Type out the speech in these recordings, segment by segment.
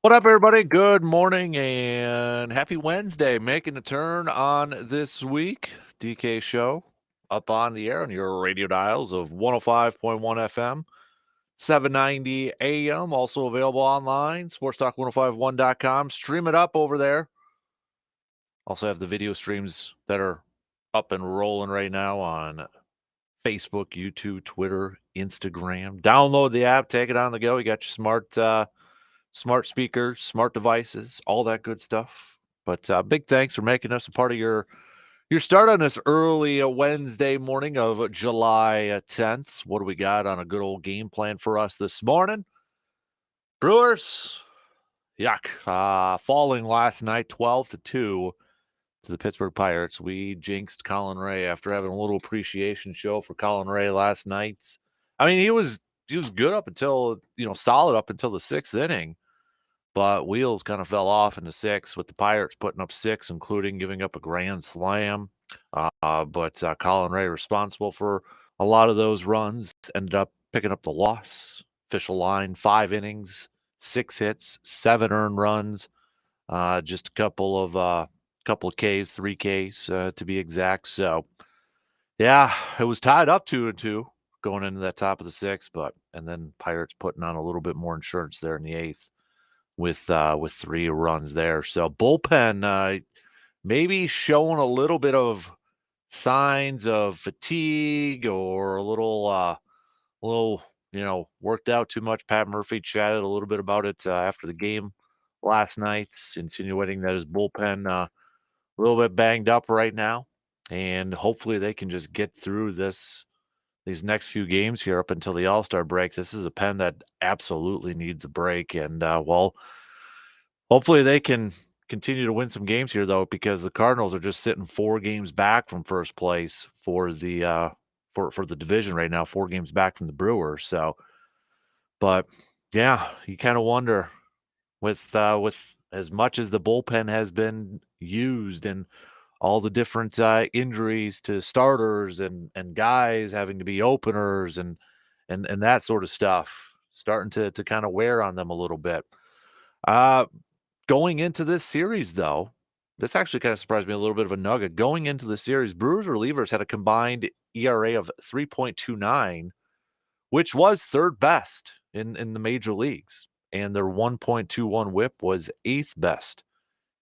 What up, everybody? Good morning and happy Wednesday. Making a turn on this week. DK Show up on the air on your radio dials of 105.1 FM, 790 AM. Also available online, sportstalk1051.com. Stream it up over there. Also have the video streams that are up and rolling right now on Facebook, YouTube, Twitter, Instagram. Download the app, take it on the go. You got your smart speakers, smart devices, all that good stuff. But big thanks for making us a part of your start on this early Wednesday morning of July 10th. What do we got on a good old game plan for us this morning? Brewers, yuck, falling last night 12-2 to the Pittsburgh Pirates. We jinxed Colin Ray after having a little appreciation show for Colin Ray last night. I mean, he was good up until, solid up until the sixth inning. But wheels kind of fell off in the sixth with the Pirates putting up six, including giving up a grand slam. But Colin Ray, responsible for a lot of those runs, ended up picking up the loss. Official line: 5 innings, 6 hits, 7 earned runs, just a couple of Ks, 3 Ks to be exact. So yeah, it was tied up 2-2 going into that top of the sixth, and then Pirates putting on a little bit more insurance there in the eighth with 3 runs there. So bullpen maybe showing a little bit of signs of fatigue or a little worked out too much. Pat Murphy chatted a little bit about it after the game last night, insinuating that his bullpen a little bit banged up right now, and hopefully they can just get through these next few games here up until the All-Star break. This is a pen that absolutely needs a break, and hopefully they can continue to win some games here, though, because the Cardinals are just sitting 4 games back from first place for the for the division right now, 4 games back from the Brewers. So, but yeah, you kind of wonder with as much as the bullpen has been used and all the different injuries to starters and guys having to be openers and that sort of stuff starting to kind of wear on them a little bit. Uh, Going into this series, though, this actually kind of surprised me, a little bit of a nugget. Going into the series, Brewers relievers had a combined ERA of 3.29, which was third best in the major leagues, and their 1.21 WHIP was eighth best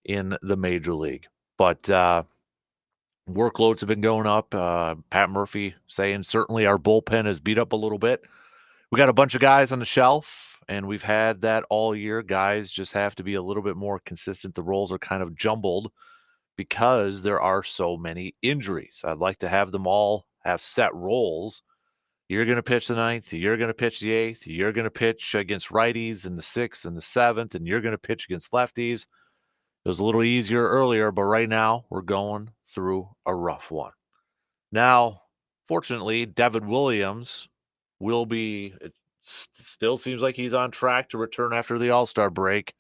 in the major league. But workloads have been going up. Pat Murphy saying certainly our bullpen is beat up a little bit. We got a bunch of guys on the shelf, and we've had that all year. Guys just have to be a little bit more consistent. The roles are kind of jumbled because there are so many injuries. I'd like to have them all have set roles. You're going to pitch the ninth, you're going to pitch the eighth, you're going to pitch against righties in the sixth and the seventh, and you're going to pitch against lefties. It was a little easier earlier, but right now we're going through a rough one. Now, fortunately, Devin Williams will be, it still seems like he's on track to return after the All-Star break.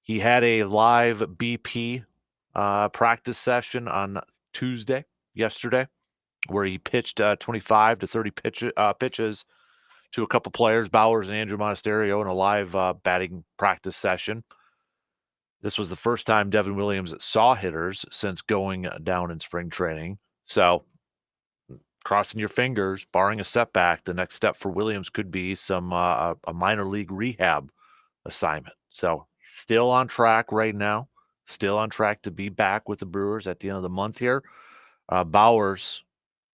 He had a live BP practice session on Tuesday, yesterday, where he pitched 25 to 30 pitches to a couple players, Bowers and Andrew Monasterio, in a live batting practice session. This was the first time Devin Williams saw hitters since going down in spring training. So, crossing your fingers, barring a setback, the next step for Williams could be some a minor league rehab assignment. So, still on track right now. Still on track to be back with the Brewers at the end of the month here. Bowers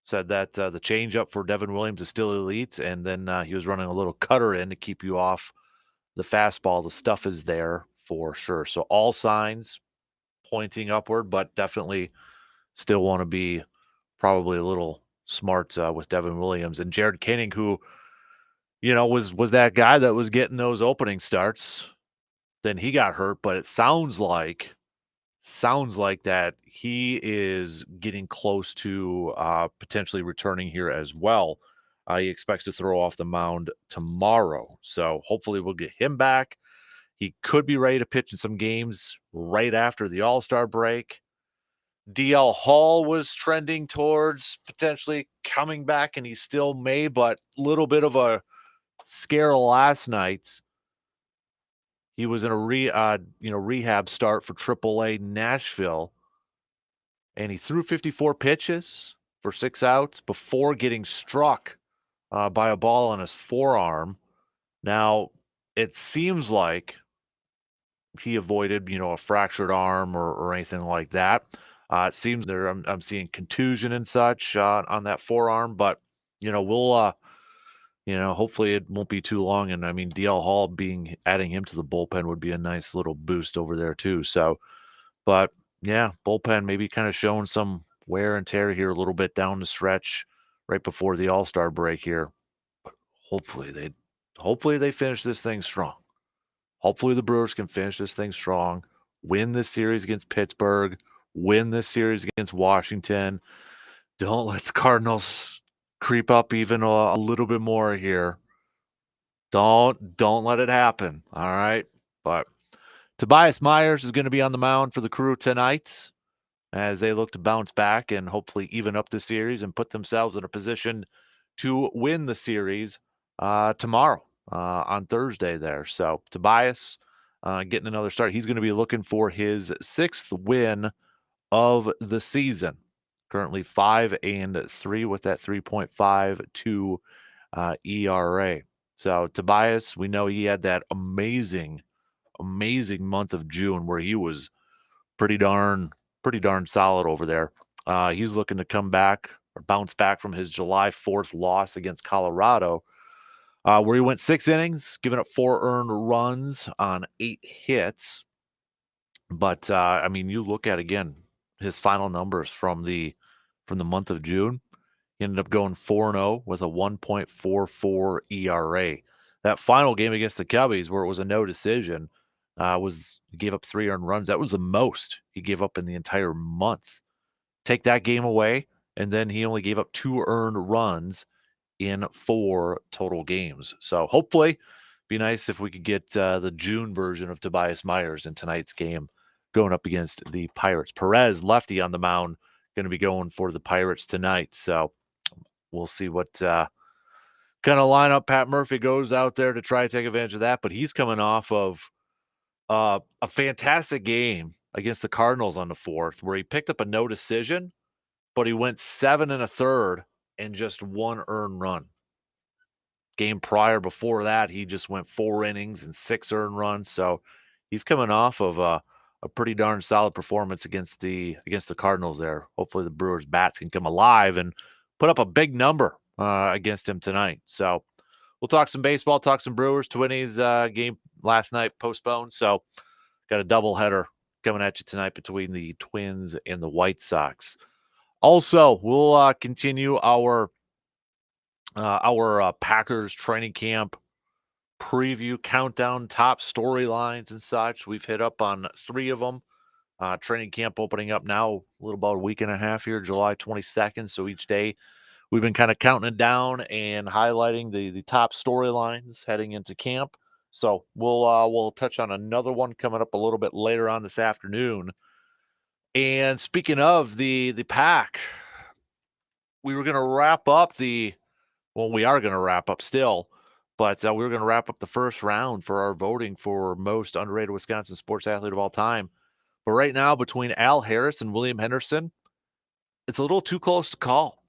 said that the changeup for Devin Williams is still elite, and then he was running a little cutter in to keep you off the fastball. The stuff is there for sure. So all signs pointing upward, but definitely still want to be probably a little smart with Devin Williams and Jared Koenig, who was that guy that was getting those opening starts. Then he got hurt, but it sounds like that he is getting close to potentially returning here as well. He expects to throw off the mound tomorrow, so hopefully we'll get him back. He could be ready to pitch in some games right after the All-Star break. DL Hall was trending towards potentially coming back, and he still may, but a little bit of a scare last night. He was in a rehab start for AAA Nashville, and he threw 54 pitches for 6 outs before getting struck by a ball on his forearm. Now, it seems like he avoided, a fractured arm or anything like that. It seems there I'm seeing contusion and such on that forearm, but we'll hopefully it won't be too long. And I mean, DL Hall adding him to the bullpen would be a nice little boost over there too. So, but yeah, bullpen maybe kind of showing some wear and tear here a little bit down the stretch right before the All-Star break here. But hopefully they finish this thing strong. Hopefully the Brewers can finish this thing strong, win this series against Pittsburgh, win this series against Washington. Don't let the Cardinals creep up even a little bit more here. Don't let it happen, all right? But Tobias Myers is going to be on the mound for the Crew tonight as they look to bounce back and hopefully even up the series and put themselves in a position to win the series tomorrow on Thursday there. So Tobias getting another start. He's going to be looking for his 6th win of the season. Currently 5-3 with that 3.52 ERA. So Tobias, we know he had that amazing month of June where he was pretty darn solid over there. He's looking to come back or bounce back from his July 4th loss against Colorado, where he went 6 innings, giving up 4 earned runs on 8 hits. But I mean, you look at again his final numbers from the month of June. He ended up going 4-0 with a 1.44 ERA. That final game against the Cubbies, where it was a no decision, he gave up 3 earned runs. That was the most he gave up in the entire month. Take that game away, and then he only gave up 2 earned runs in 4 total games. So hopefully, be nice if we could get the June version of Tobias Myers in tonight's game going up against the Pirates. Perez, lefty on the mound, going to be going for the Pirates tonight. So we'll see what kind of lineup Pat Murphy goes out there to try to take advantage of that. But he's coming off of a fantastic game against the Cardinals on the 4th, where he picked up a no decision, but he went 7 1/3 and just 1 earned run. Game prior before that, he just went 4 innings and 6 earned runs. So he's coming off of a pretty darn solid performance against the Cardinals there. Hopefully the Brewers bats can come alive and put up a big number against him tonight. So we'll talk some baseball, talk some Brewers. Twinnies game last night postponed. So got a doubleheader coming at you tonight between the Twins and the White Sox. Also, we'll continue our Packers training camp preview countdown, top storylines and such. We've hit up on 3 of them. Training camp opening up now a little about a week and a half here, July 22nd. So each day we've been kind of counting it down and highlighting the top storylines heading into camp. So we'll touch on another one coming up a little bit later on this afternoon. And speaking of the pack, we were going to wrap up we are going to wrap up still, but we were going to wrap up the first round for our voting for most underrated Wisconsin sports athlete of all time. But right now, between Al Harris and William Henderson, it's a little too close to call.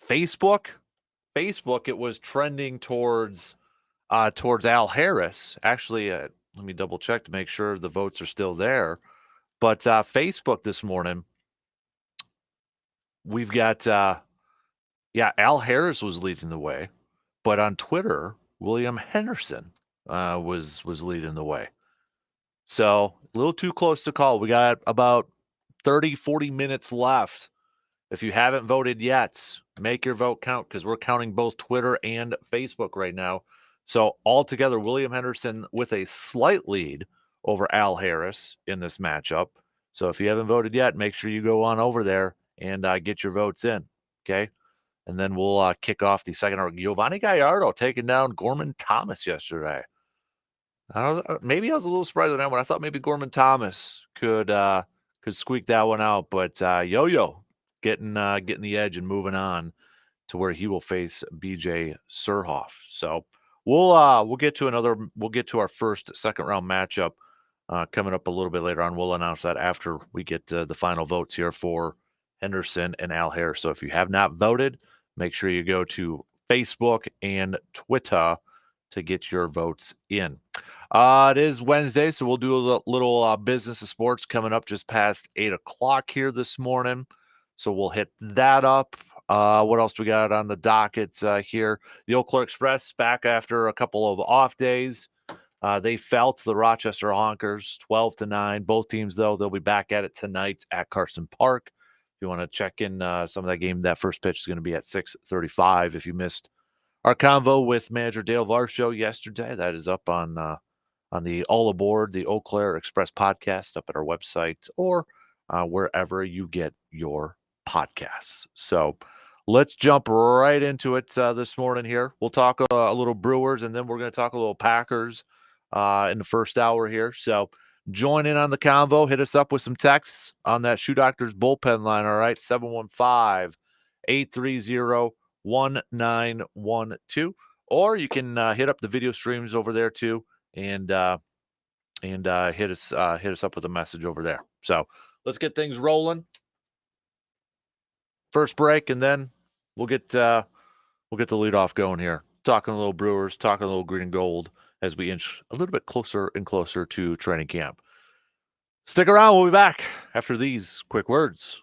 Facebook, it was trending towards Al Harris. Actually, let me double check to make sure the votes are still there. But Facebook this morning, we've got Al Harris was leading the way, but on Twitter, William Henderson was leading the way. So a little too close to call. We got about 30, 40 minutes left. If you haven't voted yet, make your vote count because we're counting both Twitter and Facebook right now. So altogether, William Henderson with a slight lead over Al Harris in this matchup. So if you haven't voted yet, make sure you go on over there and get your votes in, okay? And then we'll kick off the second hour. Giovanni Gallardo taking down Gorman Thomas yesterday. Maybe I was a little surprised on that one. I thought maybe Gorman Thomas could squeak that one out, but Yo-Yo getting the edge and moving on to where he will face BJ Surhoff. So We'll get to our first second round matchup coming up a little bit later on. We'll announce that after we get the final votes here for Henderson and Al Harris. So if you have not voted, make sure you go to Facebook and Twitter to get your votes in. It is Wednesday, so we'll do a little business of sports coming up just past 8 o'clock here this morning. So we'll hit that up. What else we got on the docket here? The Eau Claire Express back after a couple of off days. They fell to the Rochester Honkers 12-9. Both teams, though, they'll be back at it tonight at Carson Park. If you want to check in some of that game, that first pitch is going to be at 6:35. If you missed our convo with manager Dale Varsho yesterday, that is up on the All Aboard, the Eau Claire Express podcast up at our website or wherever you get your podcasts. So let's jump right into it this morning here. We'll talk a little Brewers, and then we're going to talk a little Packers in the first hour here. So join in on the convo. Hit us up with some texts on that Shoe Doctors bullpen line, all right? 715-830-1912. Or you can hit up the video streams over there too, and hit us up with a message over there. So let's get things rolling. First break, and then we'll get the lead off going here. Talking a little Brewers, talking a little green and gold as we inch a little bit closer and closer to training camp. Stick around. We'll be back after these quick words.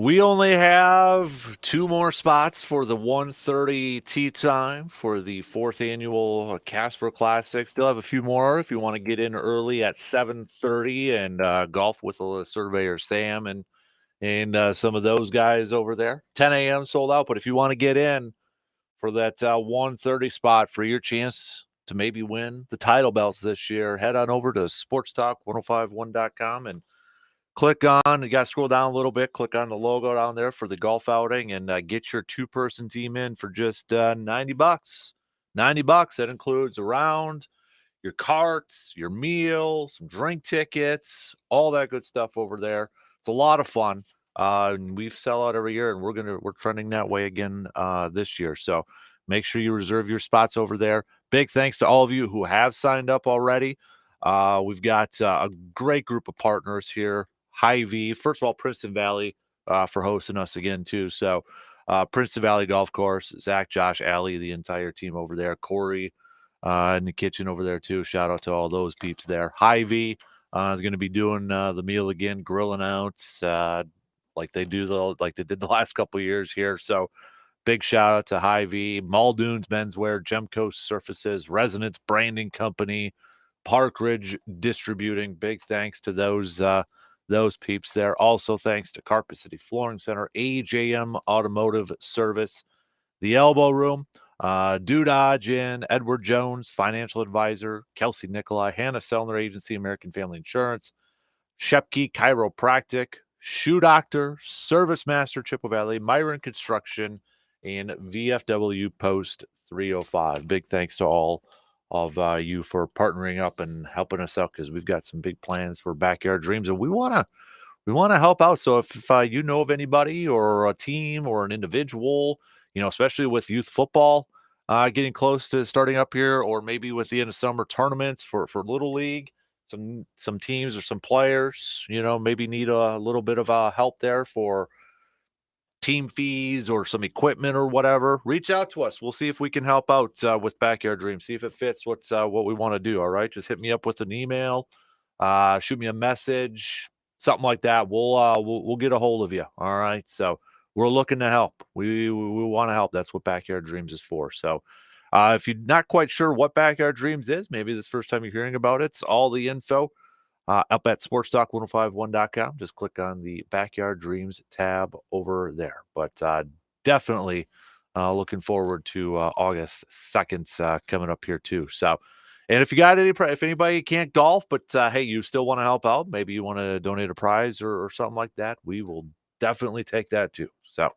We only have 2 more spots for the 1:30 tee time for the 4th annual Casper Classic. Still have a few more if you want to get in early at 7:30 and golf with Surveyor Sam and some of those guys over there. 10 a.m. sold out, but if you want to get in for that 1:30 spot for your chance to maybe win the title belts this year, head on over to sportstalk1051.com and click on, you got to scroll down a little bit, click on the logo down there for the golf outing and get your 2-person team in for just $90. $90. That includes a round, your carts, your meal, some drink tickets, all that good stuff over there. It's a lot of fun. And we sell out every year, and we're trending that way again this year. So make sure you reserve your spots over there. Big thanks to all of you who have signed up already. We've got a great group of partners here. Hy-Vee, first of all, Princeton Valley for hosting us again too. So Princeton Valley Golf Course, Zach, Josh, Allie, the entire team over there, Corey in the kitchen over there too. Shout out to all those peeps there. Hy-Vee is going to be doing the meal again, grilling out like they did the last couple of years here. So big shout out to Hy-Vee, Muldoon's Menswear, Gemco Surfaces, Resonance Branding Company, Park Ridge Distributing. Big thanks to those peeps there. Also thanks to Carpet City Flooring Center, AJM Automotive Service, The Elbow Room, Dodge Inn, Edward Jones, Financial Advisor, Kelsey Nicolai, Hannah Sellner Agency, American Family Insurance, Shepke Chiropractic, Shoe Doctor, Service Master, Chippewa Valley, Myron Construction, and VFW Post 305. Big thanks to all of you for partnering up and helping us out because we've got some big plans for Backyard Dreams, and we want to help out. So if you know of anybody or a team or an individual, especially with youth football getting close to starting up here, or maybe with the end of summer tournaments for Little League, some teams or some players, maybe need a little bit of help there for team fees or some equipment or whatever, reach out to us. We'll see if we can help out with Backyard Dreams. See if it fits what we want to do. All right, just hit me up with an email, shoot me a message, something like that. We'll get a hold of you. All right, so we're looking to help. We want to help. That's what Backyard Dreams is for. So if you're not quite sure what Backyard Dreams is, maybe this is the first time you're hearing about it, it's all the info up at sportstalk1051.com. Just click on the Backyard Dreams tab over there. But definitely looking forward to August 2nd coming up here too. So, and if you got if anybody can't golf, but hey, you still want to help out, maybe you want to donate a prize or something like that, we will definitely take that too. So,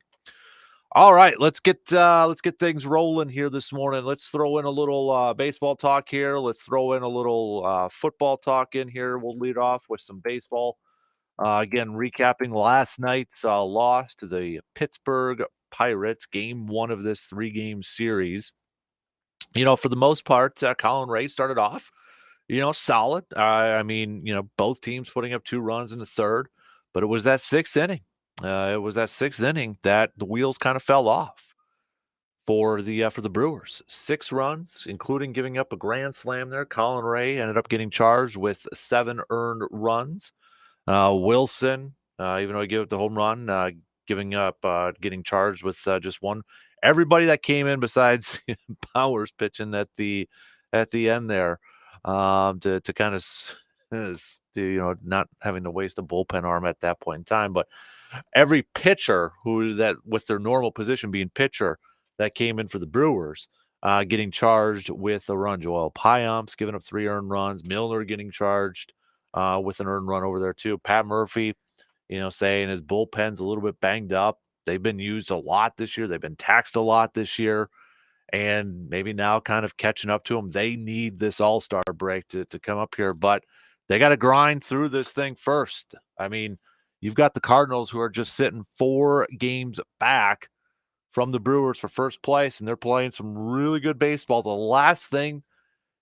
all right, let's get things rolling here this morning. Let's throw in a little baseball talk here. Let's throw in a little football talk in here. We'll lead off with some baseball. Again, recapping last night's loss to the Pittsburgh Pirates, game 1 of this 3-game series. For the most part, Colin Ray started off, solid. Both teams putting up 2 runs in the third, but it was that 6th inning. That the wheels kind of fell off for the Brewers. 6 runs, including giving up a grand slam there. Colin Ray ended up getting charged with 7 earned runs. Wilson, even though he gave up the home run, getting charged with just 1. Everybody that came in besides Powers pitching at the end there to kind of not having to waste a bullpen arm at that point in time, but every pitcher with their normal position being pitcher that came in for the Brewers, getting charged with a run. Joel Payamps giving up 3 earned runs. Milner getting charged with an earned run over there too. Pat Murphy, saying his bullpen's a little bit banged up. They've been used a lot this year. They've been taxed a lot this year. And maybe now kind of catching up to them. They need this all-star break to come up here, but they got to grind through this thing first. I mean, you've got the Cardinals who are just sitting 4 games back from the Brewers for first place, and they're playing some really good baseball. The last thing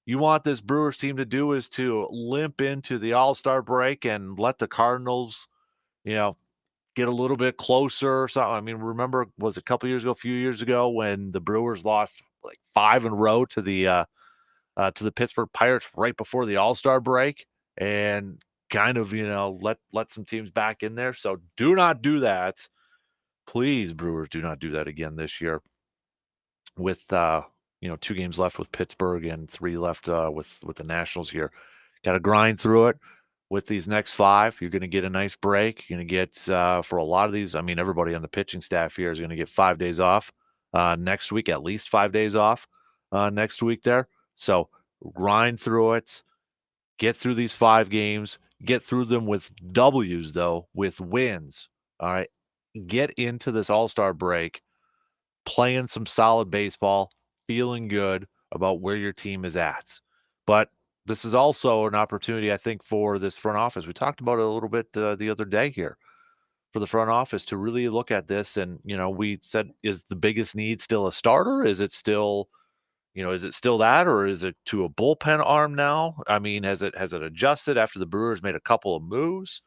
you want this Brewers team to do is to limp into the all-star break and let the Cardinals, get a little bit closer or something. I mean, remember, was it a few years ago when the Brewers lost like 5 in a row to the Pittsburgh Pirates right before the All-Star break and kind of, let some teams back in there. So do not do that. Please, Brewers, do not do that again this year. With 2 games left with Pittsburgh and 3 left with the Nationals here, got to grind through it. With these next 5, you're going to get a nice break. You're going to get for a lot of these. I mean, everybody on the pitching staff here is going to get 5 days off next week, at least 5 days off next week there. So grind through it. Get through these 5 games. Get through them with W's, though, with wins. All right. Get into this All-Star break playing some solid baseball, feeling good about where your team is at. But this is also an opportunity, I think, for this front office. We talked about it a little bit the other day here for the front office to really look at this. And, we said, is the biggest need still a starter? Is it still that, or is it to a bullpen arm now? I mean, has it adjusted after the Brewers made a couple of moves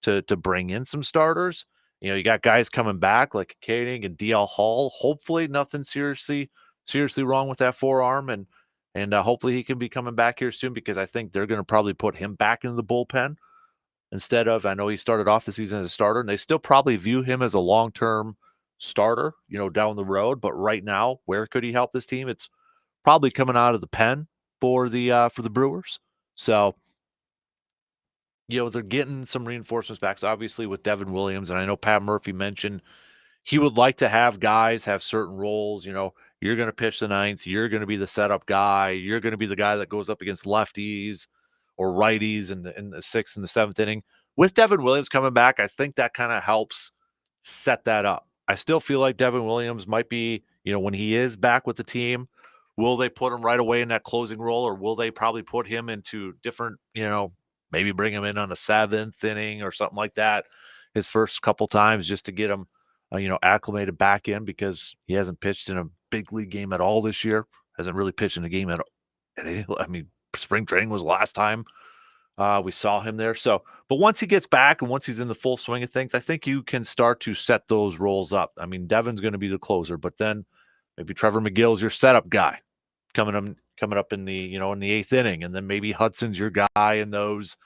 to bring in some starters? You got guys coming back like Koenig and DL Hall. Hopefully nothing seriously wrong with that forearm, and hopefully he can be coming back here soon, because I think they're going to probably put him back in the bullpen instead of, I know he started off the season as a starter, and they still probably view him as a long-term starter, down the road. But right now, where could he help this team? It's probably coming out of the pen for the Brewers. So, they're getting some reinforcements back. So obviously with Devin Williams, and I know Pat Murphy mentioned he would like to have guys have certain roles. You're going to pitch the 9th. You're going to be the setup guy. You're going to be the guy that goes up against lefties or righties in the 6th and the 7th inning. With Devin Williams coming back, I think that kind of helps set that up. I still feel like Devin Williams might be, when he is back with the team, will they put him right away in that closing role, or will they probably put him into different, maybe bring him in on the 7th inning or something like that his first couple times just to get him, acclimated back in, because he hasn't pitched in a big league game at all this year. Hasn't really pitched in a game at all. I mean, spring training was the last time we saw him there. So, but once he gets back and once he's in the full swing of things, I think you can start to set those roles up. I mean, Devin's going to be the closer, but then maybe Trevor McGill's your setup guy coming up in the, in the 8th inning. And then maybe Hudson's your guy in those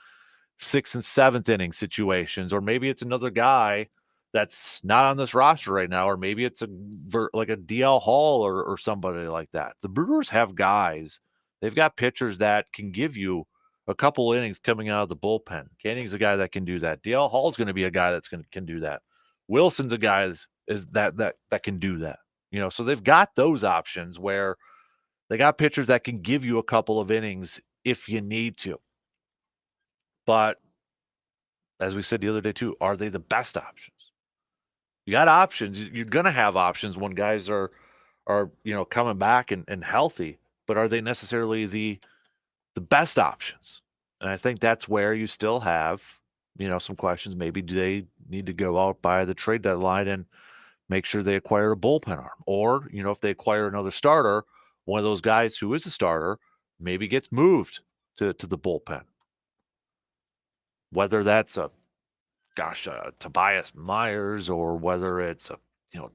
6th and 7th inning situations, or maybe it's another guy that's not on this roster right now, or maybe it's like a DL Hall or somebody like that. The Brewers have guys, they've got pitchers that can give you a couple innings coming out of the bullpen. Koenig's a guy that can do that. DL Hall's going to be a guy that's can do that. Wilson's a guy that can do that. So they've got those options where they got pitchers that can give you a couple of innings if you need to. But as we said the other day too, are they the best options? You got options. You're going to have options when guys are coming back and healthy, but are they necessarily the best options? And I think that's where you still have, some questions. Maybe do they need to go out by the trade deadline and make sure they acquire a bullpen arm? Or, if they acquire another starter, one of those guys who is a starter maybe gets moved to the bullpen. Whether that's Tobias Myers, or whether it's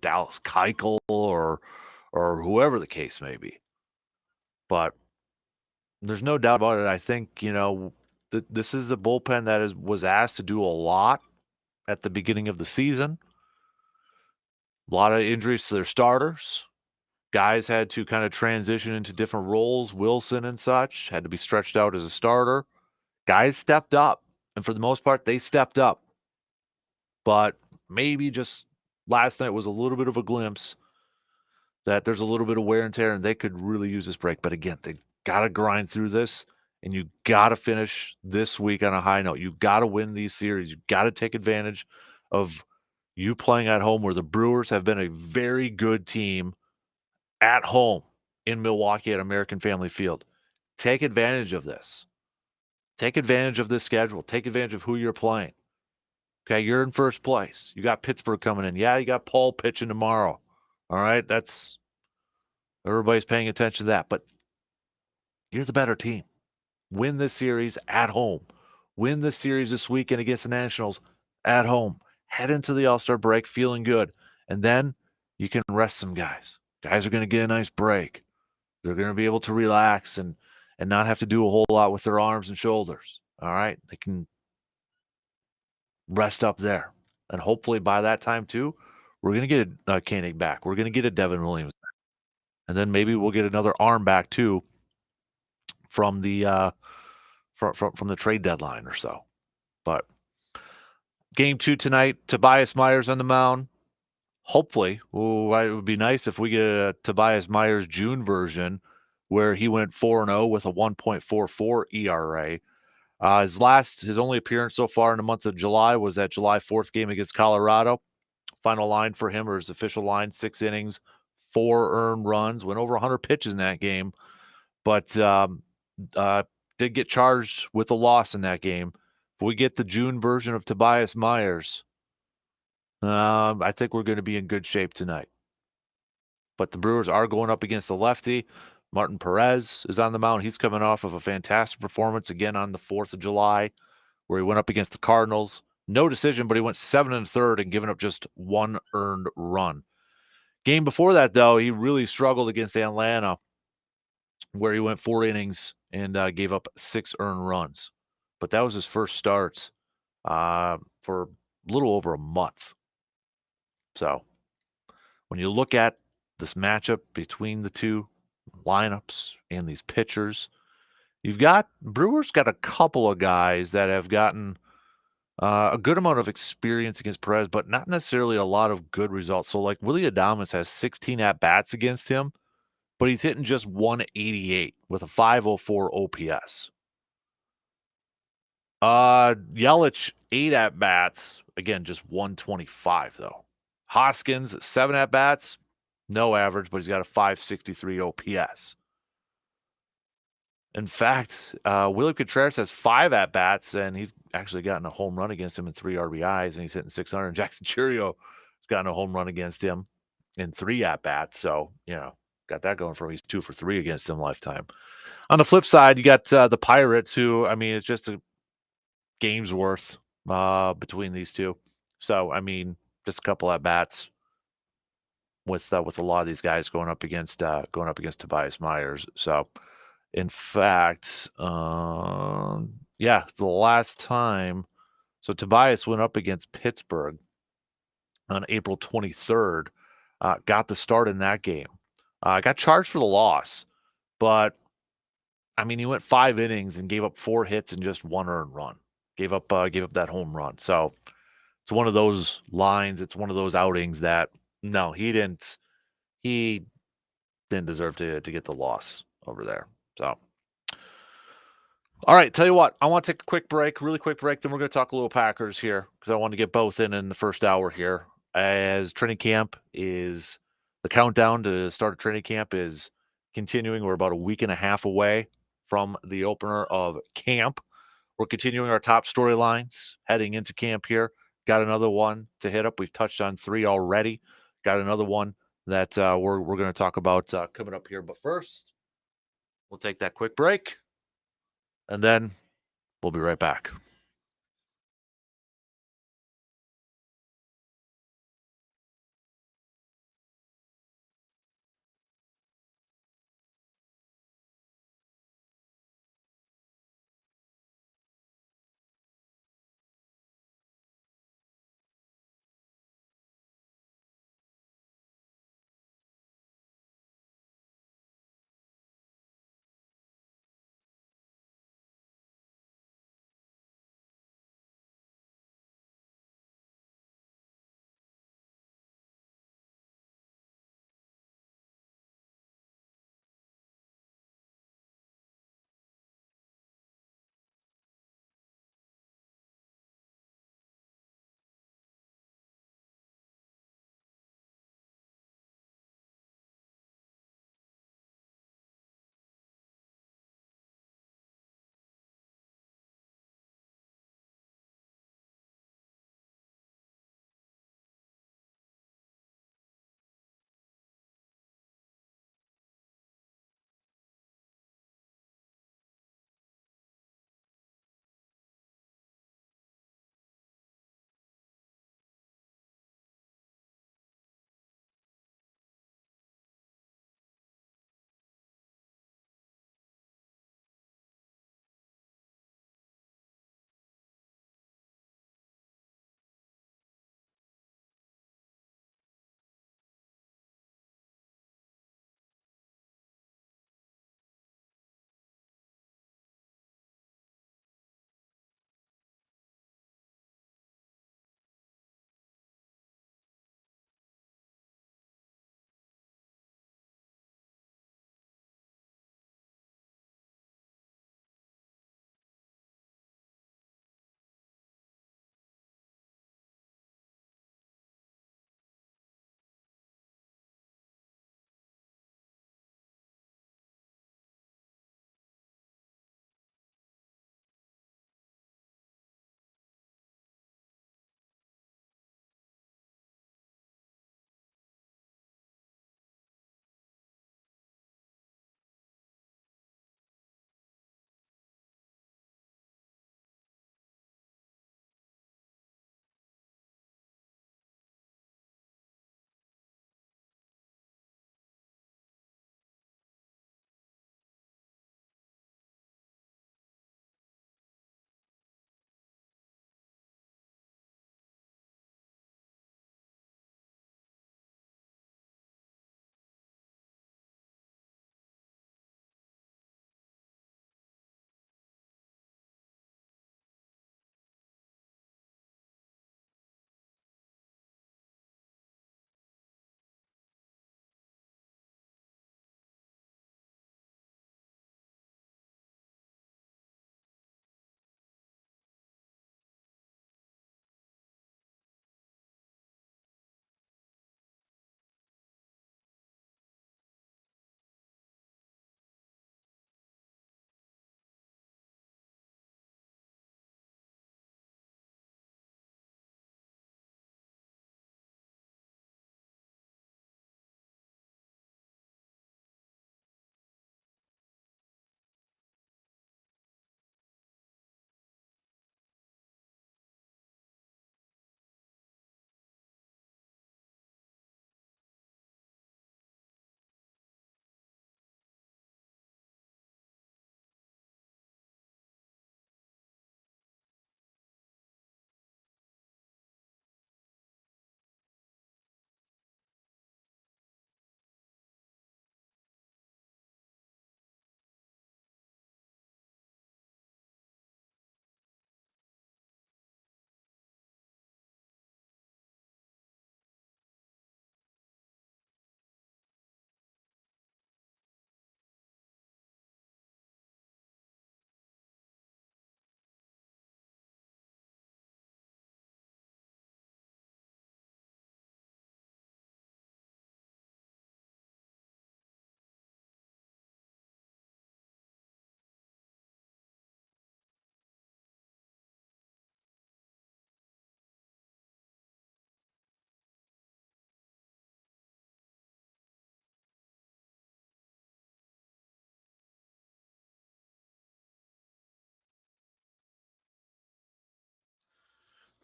Dallas Keuchel or whoever the case may be. But there's no doubt about it. I think, this is a bullpen that was asked to do a lot at the beginning of the season. A lot of injuries to their starters. Guys had to kind of transition into different roles. Wilson and such had to be stretched out as a starter. Guys stepped up, and for the most part, they stepped up. But maybe just last night was a little bit of a glimpse that there's a little bit of wear and tear, and they could really use this break. But again, they got to grind through this, and you got to finish this week on a high note. You got to win these series. You got to take advantage of you playing at home, where the Brewers have been a very good team at home in Milwaukee at American Family Field. Take advantage of this. Take advantage of this schedule. Take advantage of who you're playing. Okay, you're in first place. You got Pittsburgh coming in. Yeah, you got Paul pitching tomorrow. All right, everybody's paying attention to that. But you're the better team. Win this series at home. Win this series this weekend against the Nationals at home. Head into the All-Star break feeling good. And then you can rest some guys. Guys are going to get a nice break. They're going to be able to relax and not have to do a whole lot with their arms and shoulders. All right, they can rest up there. And hopefully by that time too, We're going to get a Koenig back. We're going to get a Devin Williams back. And then maybe we'll get another arm back too from the from the trade deadline or so. But game 2 tonight, Tobias Myers on the mound. Hopefully, it would be nice if we get a Tobias Myers June version where he went 4-0 with a 1.44 ERA. His only appearance so far in the month of July was that July 4th game against Colorado. Final line for him, or his official line, 6 innings, 4 earned runs, went over 100 pitches in that game, but did get charged with a loss in that game. If we get the June version of Tobias Myers, I think we're going to be in good shape tonight. But the Brewers are going up against the lefty. Martin Perez is on the mound. He's coming off of a fantastic performance again on the 4th of July, where he went up against the Cardinals. No decision, but he went 7 1/3 and given up just 1 earned run. Game before that, though, he really struggled against Atlanta, where he went 4 innings and gave up 6 earned runs. But that was his first starts for a little over a month. So when you look at this matchup between the two lineups and these pitchers, Brewers got a couple of guys that have gotten a good amount of experience against Perez, but not necessarily a lot of good results. So, like Willy Adames has 16 at bats against him, but he's hitting just 188 with a 504 OPS. Yelich 8 at bats, again, just 125 though. Hoskins 7 at bats, no average, but he's got a 563 OPS. In fact, Willie Contreras has 5 at bats, and he's actually gotten a home run against him in 3 RBIs, and he's hitting 600. And Jackson Churio has gotten a home run against him in 3 at bats. So, got that going for him. He's 2 for 3 against him lifetime. On the flip side, you got the Pirates, who, I mean, it's just a game's worth between these two. So, I mean, just a couple at bats with a lot of these guys going up against Tobias Myers. So, in fact, the last time, so Tobias went up against Pittsburgh on April 23rd, got the start in that game. Got charged for the loss, but I mean, he went 5 innings and gave up 4 hits and just 1 earned run. Gave up that home run. So it's one of those lines. It's one of those outings that no, he didn't deserve to get the loss over there. So, all right, tell you what, I want to take a quick break, really quick break. Then we're going to talk a little Packers here because I want to get both in the first hour here. As training camp is the countdown to start a training camp is continuing. We're about a week and a half away from the opener of camp. We're continuing our top storylines heading into camp here. Got another one to hit up. We've touched on 3 already. Got another one that we're going to talk about coming up here. But first, we'll take that quick break, and then we'll be right back.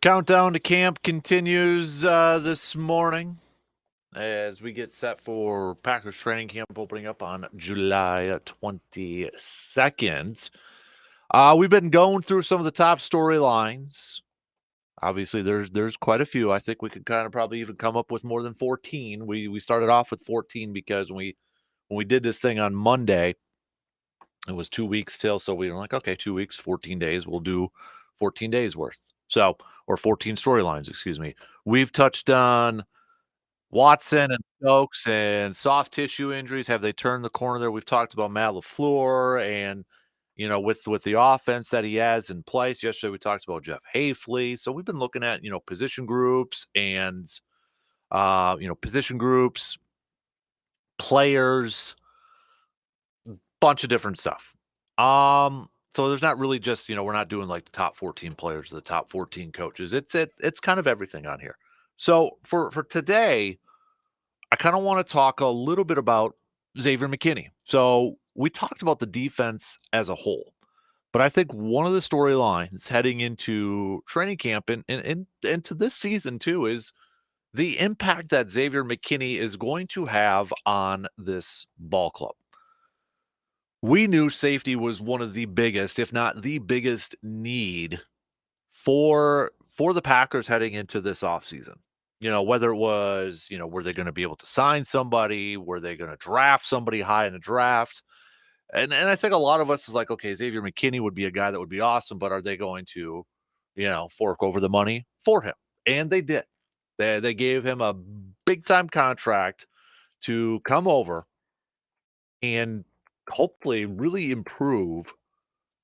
Countdown to camp continues this morning as we get set for Packers training camp opening up on July 22nd. We've been going through some of the top storylines. Obviously, there's quite a few. I think we could kind of probably even come up with more than 14. We started off with 14 because when we did this thing on Monday, it was 2 weeks till. So we were like, okay, 2 weeks, 14 days. We'll do 14 days worth. So, or 14 storylines, excuse me. We've touched on Watson and Stokes and soft tissue injuries. Have they turned the corner there? We've talked about Matt LaFleur and with the offense that he has in place. Yesterday we talked about Jeff Hafley. So we've been looking at, position groups and position groups, players, bunch of different stuff. So there's not really just, we're not doing like the top 14 players, the top 14 coaches. It's kind of everything on here. So for today, I kind of want to talk a little bit about Xavier McKinney. So we talked about the defense as a whole, but I think one of the storylines heading into training camp and into this season too is the impact that Xavier McKinney is going to have on this ball club. We knew safety was one of the biggest, if not the biggest need for the Packers heading into this offseason. Whether it was, were they going to be able to sign somebody? Were they going to draft somebody high in the draft? And I think a lot of us is like, okay, Xavier McKinney would be a guy that would be awesome, but are they going to, fork over the money for him? And they did. They gave him a big time contract to come over and hopefully really improve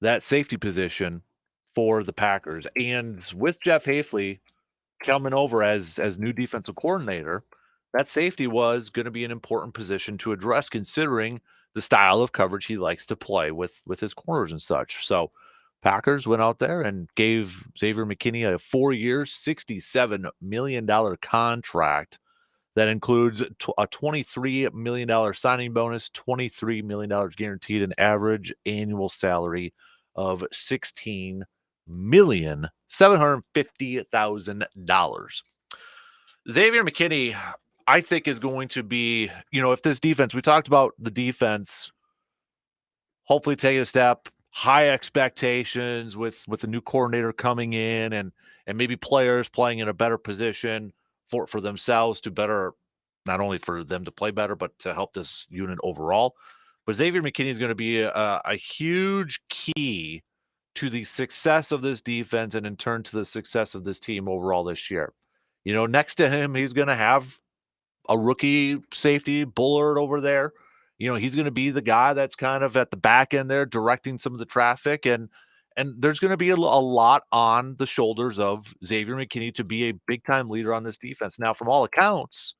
that safety position for the Packers. And with Jeff Hafley coming over as new defensive coordinator, that safety was going to be an important position to address considering the style of coverage he likes to play with his corners and such. So Packers went out there and gave Xavier McKinney a 4-year, $67 million contract that includes a $23 million signing bonus, $23 million guaranteed, an average annual salary of $16,750,000. Xavier McKinney, I think, is going to be, if this defense, we talked about the defense, hopefully take a step, high expectations with the new coordinator coming in and maybe players playing in a better position for themselves to better, not only for them to play better, but to help this unit overall. But Xavier McKinney is going to be a huge key to the success of this defense and in turn to the success of this team overall this year. Next to him, he's going to have a rookie safety, Bullard, over there. He's going to be the guy that's kind of at the back end there directing some of the traffic. And there's going to be a lot on the shoulders of Xavier McKinney to be a big-time leader on this defense. Now, from all accounts,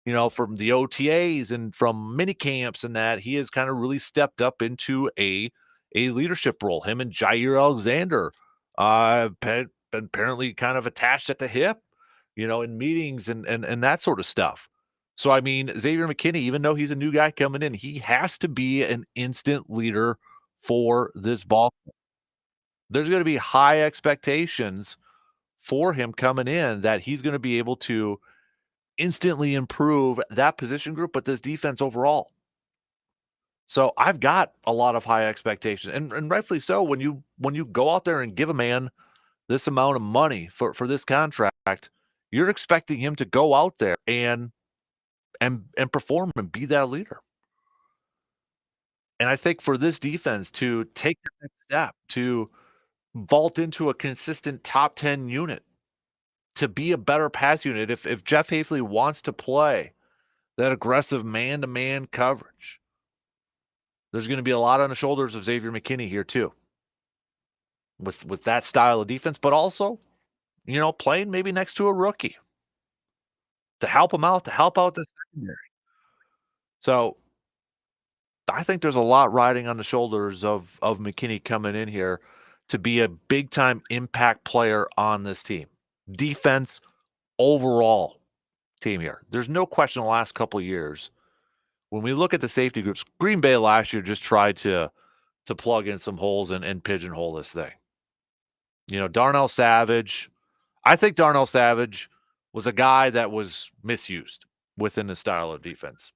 from the OTAs and from mini camps and that, he has kind of really stepped up into a leadership role. Him and Jair Alexander been apparently kind of attached at the hip, in meetings and that sort of stuff. So, I mean, Xavier McKinney, even though he's a new guy coming in, he has to be an instant leader for this ball. There's going to be high expectations for him coming in that he's going to be able to instantly improve that position group, but this defense overall. So I've got a lot of high expectations, and rightfully so. When you go out there and give a man this amount of money for this contract, you're expecting him to go out there and perform and be that leader. And I think for this defense to take the next step, to vault into a consistent top 10 unit, to be a better pass unit, if Jeff Hafley wants to play that aggressive man-to-man coverage, there's going to be a lot on the shoulders of Xavier McKinney here too. With that style of defense, but also, playing maybe next to a rookie to help him out, to help out the secondary. So I think there's a lot riding on the shoulders of McKinney coming in here to be a big time impact player on this team. Defense overall team here. There's no question the last couple of years, when we look at the safety groups, Green Bay last year just tried to plug in some holes and pigeonhole this thing. Darnell Savage, I think Darnell Savage was a guy that was misused within the style of defense.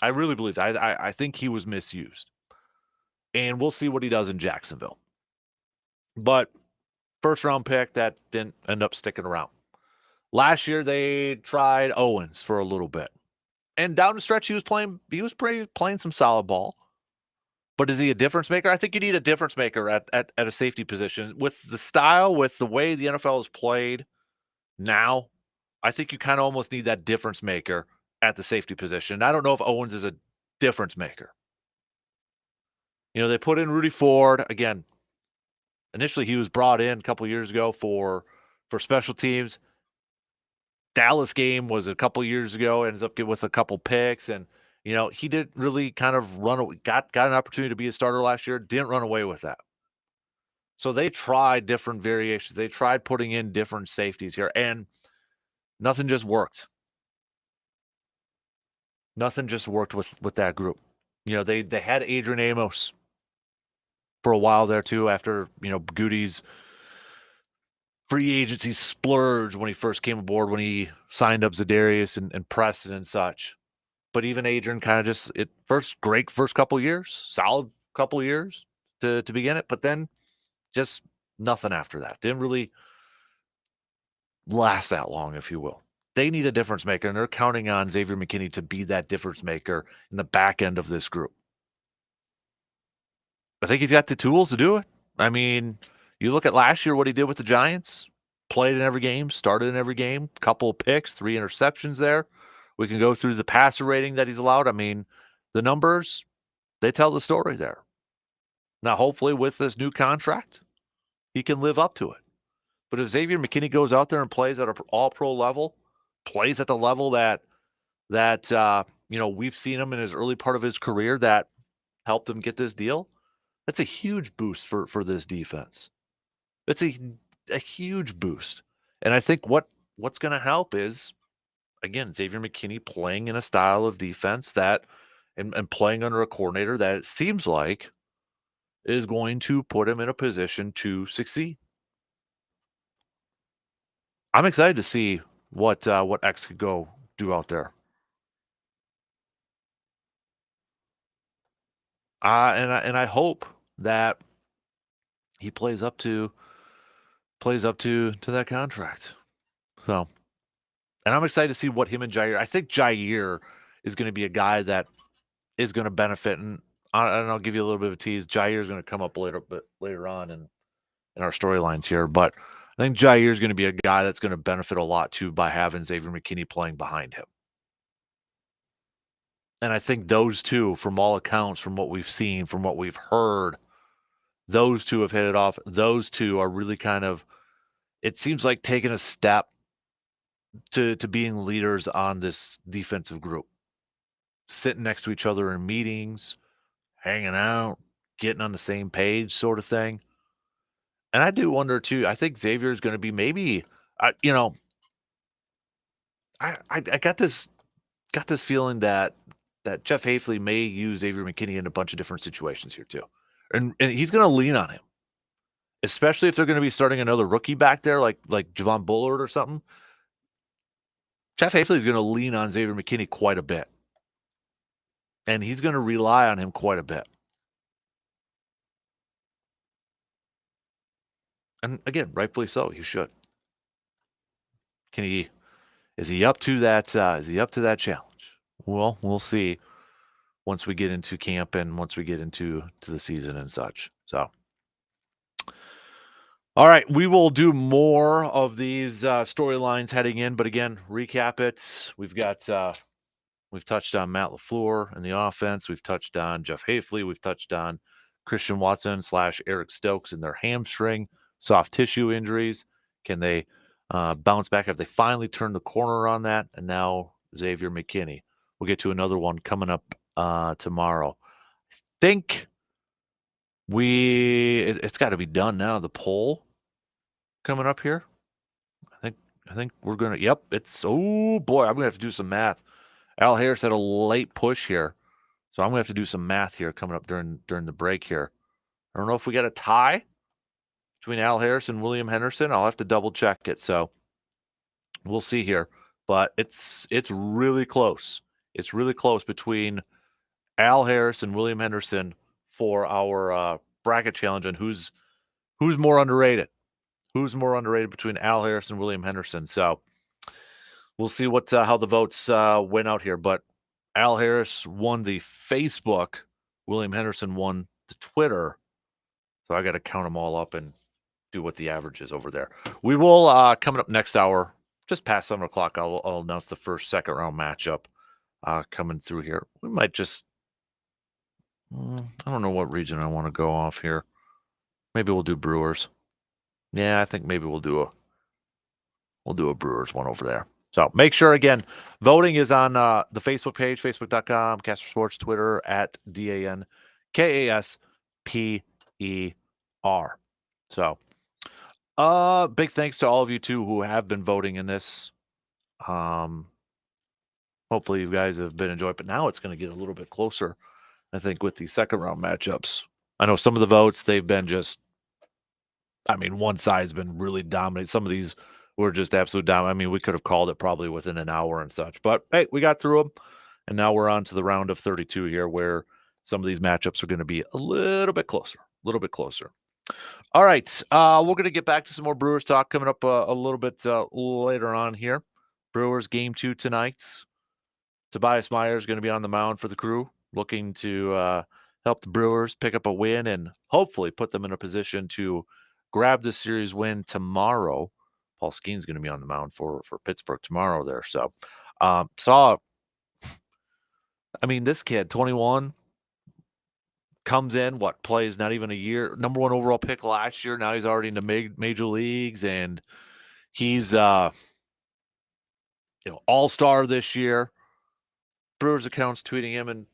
I really believe that. I think he was misused. And we'll see what he does in Jacksonville. But first round pick that didn't end up sticking around. Last year they tried Owens for a little bit. And down the stretch he was playing some solid ball. But is he a difference maker? I think you need a difference maker at a safety position. With the style, with the way the NFL is played now, I think you kind of almost need that difference maker at the safety position. I don't know if Owens is a difference maker. You know, they put in Rudy Ford. Again, initially he was brought in a couple years ago for special teams. Dallas game was a couple years ago, ends up with a couple picks, and you know, he didn't really kind of got an opportunity to be a starter last year, didn't run away with that. So they tried different variations. They tried putting in different safeties here, and nothing just worked. Nothing just worked with that group. You know, they had Adrian Amos for a while there too, after, you know, Goody's free agency splurge when he first came aboard, when he signed up Zadarius and Preston and such. But even Adrian kind of just great first couple years, solid couple years to begin it, but then just nothing after that. Didn't really last that long, if you will. They need a difference maker, and they're counting on Xavier McKinney to be that difference maker in the back end of this group. I think he's got the tools to do it. I mean, you look at last year, what he did with the Giants, played in every game, started in every game, couple of picks, 3 interceptions there. We can go through the passer rating that he's allowed. I mean, the numbers, they tell the story there. Now, hopefully with this new contract, he can live up to it. But if Xavier McKinney goes out there and plays at an all-pro level, plays at the level that you know, we've seen him in his early part of his career that helped him get this deal, that's a huge boost for this defense. It's a huge boost. And I think what's going to help is, again, Xavier McKinney playing in a style of defense that and playing under a coordinator that it seems like is going to put him in a position to succeed. I'm excited to see what X could go do out there. And I hope that he plays up to that contract. So, and I'm excited to see what him and Jair. I think Jair is going to be a guy that is going to benefit, and I'll give you a little bit of a tease. Jair is going to come up later on in our storylines here, but I think Jair is going to be a guy that's going to benefit a lot too by having Xavier McKinney playing behind him. And I think those two, from all accounts, from what we've seen, from what we've heard, those two have hit it off. Those two are really kind of, it seems like, taking a step to being leaders on this defensive group. Sitting next to each other in meetings, hanging out, getting on the same page sort of thing. And I do wonder too, I think Xavier is going to be maybe, you know, I got this feeling that Jeff Hafley may use Xavier McKinney in a bunch of different situations here too. And he's going to lean on him, especially if they're going to be starting another rookie back there, like Javon Bullard or something. Jeff Hafley is going to lean on Xavier McKinney quite a bit. And he's going to rely on him quite a bit. And again, rightfully so, he should. Is he up to that challenge? Well, we'll see once we get into camp and once we get into the season and such. So, all right, we will do more of these storylines heading in, but again, recap it. We've touched on Matt LaFleur and the offense. We've touched on Jeff Hafley. We've touched on Christian Watson / Eric Stokes and their hamstring, soft tissue injuries. Can they bounce back? Have they finally turned the corner on that? And now Xavier McKinney. We'll get to another one coming up tomorrow. I think it's got to be done now. The poll coming up here. I think we're gonna. Yep, oh boy, I'm gonna have to do some math. Al Harris had a late push here, so I'm gonna have to do some math here coming up during the break here. I don't know if we got a tie between Al Harris and William Henderson. I'll have to double check it. So we'll see here. But it's really close. It's really close between Al Harris and William Henderson for our bracket challenge and who's more underrated. Who's more underrated between Al Harris and William Henderson? So we'll see what how the votes went out here. But Al Harris won the Facebook. William Henderson won the Twitter. So I got to count them all up and do what the average is over there. We will, coming up next hour, just past 7 o'clock, I'll announce the first second round matchup coming through here. We might just, I don't know what region I want to go off here. Maybe we'll do Brewers. Yeah, I think maybe we'll do a Brewers one over there. So make sure, again, voting is on the Facebook page, facebook.com, Kasper Sports, Twitter, at DANKASPER. So big thanks to all of you, too, who have been voting in this. Hopefully you guys have been enjoying it, but now it's going to get a little bit closer, I think, with the second round matchups. I know some of the votes, they've been just, I mean, one side's been really dominant. Some of these were just absolute dominant. I mean, we could have called it probably within an hour and such, but hey, we got through them. And now we're on to the round of 32 here, where some of these matchups are going to be a little bit closer. All right. We're going to get back to some more Brewers talk coming up a little bit later on here. Brewers game 2 tonight. Tobias Meyer is going to be on the mound for the Crew, looking to help the Brewers pick up a win and hopefully put them in a position to grab the series win tomorrow. Paul Skeen's going to be on the mound for Pittsburgh tomorrow there. So this kid, 21, comes in, plays not even a year, number 1 overall pick last year. Now he's already in the major leagues, and he's all-star this year. Brewers accounts tweeting him and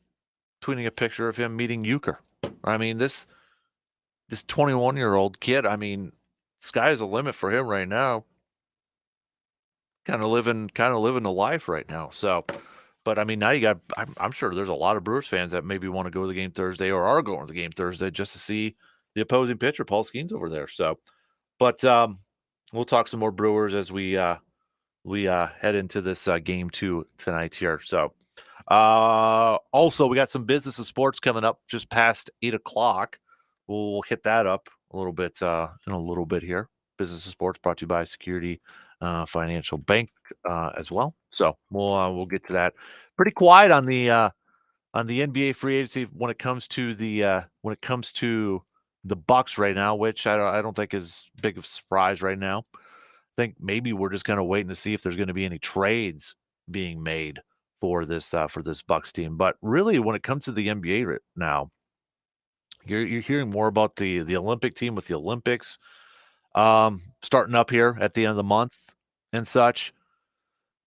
tweeting a picture of him meeting Euchre. I mean, this 21-year-old kid, I mean, sky's the limit for him right now. Kind of living the life right now. So, but I mean, now you got, I'm sure there's a lot of Brewers fans that maybe want to go to the game Thursday or are going to the game Thursday just to see the opposing pitcher, Paul Skeens, over there. So, but we'll talk some more Brewers as we head into this game 2 tonight here. So, also we got some business and sports coming up just past 8 o'clock. We'll hit that up a little bit in a little bit here. Business and sports brought to you by Security Financial Bank as well. So we'll get to that. Pretty quiet on the NBA free agency when it comes to the Bucks right now, which I don't think is big of a surprise right now. I think maybe we're just kind of waiting to see if there's going to be any trades being made for this Bucks team. But really, when it comes to the NBA right now, you're hearing more about the Olympic team with the Olympics starting up here at the end of the month and such.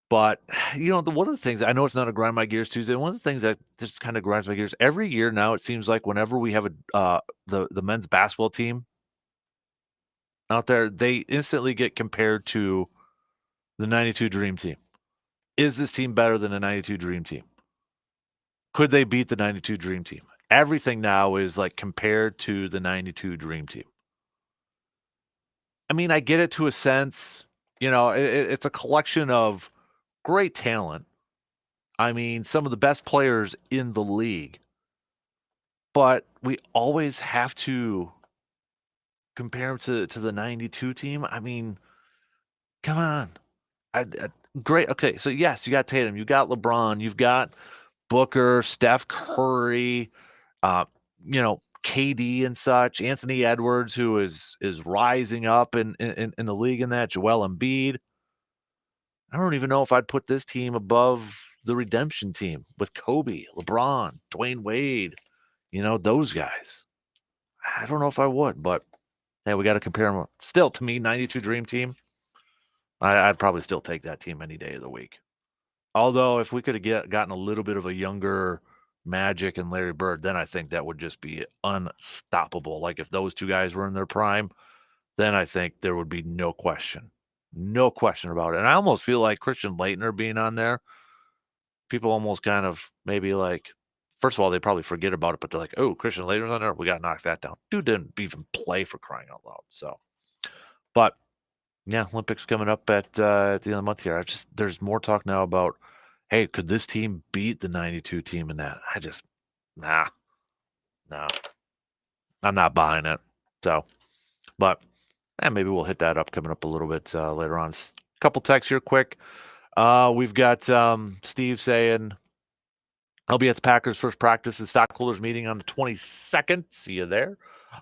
But one of the things, I know it's not a grind my gears Tuesday. One of the things that just kind of grinds my gears every year now, it seems like whenever we have the men's basketball team out there, they instantly get compared to the 92 Dream Team. Is this team better than the 92 Dream Team? Could they beat the 92 Dream Team? Everything now is like compared to the 92 Dream Team. I mean, I get it to a sense. It's a collection of great talent. I mean, some of the best players in the league. But we always have to compare them to the 92 team. I mean, come on. Great. Okay, so yes, you got Tatum, you got LeBron, you've got Booker, Steph Curry, KD and such, Anthony Edwards, who is rising up in the league in that, Joel Embiid. I don't even know if I'd put this team above the redemption team with Kobe, LeBron, Dwayne Wade, those guys. I don't know if I would, but hey, we got to compare them. Still, to me, 92 Dream Team, I'd probably still take that team any day of the week. Although, if we could have gotten a little bit of a younger Magic and Larry Bird, then I think that would just be unstoppable. Like, if those two guys were in their prime, then I think there would be no question about it. And I almost feel like Christian Laettner being on there, people almost kind of maybe like, first of all, they probably forget about it, but they're like, oh, Christian Laettner's on there, we got to knock that down. Dude didn't even play, for crying out loud. So, But yeah, Olympics coming up at the end of the month here. There's more talk now about, hey, could this team beat the 92 team in that? Nah, no, I'm not buying it. So, but maybe we'll hit that up coming up a little bit later on. Couple texts here quick. We've got Steve saying, I'll be at the Packers' first practice and stockholders meeting on the 22nd. See you there.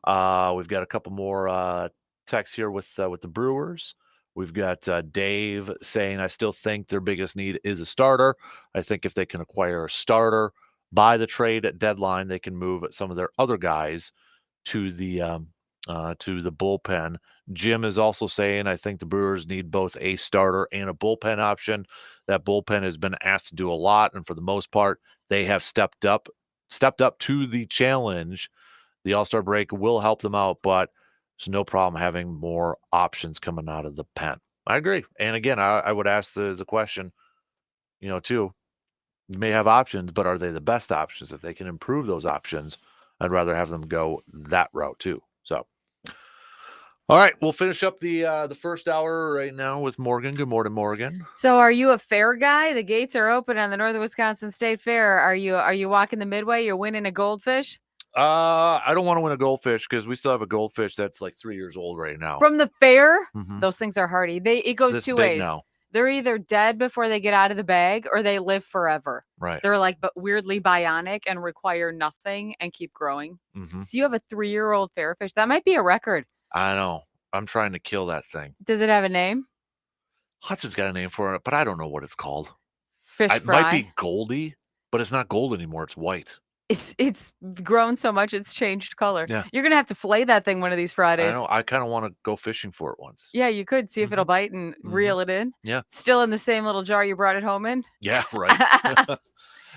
We've got a couple more texts here with the Brewers. We've got Dave saying, I still think their biggest need is a starter. I think if they can acquire a starter by the trade deadline, they can move some of their other guys to the bullpen. Jim is also saying, I think the Brewers need both a starter and a bullpen option. That bullpen has been asked to do a lot, and for the most part, they have stepped up to the challenge. The All-Star break will help them out, but there's no problem having more options coming out of the pen. I agree. And again, I would ask the question, too. You may have options, but are they the best options? If they can improve those options, I'd rather have them go that route too. So, all right, we'll finish up the first hour right now with Morgan. Good morning, Morgan. So, are you a fair guy? The gates are open on the Northern Wisconsin State Fair. Are you walking the midway? You're winning a goldfish? I don't want to win a goldfish because we still have a goldfish that's like 3 years old right now. From the fair? Mhm. Those things are hardy. It goes this two big ways. now. They're either dead before they get out of the bag or they live forever. Right. They're like but weirdly bionic and require nothing and keep growing. Mhm. So you have a 3-year-old fairfish. That might be a record. I know. I'm trying to kill that thing. Does it have a name? Hudson's got a name for it, but I don't know what it's called. Fish It fry. might be Goldie, but it's not gold anymore. It's white. It's grown so much it's changed color. Yeah. You're gonna have to fillet that thing one of these I Fridays. know. I kind of want to go fishing for it once. Yeah, you could see if it'll bite and reel it in. Yeah. Still in the same little jar you brought it home in. Yeah, right.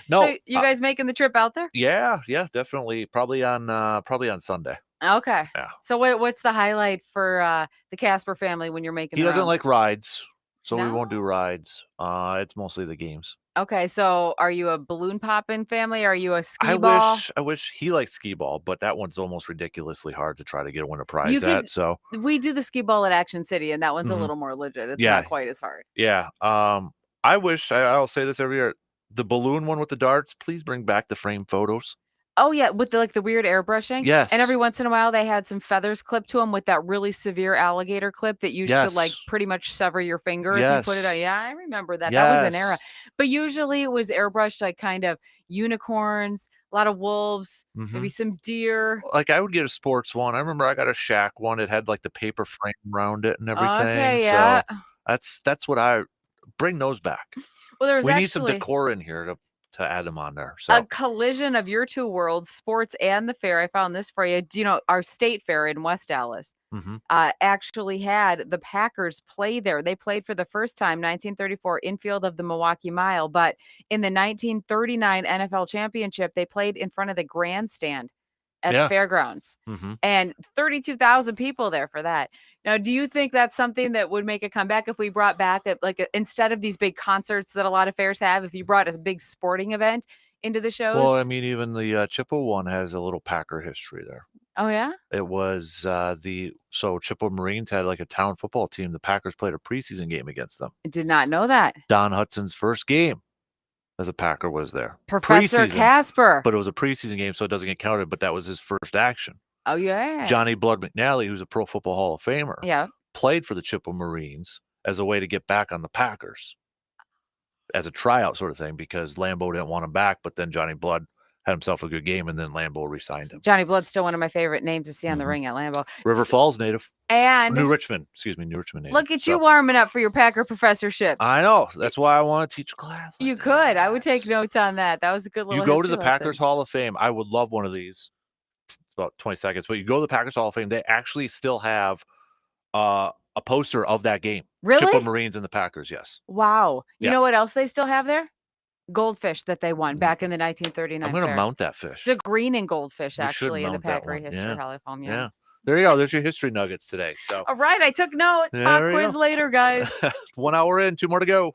No. So you guys making the trip out there? Yeah, definitely. Probably on Sunday. Okay. Yeah. So what's the highlight for the Kasper family when you're making He the doesn't rounds? like rides, so we won't No? do rides. It's mostly the games. Okay, so are you a balloon popping family? Are you a skee ball? I wish he likes skee ball, but that one's almost ridiculously hard to try to win a prize at. So we do the skee ball at Action City, and that one's a little more legit. It's not quite as hard. Yeah. I wish I'll say this every year. The balloon one with the darts, please bring back the frame photos. Oh, yeah, with the weird airbrushing? Yes. And every once in a while, they had some feathers clipped to them with that really severe alligator clip that used to, like, pretty much sever your finger if you put it on. Yeah, I remember that. That was an era. But usually it was airbrushed, like, kind of unicorns, a lot of wolves, maybe some deer. Like, I would get a sports one. I remember I got a Shaq one. It had, like, the paper frame around it and everything. Okay, yeah. So that's what I bring those back. Well, we need some decor in here to add them on there. So a collision of your two worlds, sports and the fair. I found this for you. Do you know our state fair in West Dallas actually had the Packers play there? They played for the first time, 1934, infield of the Milwaukee Mile. But in the 1939 NFL Championship, they played in front of the grandstand at the fairgrounds, and 32,000 people there for that. Now, do you think that's something that would make a comeback if we brought back instead of these big concerts that a lot of fairs have, if you brought a big sporting event into the shows? Well, I mean, even the Chippewa one has a little Packer history there. Oh, yeah? It was so Chippewa Marines had like a town football team. The Packers played a preseason game against them. I did not know that. Don Hudson's first game as a Packer was there. Professor Kasper. But it was a preseason game, so it doesn't get counted, but that was his first action. Oh, yeah. Johnny Blood McNally, who's a Pro Football Hall of Famer, played for the Chippewa Marines as a way to get back on the Packers as a tryout sort of thing because Lambeau didn't want him back, but then Johnny Blood had himself a good game, and then Lambeau re-signed him. Johnny Blood's still one of my favorite names to see on the ring at Lambeau. River Falls native. And New Richmond native. Look at you warming up for your Packer professorship. I know. That's why I want to teach class. You could. I would take notes on that. That was a good little You go to the lesson. Packers Hall of Fame. I would love one of these. It's about 20 seconds. But you go to the Packers Hall of Fame. They actually still have a poster of that game. Really? Chippewa Marines and the Packers, yes. Wow. You know what else they still have there? Goldfish that they won back in the 1939 I'm going to fair. mount that fish. It's a green and goldfish, actually, in the Packer History Hall of Fame. Yeah. There you go. There's your history nuggets today. So. All right. I took notes. Pop quiz later, guys. 1 hour in, 2 more to go.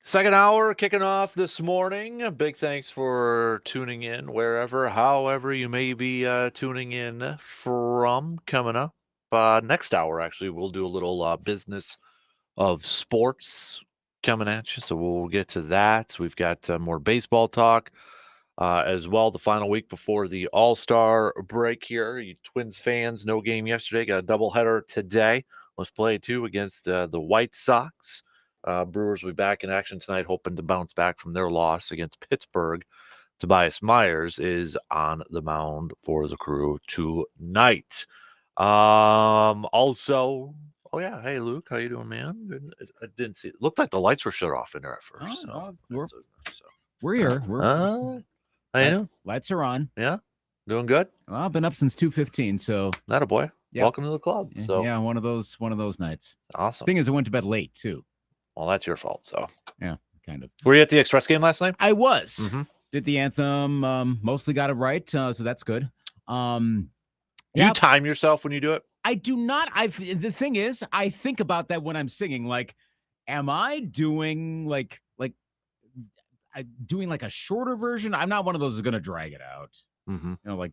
Second hour kicking off this morning. Big thanks for tuning in wherever, however you may be tuning in from. Coming up next hour, actually, we'll do a little business of sports coming at you. So we'll get to that. We've got more baseball talk as well. The final week before the All-Star break here. You Twins fans, no game yesterday. Got a doubleheader today. Let's play two against the White Sox. Brewers will be back in action tonight, hoping to bounce back from their loss against Pittsburgh. Tobias Myers is on the mound for the Crew tonight. Also, oh yeah, hey Luke, how you doing, man? I didn't see it. Looked like the lights were shut off in there at first. We're here. How you doing? Lights are on. Yeah, doing good. Well, I've been up since 2:15, so Not a boy. Yep. Welcome to the club. So yeah, one of those nights. awesome. Thing is, I went to bed late too. Well, that's your fault. So yeah, kind of. Were you at the Express game last night? I was. Mm-hmm. Did the anthem. Mostly got it right, so that's good. Do you time yourself when you do it? I do not. The thing is, I think about that when I'm singing. Like, am I doing doing like a shorter version? I'm not one of those who's going to drag it out. Mm-hmm. You know, like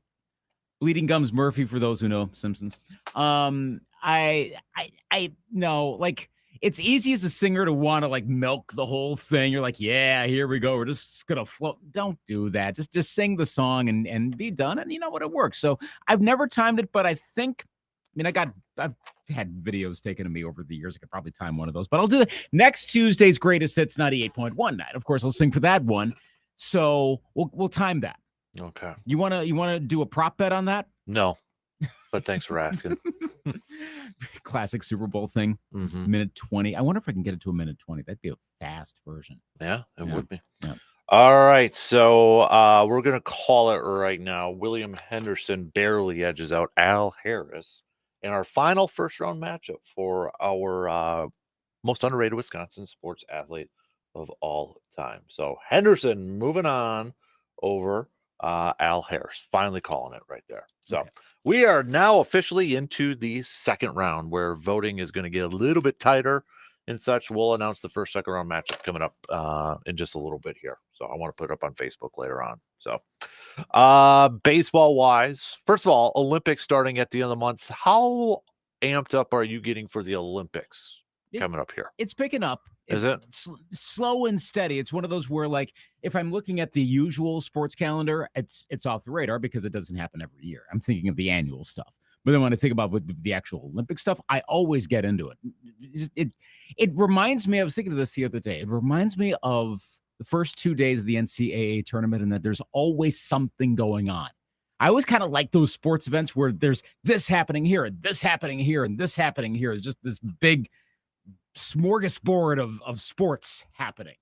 Bleeding Gums Murphy for those who know Simpsons. I no, like it's easy as a singer to want to like milk the whole thing. You're like, yeah, here we go. We're just gonna float. Don't do that. Just sing the song and be done. And you know what? It works. So I've never timed it, but I think, I've had videos taken of me over the years. I could probably time one of those, but I'll do it next Tuesday's Greatest Hits 98.1 night. Of course, I'll sing for that one. So we'll time that. Okay. You wanna do a prop bet on that? No, but thanks for asking. Classic Super Bowl thing. Mm-hmm. Minute 20. I wonder if I can get it to a minute 20. That'd be a fast version. Yeah, it would be. Yeah. All right, so we're gonna call it right now. William Henderson barely edges out Al Harris in our final first-round matchup for our most underrated Wisconsin sports athlete of all time. So Henderson moving on over Al Harris, finally calling it right there. So Okay. we are now officially into the second round where voting is going to get a little bit tighter and such. We'll announce the first second round matchup coming up in just a little bit here. So I want to put it up on Facebook later on. So baseball wise, first of all, Olympics starting at the end of the month. How amped up are you getting for the Olympics coming up here? It's picking up. Is it? Slow and steady. It's one of those where, like, if I'm looking at the usual sports calendar, it's off the radar because it doesn't happen every year. I'm thinking of the annual stuff. But then when I think about the actual Olympic stuff, I always get into it. It reminds me, I was thinking of this the other day. It reminds me of the first 2 days of the NCAA tournament and that there's always something going on. I always kind of like those sports events where there's this happening here, and this happening here, and this happening here. It's just this big smorgasbord of sports happening.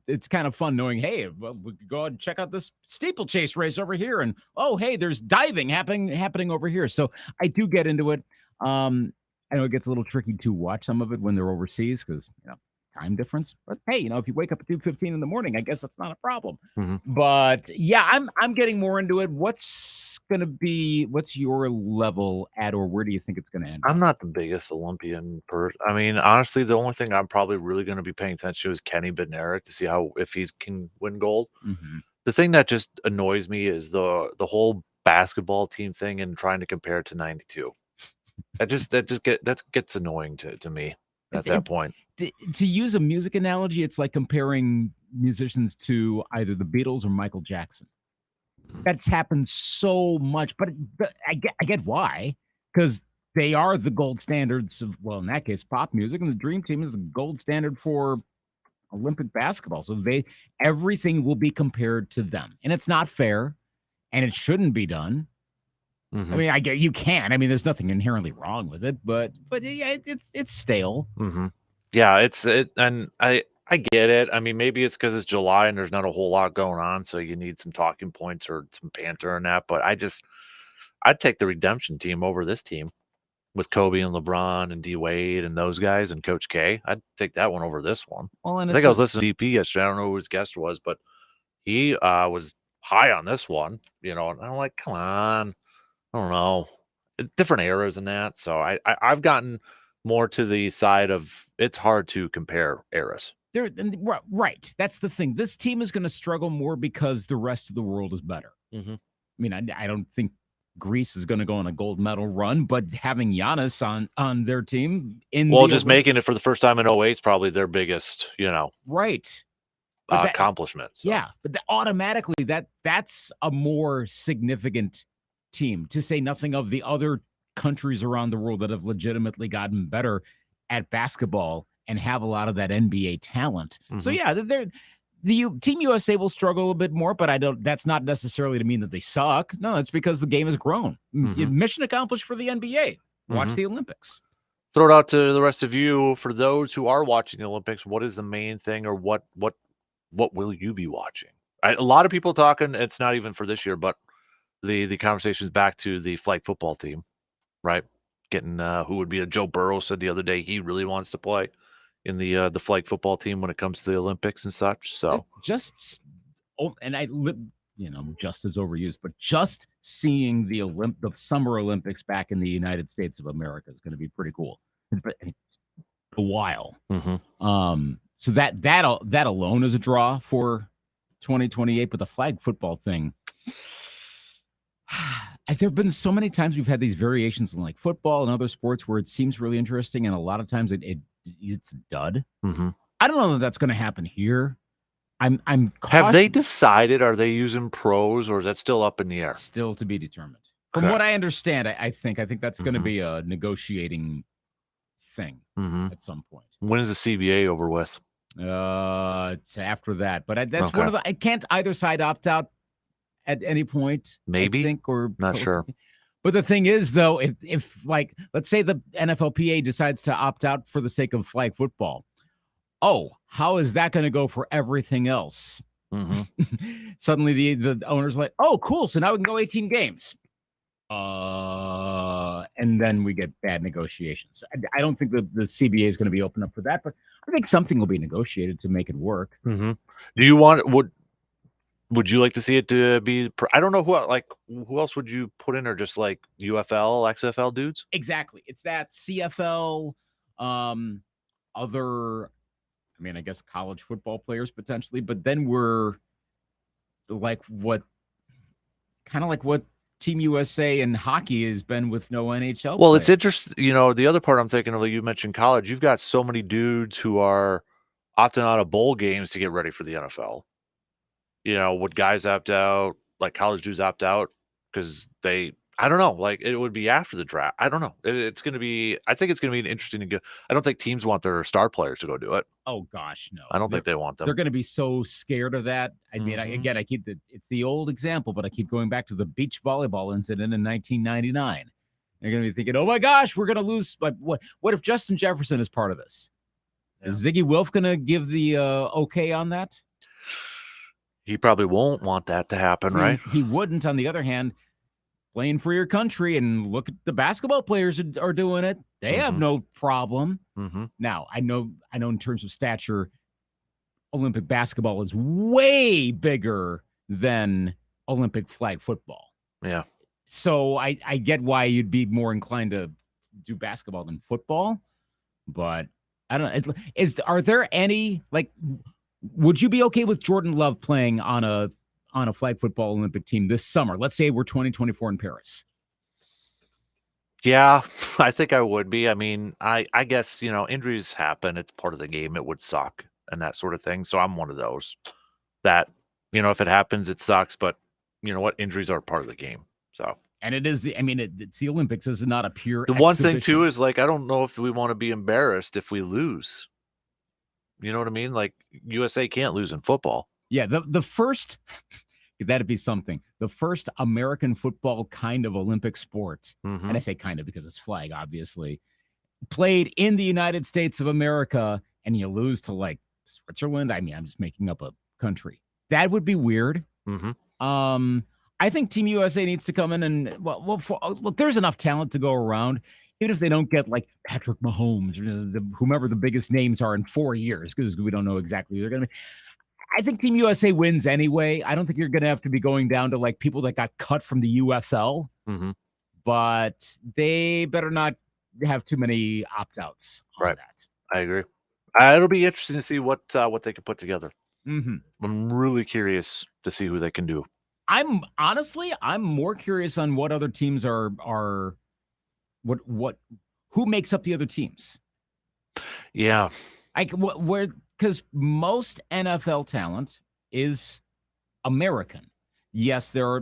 It's kind of fun knowing, hey, well, we could go and check out this steeplechase race over here, and oh, hey, there's diving happening over here. So I do get into it. I know it gets a little tricky to watch some of it when they're overseas because time difference. But hey, if you wake up at 2:15 in the morning, I guess that's not a problem. Mm-hmm. But yeah, I'm getting more into it. What's your level at, or where do you think it's going to end? I'm not the biggest Olympian person. I mean, honestly, the only thing I'm probably really going to be paying attention to is Kenny Bednarik to see if he can win gold. Mm-hmm. The thing that just annoys me is the whole basketball team thing and trying to compare it to 92. That gets annoying to me at that point. To use a music analogy, it's like comparing musicians to either the Beatles or Michael Jackson. That's happened so much, but I get why, because they are the gold standards of, well, in that case, pop music, and the Dream Team is the gold standard for Olympic basketball. So everything will be compared to them, and it's not fair, and it shouldn't be done. Mm-hmm. I mean, I get you can. I mean, there's nothing inherently wrong with it, but yeah, it's stale. Mm-hmm. Yeah, and I get it. I mean, maybe it's because it's July and there's not a whole lot going on, so you need some talking points or some banter in that. But I'd take the redemption team over this team with Kobe and LeBron and D Wade and those guys and Coach K. I'd take that one over this one. Well, and I think I was listening to DP yesterday. I don't know who his guest was, but he was high on this one. And I'm like, come on, I don't know, different eras and that. So I've gotten more to the side of it's hard to compare eras. Right. That's the thing. This team is going to struggle more because the rest of the world is better. Mm-hmm. I mean, I don't think Greece is going to go on a gold medal run, but having Giannis on their team just making it for the first time in 08 is probably their biggest, right. accomplishment. So. Yeah, but automatically that's a more significant team, to say nothing of the other countries around the world that have legitimately gotten better at basketball and have a lot of that NBA talent. Mm-hmm. So yeah, Team USA will struggle a bit more, but that's not necessarily to mean that they suck. No, it's because the game has grown. Mm-hmm. Mission accomplished for the NBA. Watch the Olympics. Throw it out to the rest of you. For those who are watching the Olympics, what is the main thing, or what will you be watching? A lot of people talking, it's not even for this year, but the conversation's back to the flag football team, right? Getting who would be a Joe Burrow said the other day he really wants to play in the flag football team when it comes to the Olympics and such. So just is overused, but just seeing the Summer Olympics back in the United States of America is going to be pretty cool. But it's a while. Mm-hmm. So that alone is a draw for 2028. But the flag football thing, there have been so many times we've had these variations in like football and other sports where it seems really interesting, and a lot of times it's a dud. Mm-hmm. I don't know that that's going to happen here. I'm Have they decided? Are they using pros, or is that still up in the air? Still to be determined. From what I understand, I think that's going to be a negotiating thing at some point. When is the CBA over with? It's after that, but that's one of the. I can't either side opt out at any point. Maybe, I think, or not sure. But the thing is, though, if like, let's say the NFLPA decides to opt out for the sake of flag football, how is that going to go for everything else? Mm-hmm. Suddenly, the owner's like, oh, cool, so now we can go 18 games. And then we get bad negotiations. I don't think the CBA is going to be open up for that, but I think something will be negotiated to make it work. Mm-hmm. Do you want would you like to see it to be? I don't know who else would you put in, or just like UFL, XFL dudes? Exactly, it's that CFL, other. I mean, I guess college football players potentially, but then we're like what Team USA and hockey has been with no NHL. Well, players. It's interesting. The other part I'm thinking of, you mentioned college. You've got so many dudes who are opting out of bowl games to get ready for the NFL. Would guys opt out, like college dudes opt out because I don't know, like it would be after the draft. I don't know. It's going to be, I think it's going to be interesting to go. I don't think teams want their star players to go do it. Oh gosh, no. I don't think they want them. They're going to be so scared of that. I mean, I keep it's the old example, but I keep going back to the beach volleyball incident in 1999. They're going to be thinking, oh my gosh, we're going to lose. But what if Justin Jefferson is part of this? Yeah. Is Ziggy Wilf going to give the okay on that? He probably won't want that to happen, right? He wouldn't. On the other hand, playing for your country, and look at the basketball players are doing it. They have no problem. Mm-hmm. Now, I know in terms of stature, Olympic basketball is way bigger than Olympic flag football. Yeah. So I get why you'd be more inclined to do basketball than football, but I don't know. Are there any, like, would you be okay with Jordan Love playing on a flag football Olympic team this summer? Let's say we're 2024 in Paris. Yeah, I think I would be. I mean, I guess, injuries happen. It's part of the game. It would suck and that sort of thing. So I'm one of those that, if it happens, it sucks. But you know what? Injuries are part of the game. So. And it is it's the Olympics. This is not a pure The one thing, too, is like, I don't know if we want to be embarrassed if we lose. You know what I mean? Like, USA can't lose in football. Yeah, the first, that'd be something. The first American football kind of Olympic sport, and I say kind of because it's flag, obviously, played in the United States of America, and you lose to, like, Switzerland. I mean, I'm just making up a country. That would be weird. I think Team USA needs to come in and, look, there's enough talent to go around. Even if they don't get like Patrick Mahomes or whomever the biggest names are in 4 years, because we don't know exactly who they're going to be. I think Team USA wins anyway. I don't think you're going to have to be going down to like people that got cut from the UFL, but they better not have too many opt-outs on that. I agree. It'll be interesting to see what they can put together. Mm-hmm. I'm really curious to see who they can do. I'm more curious on what other teams are what who makes up the other teams. Yeah. Where because most NFL talent is American. Yes, there are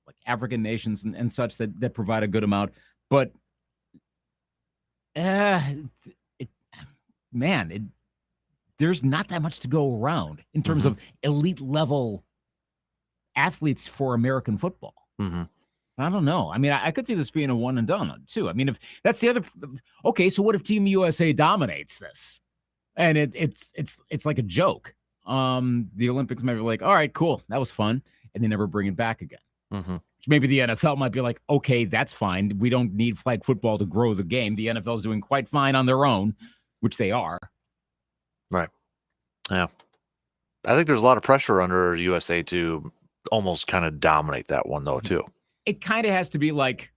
like African nations and such that provide a good amount, but it, man, there's not that much to go around in terms of elite level athletes for American football. Mm-hmm. I don't know. I mean, I could see this being a one and done too. I mean, if that's the other, okay. So what if Team USA dominates this, and it's like a joke? The Olympics might be like, all right, cool, that was fun, and they never bring it back again. Mm-hmm. Maybe the NFL might be like, okay, that's fine. We don't need flag football to grow the game. The NFL is doing quite fine on their own, which they are. Right. Yeah. I think there's a lot of pressure under USA to almost kind of dominate that one, though, too. It kind of has to be like,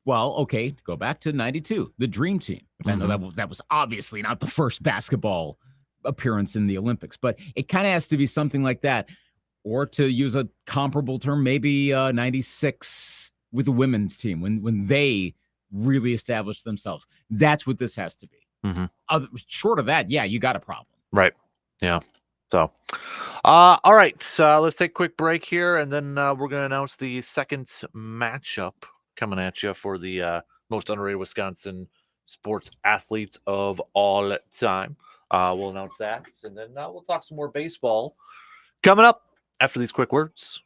well, okay, go back to 92, the Dream Team. I know that was obviously not the first basketball appearance in the Olympics, but it kind of has to be something like that. Or to use a comparable term, maybe 96 with the women's team when they really established themselves. That's what this has to be. Short of that, yeah, you got a problem. Right. Yeah. So, all right. So let's take a quick break here, and then we're going to announce the second matchup coming at you for the most underrated Wisconsin sports athletes of all time. We'll announce that, and then we'll talk some more baseball coming up after these quick words.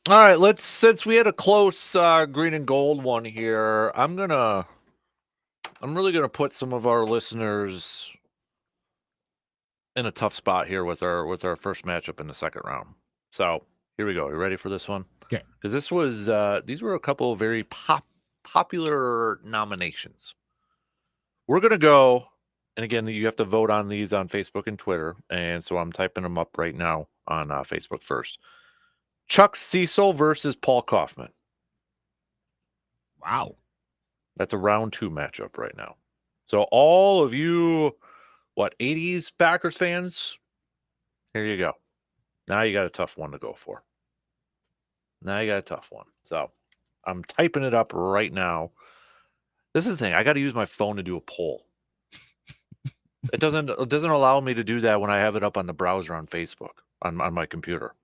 All right, since we had a close green and gold one here, I'm really gonna put some of our listeners in a tough spot here with our first matchup in the second round. So here we go. You ready for this one? Okay. Because these were a couple of very popular nominations. We're gonna go, and again, you have to vote on these on Facebook and Twitter, and so I'm typing them up right now on Facebook first. Chuck Cecil versus Paul Kaufman. Wow. That's a round 2 matchup right now. So all of you, 80s Packers fans, here you go. Now you got a tough one to go for. So I'm typing it up right now. This is the thing. I got to use my phone to do a poll. It doesn't allow me to do that when I have it up on the browser on Facebook on my computer.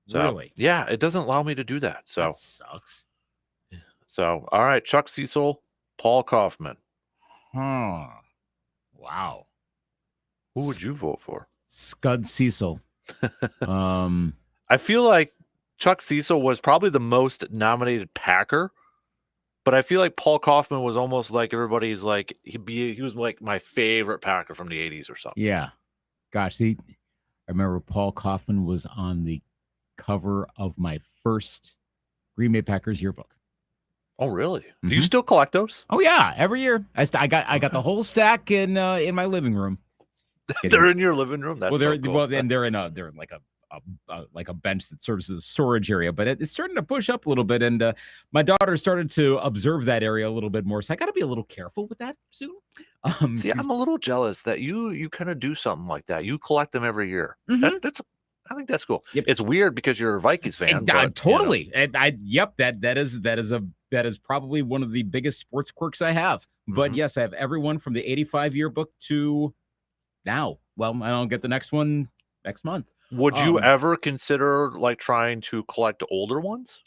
So, really? Yeah, it doesn't allow me to do that. So that sucks. So, all right, Chuck Cecil, Paul Kaufman. Huh. Wow. Who would you vote for? Scud Cecil. I feel like Chuck Cecil was probably the most nominated Packer, but I feel like Paul Kaufman was almost like everybody's like he was like my favorite Packer from the 80s or something. Yeah. Gosh, I remember Paul Kaufman was on the cover of my first Green Bay Packers yearbook. Oh, really? Do you still collect those? Oh yeah, every year. I got the whole stack in my living room. They're in your living room. That's so cool. And they're in like a bench that serves as a storage area, but it's starting to push up a little bit, and my daughter started to observe that area a little bit more. So I got to be a little careful with that soon. See, I'm a little jealous that you kind of do something like that. You collect them every year. I think that's cool. Yep. It's weird because you're a Vikings fan. Totally. You know. That is probably one of the biggest sports quirks I have. But yes, I have everyone from the 85 yearbook to now. Well, I'll get the next one next month. Would you ever consider like trying to collect older ones?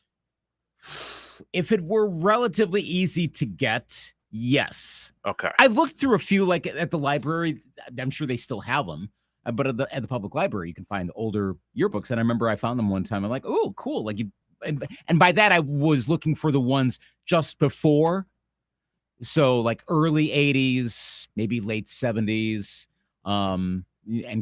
If it were relatively easy to get, yes. Okay. I've looked through a few, like at the library. I'm sure they still have them. But at the public library, you can find older yearbooks. And I remember I found them one time. I'm like, oh, cool. Like and by that, I was looking for the ones just before. So like early 80s, maybe late 70s, and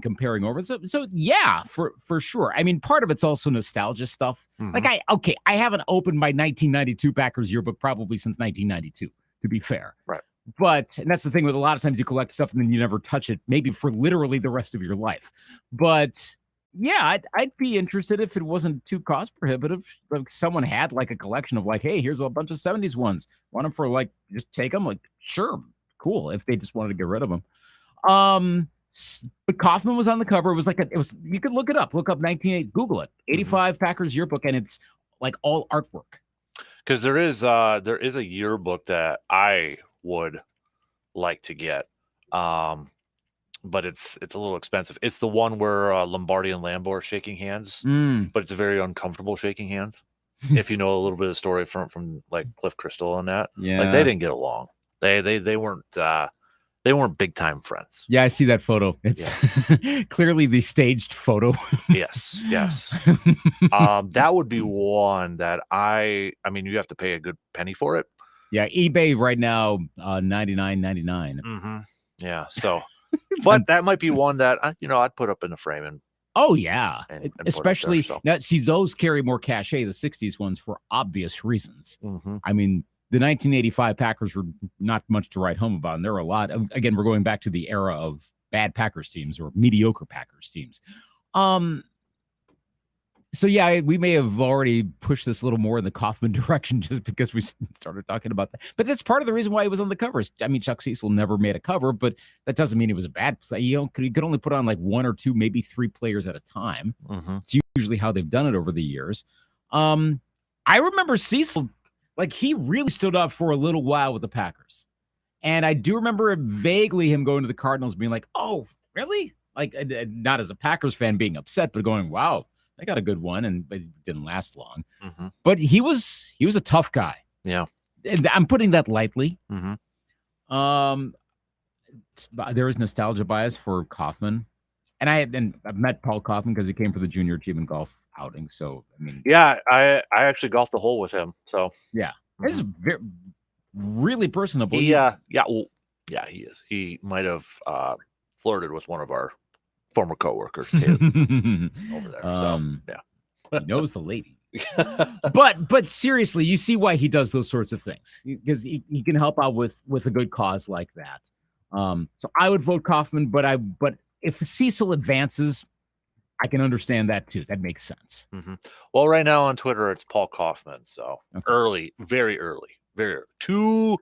comparing over. So yeah, for sure. I mean, part of it's also nostalgia stuff. Like I haven't opened my 1992 Packers yearbook probably since 1992, to be fair. Right. But, and that's the thing with a lot of times you collect stuff and then you never touch it, maybe for literally the rest of your life. But yeah, I'd be interested if it wasn't too cost prohibitive. Like someone had like a collection of like, hey, here's a bunch of 70s ones. Want them for like, just take them? Like, sure, cool. If they just wanted to get rid of them. But Kaufman was on the cover. It was you could look it up. Look up 1980, Google it. 85 Packers yearbook, and it's like all artwork. Because there is a yearbook that I would like to get, but it's a little expensive. It's the one where Lombardi and Lambeau are shaking hands, but it's very uncomfortable shaking hands. If you know a little bit of story from like Cliff Crystal and that, like they didn't get along. They weren't big time friends. Yeah, I see that photo. It's clearly the staged photo. Yes. That would be one that I mean, you have to pay a good penny for it. Yeah, eBay right now, $99.99. Yeah, so, but that might be one that I'd put up in a frame and. Oh yeah, and especially there, so. Now. See, those carry more cachet. The '60s ones for obvious reasons. I mean, the 1985 Packers were not much to write home about, and there were a lot. Again, we're going back to the era of bad Packers teams or mediocre Packers teams. So yeah, we may have already pushed this a little more in the Kaufman direction just because we started talking about that. But that's part of the reason why he was on the covers. I mean, Chuck Cecil never made a cover, but that doesn't mean he was a bad player. You could only put on like one or two, maybe three players at a time. It's usually how they've done it over the years. I remember Cecil, like he really stood up for a little while with the Packers. And I do remember vaguely him going to the Cardinals being like, oh, really? Like not as a Packers fan being upset, but going, wow. I got a good one, but it didn't last long. But he was a tough guy. Yeah, and I'm putting that lightly. There is nostalgia bias for Kaufman, and I've met Paul Kaufman because he came for the Junior Achievement Golf outing. So I mean, yeah, I actually golfed the hole with him. So yeah, this is really personable. yeah, well, yeah, he is. He might have flirted with one of our former coworkers over there. So yeah, he knows the lady. But seriously, you see why he does those sorts of things, because he can help out with a good cause like that. So I would vote Kaufman, but if Cecil advances, I can understand that too. That makes sense. Well, right now on Twitter, it's Paul Kaufman. So early, very early, too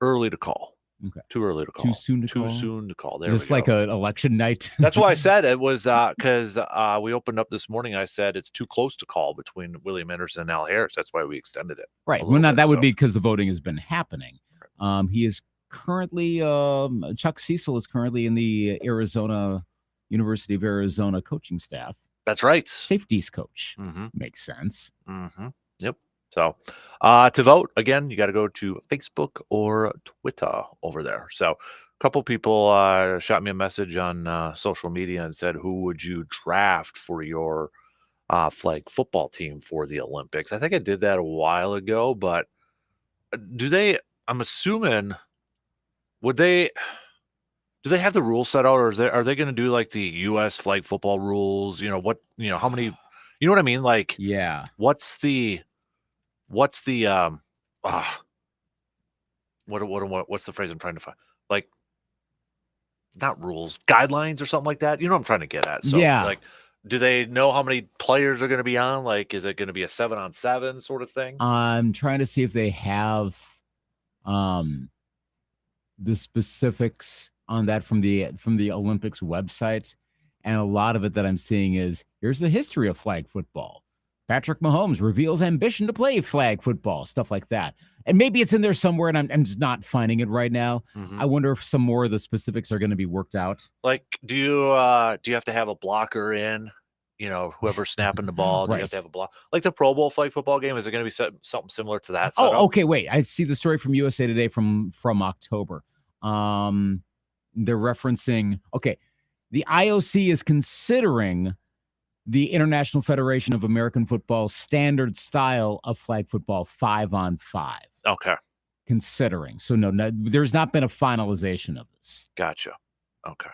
early to call. Okay. Too early to call. Too soon to Too call. soon to call. There Is this like an election night? That's why I said it was because we opened up this morning. I said it's too close to call between William Anderson and Al Harris. That's why we extended it. Right. Well, now that would be because the voting has been happening. He is currently Chuck Cecil is currently in the University of Arizona coaching staff. That's right. Safeties coach. Makes sense. Yep. So to vote, again, you got to go to Facebook or Twitter over there. So a couple people shot me a message on social media and said, who would you draft for your flag football team for the Olympics? I think I did that a while ago, but I'm assuming, do they have the rules set out, or are they going to do like the U.S. flag football rules? How many, you know what I mean? Like, yeah, what's the what's the phrase I'm trying to find? Like, not rules, guidelines or something like that. You know what I'm trying to get at? So, yeah. like, do they know how many players are going to be on? Like, is it going to be a 7-on-7 sort of thing? I'm trying to see if they have the specifics on that from the Olympics website. And a lot of it that I'm seeing is, here's the history of flag football. Patrick Mahomes reveals ambition to play flag football, stuff like that. And maybe it's in there somewhere, and I'm just not finding it right now. I wonder if some more of the specifics are going to be worked out. Like, do you have to have a blocker in? Whoever's snapping the ball, do you have to have a block? Like the Pro Bowl flag football game, is it going to be something similar to that? Oh, okay, wait. I see the story from USA Today from October. They're referencing, the IOC is considering the International Federation of American Football standard style of flag football 5-on-5. Okay. Considering. So no, there's not been a finalization of this. Gotcha. Okay.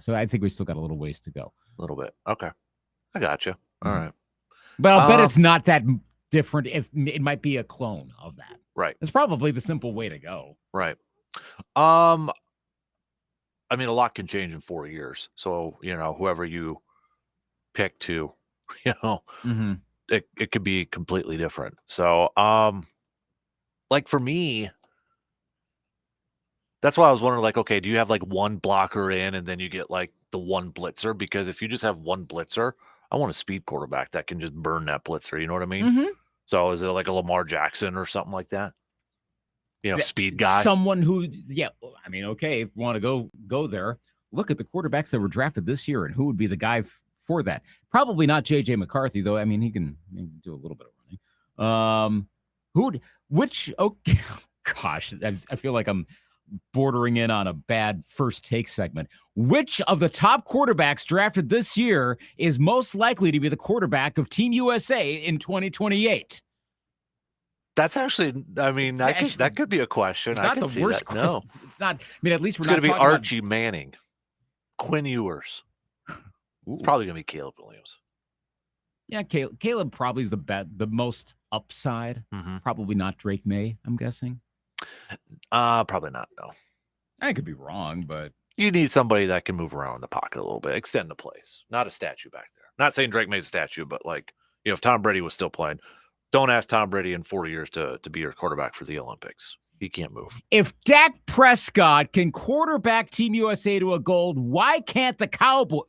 So I think we still got a little ways to go. A little bit. Okay. I gotcha. All right. But I'll bet it's not that different. If it might be a clone of that. Right. It's probably the simple way to go. Right. I mean, a lot can change in 4 years. So, whoever you pick to, it could be completely different. So, like for me, that's why I was wondering, like, okay, do you have like one blocker in and then you get like the one blitzer? Because if you just have one blitzer, I want a speed quarterback that can just burn that blitzer. You know what I mean? So is it like a Lamar Jackson or something like that? Speed guy. Someone who, I mean, okay, if you want to go there, look at the quarterbacks that were drafted this year and who would be the guy for that. Probably not J.J. McCarthy, though. I mean, he can do a little bit of running. Gosh, I feel like I'm bordering in on a bad first take segment. Which of the top quarterbacks drafted this year is most likely to be the quarterback of Team USA in 2028? That's actually, I mean, that could be a question. It's not the worst question. No, it's not. I mean, at least we're not going to be Archie Manning, Quinn Ewers. It's probably going to be Caleb Williams. Yeah, Caleb probably is the most upside. Probably not Drake May, I'm guessing. Probably not, no. I could be wrong, but you need somebody that can move around in the pocket a little bit, extend the plays. Not a statue back there. Not saying Drake May's a statue, but like, if Tom Brady was still playing, don't ask Tom Brady in 4 years to be your quarterback for the Olympics. He can't move. If Dak Prescott can quarterback Team USA to a gold, why can't the Cowboys?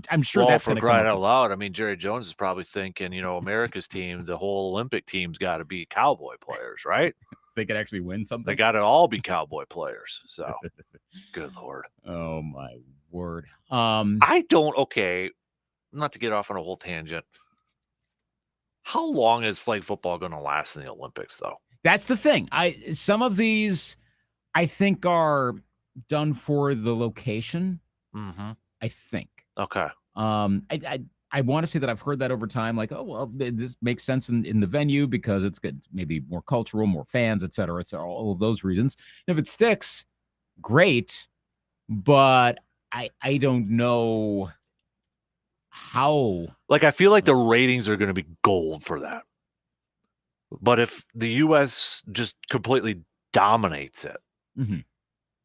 I'm sure that's going to come crying out loud. I mean, Jerry Jones is probably thinking, America's team, the whole Olympic team's got to be Cowboy players, right? They could actually win something. They got to all be Cowboy players. So, good Lord. Oh, my word. Okay, not to get off on a whole tangent. How long is flag football going to last in the Olympics, though? That's the thing. Some of these, I think, are done for the location. I think. Okay. I I want to say that I've heard that over time, like, oh, well, this makes sense in the venue because it's good, maybe more cultural, more fans, et cetera. It's all of those reasons. If it sticks, great, but I don't know how. Like, I feel like the ratings are going to be gold for that. But if the U.S. just completely dominates it,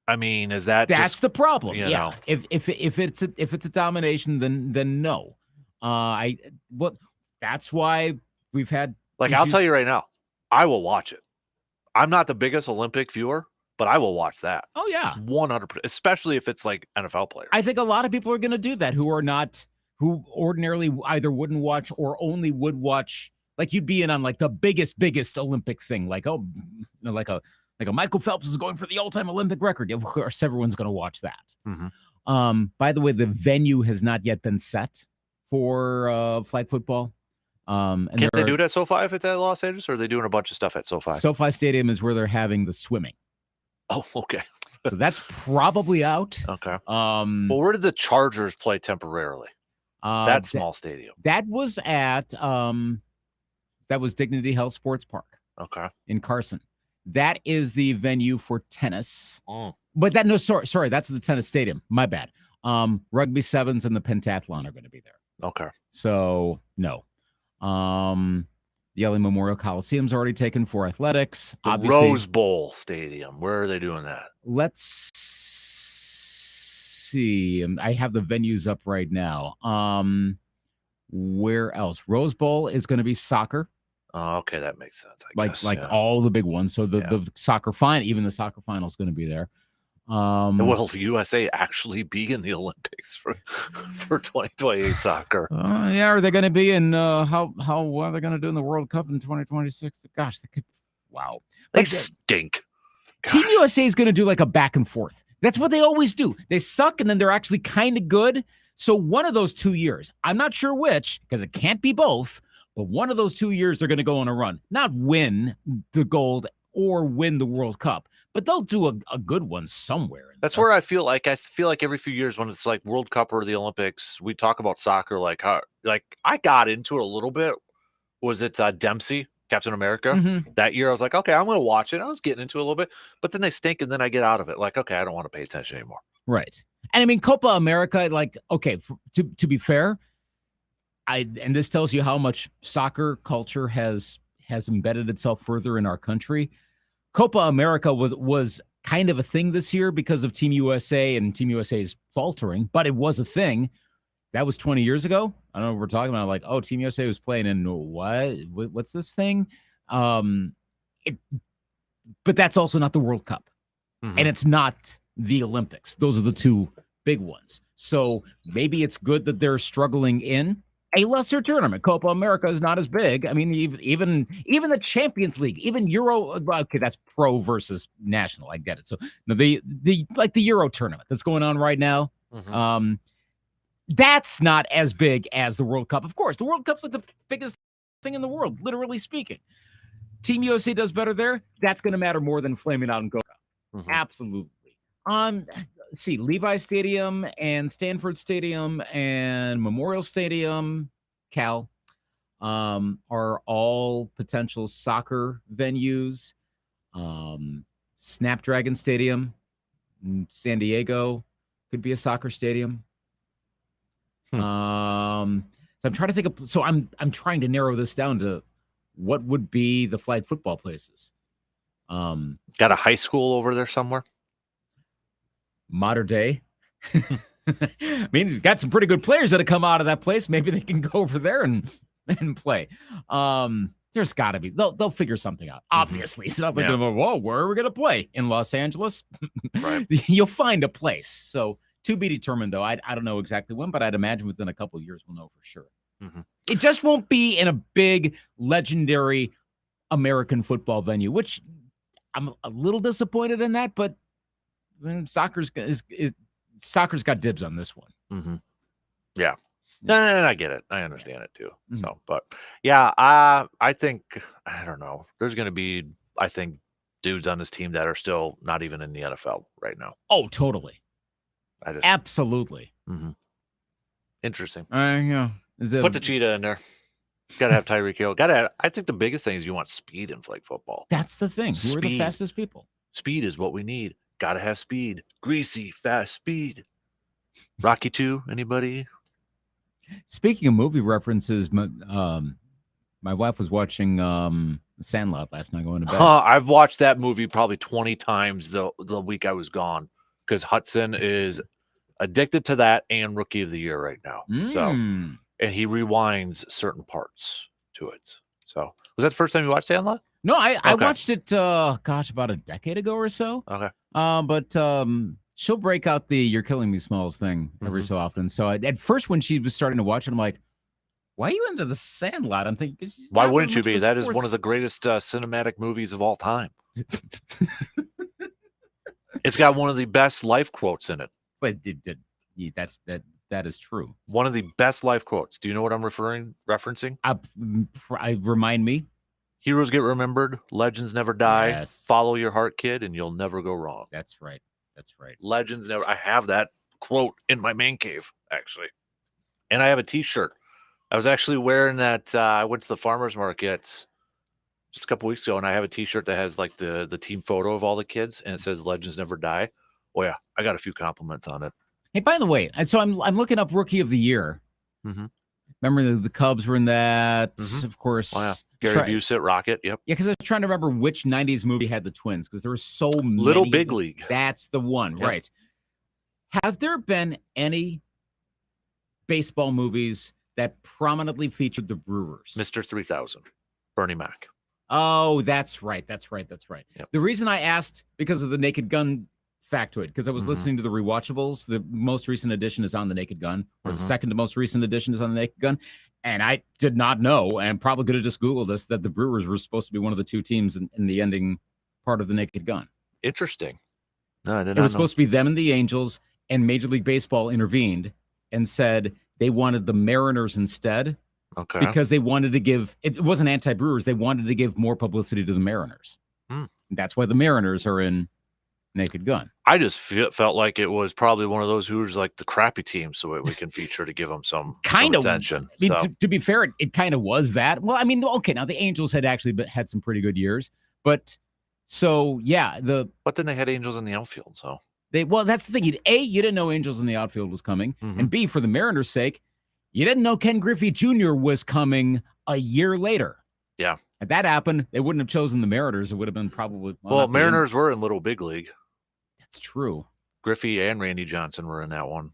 I mean, is that's just, the problem? You know? If it's a domination, then no. That's why we've had. Like, I'll tell you right now, I will watch it. I'm not the biggest Olympic viewer, but I will watch that. Oh yeah, 100%, especially if it's like NFL players. I think a lot of people are going to do that who ordinarily either wouldn't watch or only would watch. Like, you'd be in on like the biggest Olympic thing, like like a Michael Phelps is going for the all-time Olympic record. Of course, everyone's going to watch that. By the way, the venue has not yet been set for flag football. And Can't they do it at SoFi if it's at Los Angeles, or are they doing a bunch of stuff at SoFi? SoFi Stadium is where they're having the swimming. Oh, okay. So that's probably out. Okay. Well, where did the Chargers play temporarily? That small stadium. That was at that was Dignity Health Sports Park. Okay. In Carson. That is the venue for tennis. But sorry, that's the tennis stadium. My bad. Rugby sevens and the pentathlon are going to be there. Okay. So no. The LA Memorial Coliseum's already taken for athletics. The Rose Bowl Stadium. Where are they doing that? Let's see. I have the venues up right now. Where else? Rose Bowl is going to be soccer. Oh, okay, that makes sense. I guess, all the big ones. So the soccer final, even the soccer final is going to be there. Will the USA actually be in the Olympics for 2028 soccer? Yeah, are they going to be in how are they going to do in the World Cup in 2026? Gosh, wow. They stink. Team USA is going to do like a back and forth. That's what they always do. They suck and then they're actually kind of good. So one of those 2 years, I'm not sure which, because it can't be both, but one of those 2 years they're going to go on a run. Not win the gold or win the World Cup, but they'll do a good one somewhere. That's where I feel like every few years when it's like World Cup or the Olympics, we talk about soccer like how I got into it a little bit. Was it Dempsey, Captain America? That year I was like, okay, I'm going to watch it. I was getting into it a little bit, but then they stink and then I get out of it. Like, okay, I don't want to pay attention anymore. Right. And I mean, Copa America, like, okay, to be fair, and this tells you how much soccer culture has embedded itself further in our country. Copa America was kind of a thing this year because of Team USA and Team USA's faltering, but it was a thing. That was 20 years ago. I don't know what we're talking about. Like, oh, Team USA was playing in what's this thing? But that's also not the World Cup. And it's not the Olympics. Those are the two big ones. So maybe it's good that they're struggling in a lesser tournament. Copa America is not as big. I mean, even the Champions League, even Euro. Okay, that's pro versus national. I get it. So the Euro tournament that's going on right now. That's not as big as the World Cup. Of course, the World Cup's like the biggest thing in the world, literally speaking. Team USA does better there. That's going to matter more than flaming out and go. Absolutely. Let's see, Levi Stadium and Stanford Stadium and Memorial Stadium, Cal, are all potential soccer venues. Snapdragon Stadium in San Diego could be a soccer stadium. So I'm trying to think of. So I'm trying to narrow this down to what would be the flag football places. Got a high school over there somewhere. Modern day. I mean, you've got some pretty good players that have come out of that place. Maybe they can go over there and play. There's got to be. They'll figure something out. Obviously, it's not like, whoa, where are we going to play? In Los Angeles? Right. You'll find a place. So to be determined, though. I don't know exactly when, but I'd imagine within a couple of years we'll know for sure. It just won't be in a big, legendary American football venue, which I'm a little disappointed in that, but soccer's got dibs on this one. Yeah. No, I get it. I understand it too. So, but yeah, I think, I don't know. There's going to be, I think, dudes on this team that are still not even in the NFL right now. Oh, totally. Absolutely. Interesting. Yeah. Put the cheetah in there. Got to have Tyreek Hill. I think the biggest thing is you want speed in flag football. That's the thing. Who are the fastest people? Speed is what we need. Got to have speed. Greasy, fast speed. Rocky 2, anybody? Speaking of movie references, my wife was watching Sandlot last night going to bed. I've watched that movie probably 20 times the week I was gone because Hudson is addicted to that and Rookie of the Year right now. So, and he rewinds certain parts to it. So, was that the first time you watched Sandlot? No, I watched it, about a decade ago or so. Okay. But she'll break out the "You're Killing Me" Smalls thing every so often. So at first, when she was starting to watch it, I'm like, "Why are you into the Sandlot?" I'm thinking, why wouldn't you be? That is one of the greatest cinematic movies of all time. It's got one of the best life quotes in it. But that is true. One of the best life quotes. Do you know what I'm referencing? Remind me. Heroes get remembered. Legends never die. Yes. Follow your heart, kid, and you'll never go wrong. That's right. That's right. Legends never. I have that quote in my man cave, actually. And I have a T-shirt. I was actually wearing that. I went to the farmer's market just a couple weeks ago, and I have a T-shirt that has like the team photo of all the kids, and it says "Legends never die." Oh yeah, I got a few compliments on it. Hey, by the way, so I'm looking up Rookie of the Year. Mm-hmm. Remember the Cubs were in that, of course. Oh yeah, Gary Busey, Rocket. Yep. Yeah, because I was trying to remember which '90s movie had the twins, because there were so many. Little Big League. That's the one, yep. Right? Have there been any baseball movies that prominently featured the Brewers? Mr. 3000, Bernie Mac. Oh, that's right. Yep. The reason I asked, because of the Naked Gun factoid, because I was listening to the rewatchables. The most recent edition is on the Naked Gun, or the second to most recent edition is on the Naked Gun. And I did not know, and probably could have just Googled this, that the Brewers were supposed to be one of the two teams in the ending part of the Naked Gun. Interesting. No, I did not know. It was supposed to be them and the Angels, and Major League Baseball intervened and said they wanted the Mariners instead. Okay. Because they wanted to give, it wasn't anti-Brewers, they wanted to give more publicity to the Mariners. That's why the Mariners are in Naked Gun. I just felt like it was probably one of those who was like the crappy team, so we can feature to give them some attention. I mean, to be fair, it kind of was that. Well, I mean, okay, now the Angels had actually had some pretty good years, but so yeah, but then they had Angels in the outfield, so that's the thing. You didn't know Angels in the outfield was coming, and B, for the Mariners' sake, you didn't know Ken Griffey Jr. was coming a year later. Yeah. If that happened, they wouldn't have chosen the Mariners. It would have been probably... Well, Mariners were in Little Big League. That's true. Griffey and Randy Johnson were in that one.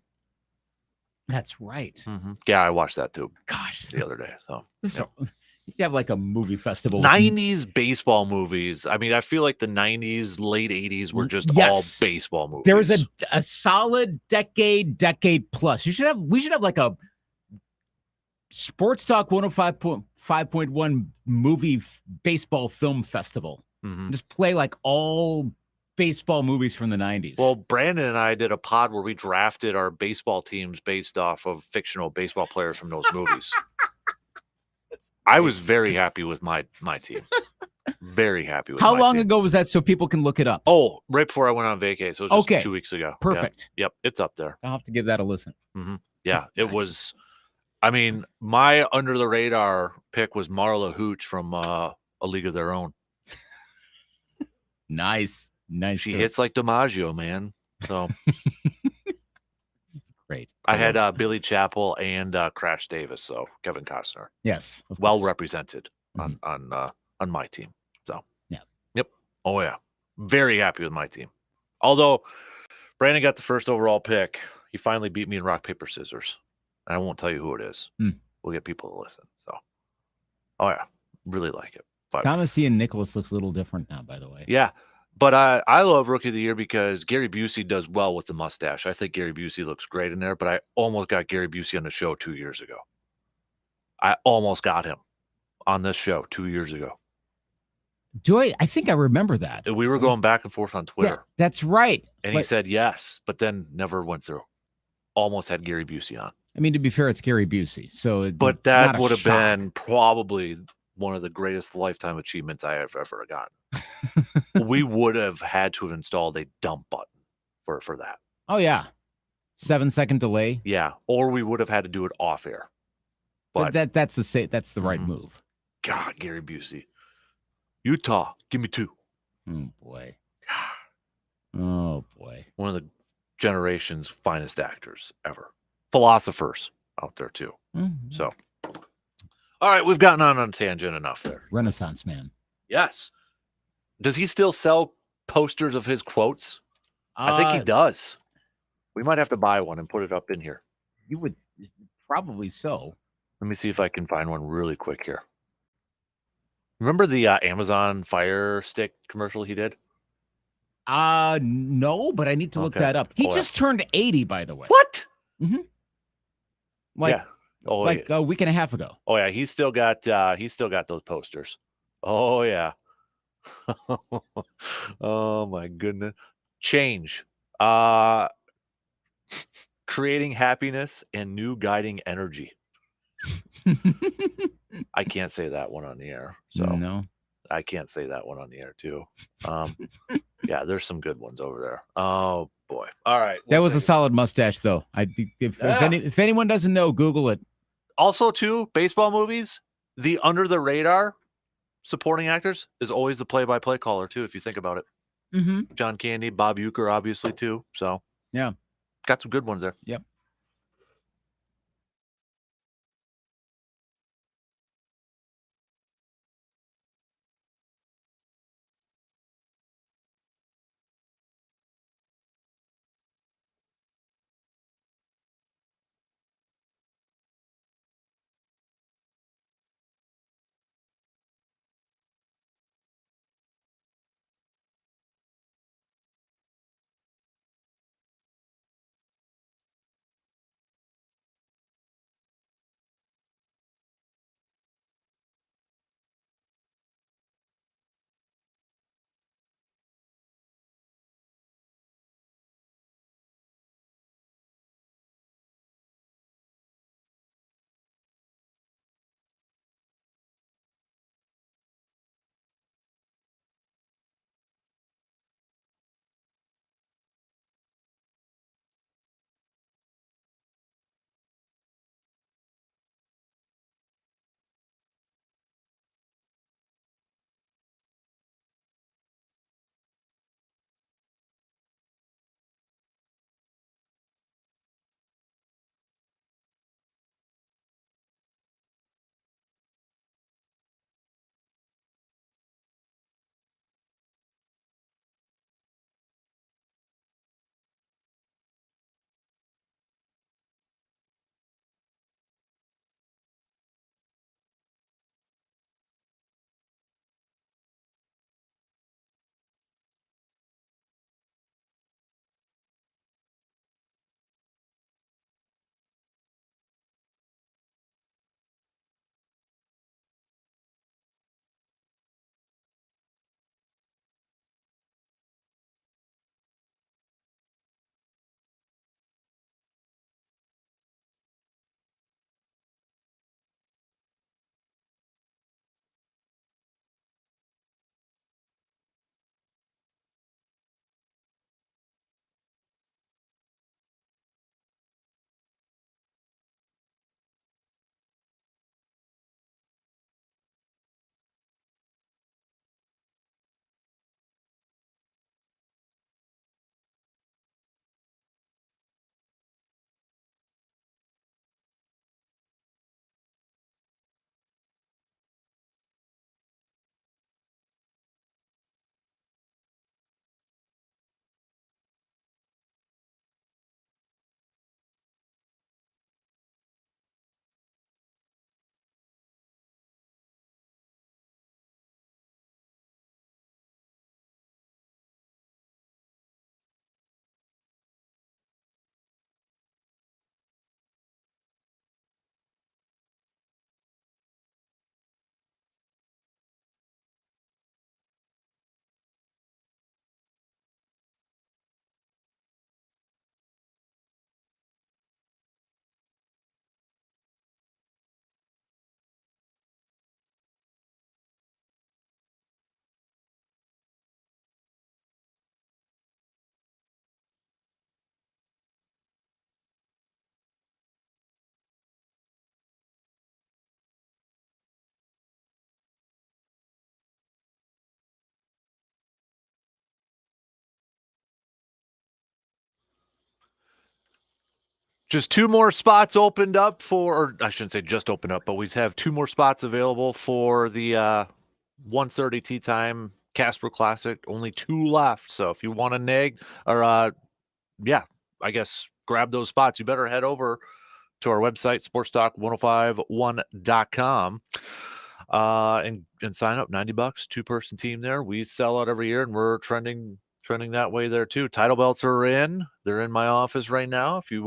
That's right. Yeah, I watched that too. Gosh. The other day. So you have like a movie festival. 90s baseball movies. I mean, I feel like the 90s, late 80s were just all baseball movies. There was a solid decade plus. We should have like a Sports Talk 105.1 movie baseball film festival. Just play like all baseball movies from the 90s. Well, Brandon and I did a pod where we drafted our baseball teams based off of fictional baseball players from those movies. I was very happy with my team. Very happy with How long ago was that, so people can look it up? Oh, right before I went on vacay. So it was just 2 weeks ago. Perfect. Yep, it's up there. I'll have to give that a listen. Yeah, it was. I mean, my under the radar pick was Marla Hooch from A League of Their Own. Nice. She hits like DiMaggio, man. So great. I had Billy Chappell and Crash Davis, so Kevin Costner. Yes, well represented on my team. So yep. Oh yeah, very happy with my team. Although Brandon got the first overall pick, he finally beat me in rock paper scissors. I won't tell you who it is. We'll get people to listen. So, oh yeah, really like it. But Thomas Ian Nicholas looks a little different now, by the way. Yeah, but I love Rookie of the Year because Gary Busey does well with the mustache. I think Gary Busey looks great in there, but I almost got Gary Busey on the show 2 years ago. I almost got him on this show 2 years ago. I think I remember that. We were going back and forth on Twitter. Yeah, that's right. And he said yes, but then never went through. Almost had Gary Busey on. I mean, to be fair, it's Gary Busey. But that would have been probably one of the greatest lifetime achievements I have ever gotten. We would have had to have installed a dump button for that. Oh, yeah. 7-second delay. Yeah. Or we would have had to do it off air. But that's the right move. God, Gary Busey. Utah, give me 2. Oh boy. Oh boy. One of the generation's finest actors ever. Philosophers out there too. Mm-hmm. So, all right, we've gotten on a tangent enough there. Renaissance man. Yes. Does he still sell posters of his quotes? I think he does. We might have to buy one and put it up in here. You would probably so. Let me see if I can find one really quick here. Remember the Amazon Fire Stick commercial he did? No, but I need to look that up. He just turned 80, by the way. What? Mm-hmm. A week and a half ago. Oh yeah, he's still got those posters. Oh yeah. Oh my goodness. Change. Creating happiness and new guiding energy. I can't say that one on the air. So no. I can't say that one on the air too. Yeah, there's some good ones over there. Oh boy. All right. That was a solid mustache though. If anyone doesn't know, Google it. Also too, baseball movies, the under the radar supporting actors is always the play-by-play caller too, if you think about it. Mm-hmm. John Candy, Bob Uecker, obviously too. So yeah, got some good ones there. Yep. Just 2 more spots opened up or I shouldn't say just opened up, but we have 2 more spots available for the 1:30 tee time Casper Classic. Only 2 left. So if you want to nag or I guess grab those spots, you better head over to our website, sportstalk1051.com, and sign up. $90, 2-person team there. We sell out every year, and we're trending that way there too. Title belts are in. They're in my office right now. If you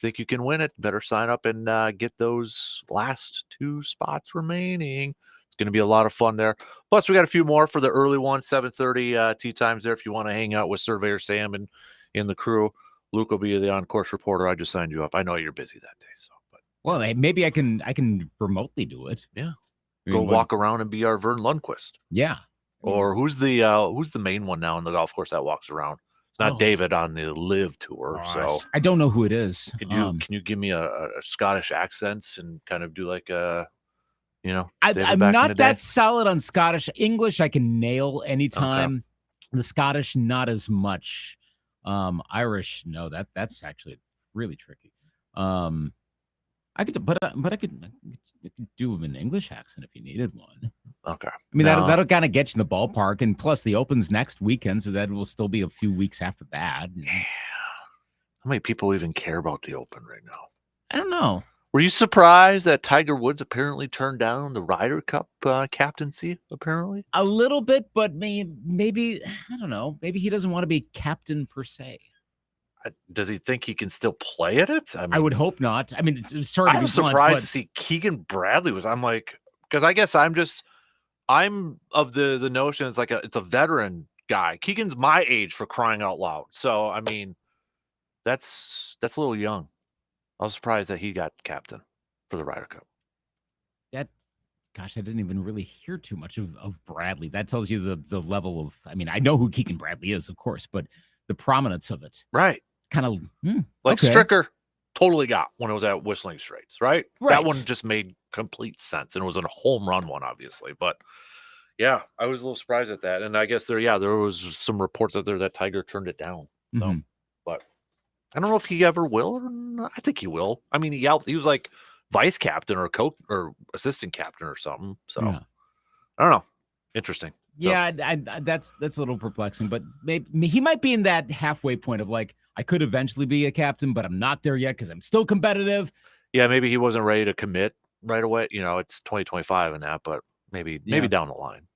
think you can win it, better sign up and get those last 2 spots remaining. It's going to be a lot of fun there. Plus, we got a few more for the early ones, 7:30 tee times there. If you want to hang out with Surveyor Sam and in the crew, Luke will be the on-course reporter. I just signed you up. I know you're busy that day, so. But well, maybe I can remotely do it. Yeah, go walk around and be our Vern Lundquist. Yeah. Or who's the main one now in the golf course that walks around? It's not David on the Live Tour. Gosh. So I don't know who it is. Can you give me a Scottish accents and kind of do like a, I'm not that solid on Scottish. English I can nail anytime. Okay. The Scottish not as much. Irish, no, that's actually really tricky. I could, but I could do an English accent if you needed one. Okay. I mean, that'll kind of get you in the ballpark, and plus the Open's next weekend, so that will still be a few weeks after that. Yeah. How many people even care about the Open right now? I don't know. Were you surprised that Tiger Woods apparently turned down the Ryder Cup captaincy? Apparently, a little bit, but maybe I don't know. Maybe he doesn't want to be captain per se. Does he think he can still play at it? I would hope not. I mean, I was surprised to see Keegan Bradley was. I'm like, because I guess I'm of the notion it's a veteran guy. Keegan's my age, for crying out loud. So I mean, that's a little young. I was surprised that he got captain for the Ryder Cup. Gosh, I didn't even really hear too much of Bradley. That tells you the level of. I mean, I know who Keegan Bradley is, of course, but the prominence of it, right? Kind of like okay. Stricker totally got when it was at Whistling Straits, right? That one just made complete sense, and it was a home run one, obviously. But yeah, I was a little surprised at that, and I guess there was some reports out there that Tiger turned it down. So, but I don't know if he ever will or not. I think he will. I mean, he was like vice captain or coach or assistant captain or something. So I don't know. Interesting. Yeah, that's a little perplexing, but maybe he might be in that halfway point of like, I could eventually be a captain, but I'm not there yet because I'm still competitive. Yeah, maybe he wasn't ready to commit right away. It's 2025 and that, but maybe down the line,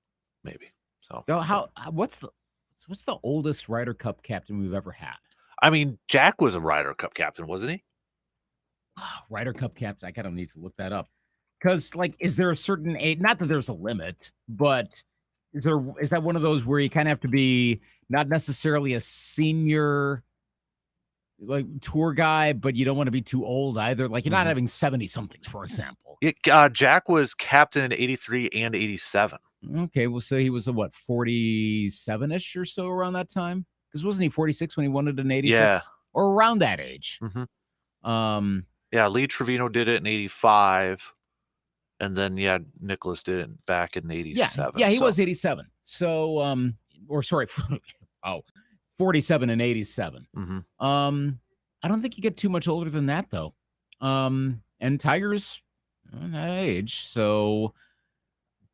maybe. So what's the oldest Ryder Cup captain we've ever had? I mean, Jack was a Ryder Cup captain, wasn't he? Ryder Cup captain. I kind of need to look that up because, like, is there a certain age? Not that there's a limit, but is that one of those where you kind of have to be not necessarily a senior like tour guy, but you don't want to be too old either. Like you're not having 70 somethings, for example. Jack was captain in 83 and 87. Okay, well, so he was 47-ish or so around that time? Because wasn't he 46 when he won it in 86? Yeah. Or around that age. Lee Trevino did it in 85. And then, Nicholas did it back in 87. Yeah, he was 87. So, 47 and 87. I don't think you get too much older than that, though. And Tiger's that age. So,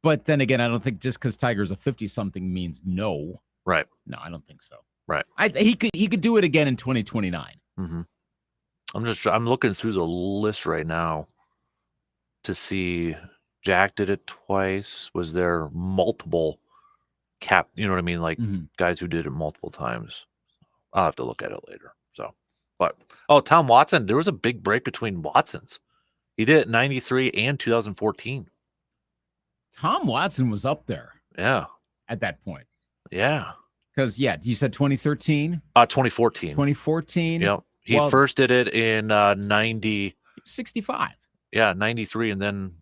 but then again, I don't think just because Tiger's a 50-something means no. Right. No, I don't think so. Right. He could do it again in 2029. I'm looking through the list right now to see. Jack did it twice. Was there multiple you know what I mean? Like guys who did it multiple times. I'll have to look at it later. So, but Tom Watson, there was a big break between Watsons. He did it in 93 and 2014. Tom Watson was up there. Yeah. At that point. Yeah. Because, you said 2013? 2014. 2014. Yep. He first did it in 65. Yeah, 93. And then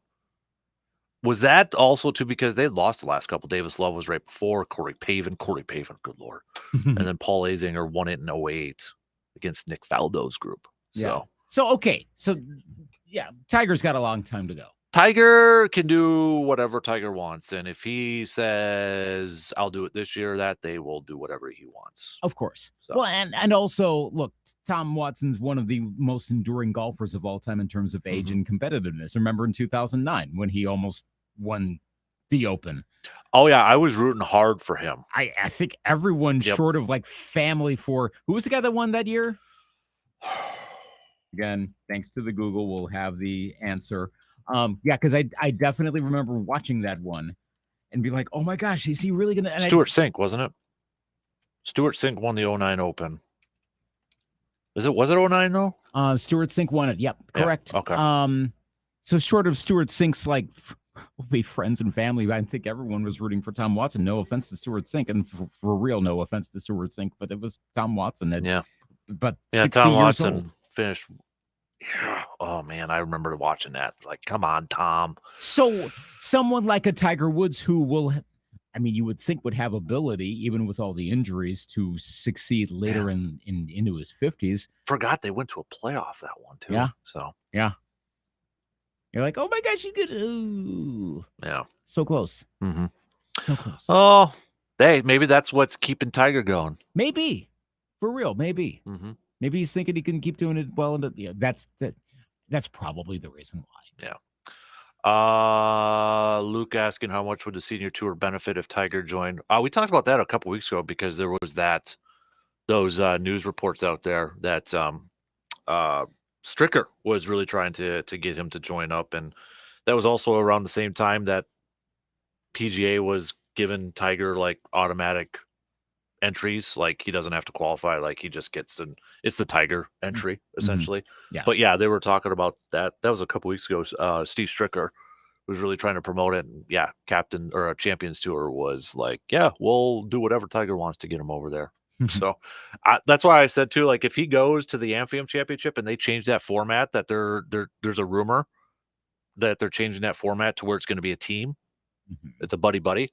was that also too because they lost the last couple? Davis Love was right before. Corey Pavin, good Lord. And then Paul Azinger won it in 08 against Nick Faldo's group. Yeah. So, okay. So, Tiger's got a long time to go. Tiger can do whatever Tiger wants, and if he says I'll do it this year, that they will do whatever he wants. Of course. So. Well, and also, look, Tom Watson's one of the most enduring golfers of all time in terms of age and competitiveness. Remember in 2009 when he almost won the Open? Oh, yeah, I was rooting hard for him. I think everyone short of like family for – who was the guy that won that year? Again, thanks to the Google, we'll have the answer. Yeah, because I definitely remember watching that one and be like, oh my gosh, is he really gonna? Stuart Sink, wasn't it? Stuart Sink won the 09 Open. Was it 09 though? Stuart Sink won it. Yep, correct. Yeah, okay. So short of Stuart Sink's like probably friends and family, I think everyone was rooting for Tom Watson. No offense to Stuart Sink, and for real, no offense to Stuart Sink, but it was Tom Watson. But yeah, Tom Watson finished. Oh man, I remember watching that. Like, come on, Tom. So someone like a Tiger Woods who will, I mean, you would think would have ability, even with all the injuries, to succeed later into his 50s. Forgot they went to a playoff that one too. Yeah. So yeah. You're like, oh my gosh, you could. Ooh. Yeah. So close. Mm-hmm. So close. Oh, maybe that's what's keeping Tiger going. Maybe. For real, maybe. Mm-hmm. Maybe he's thinking he can keep doing it well. That's probably the reason why. Yeah. Luke asking how much would the senior tour benefit if Tiger joined? We talked about that a couple weeks ago because there was those news reports out there that Stricker was really trying to get him to join up, and that was also around the same time that PGA was giving Tiger like automatic entries, like he doesn't have to qualify, like he just gets it's the Tiger entry essentially. Yeah. But yeah, they were talking about that. That was a couple weeks ago. Steve Stricker was really trying to promote it. And yeah, captain or a Champions Tour was like, yeah, we'll do whatever Tiger wants to get him over there. So that's why I said too, like if he goes to the Amphitheatre Championship and they change that format, that there's a rumor that they're changing that format to where it's going to be a team. It's a buddy.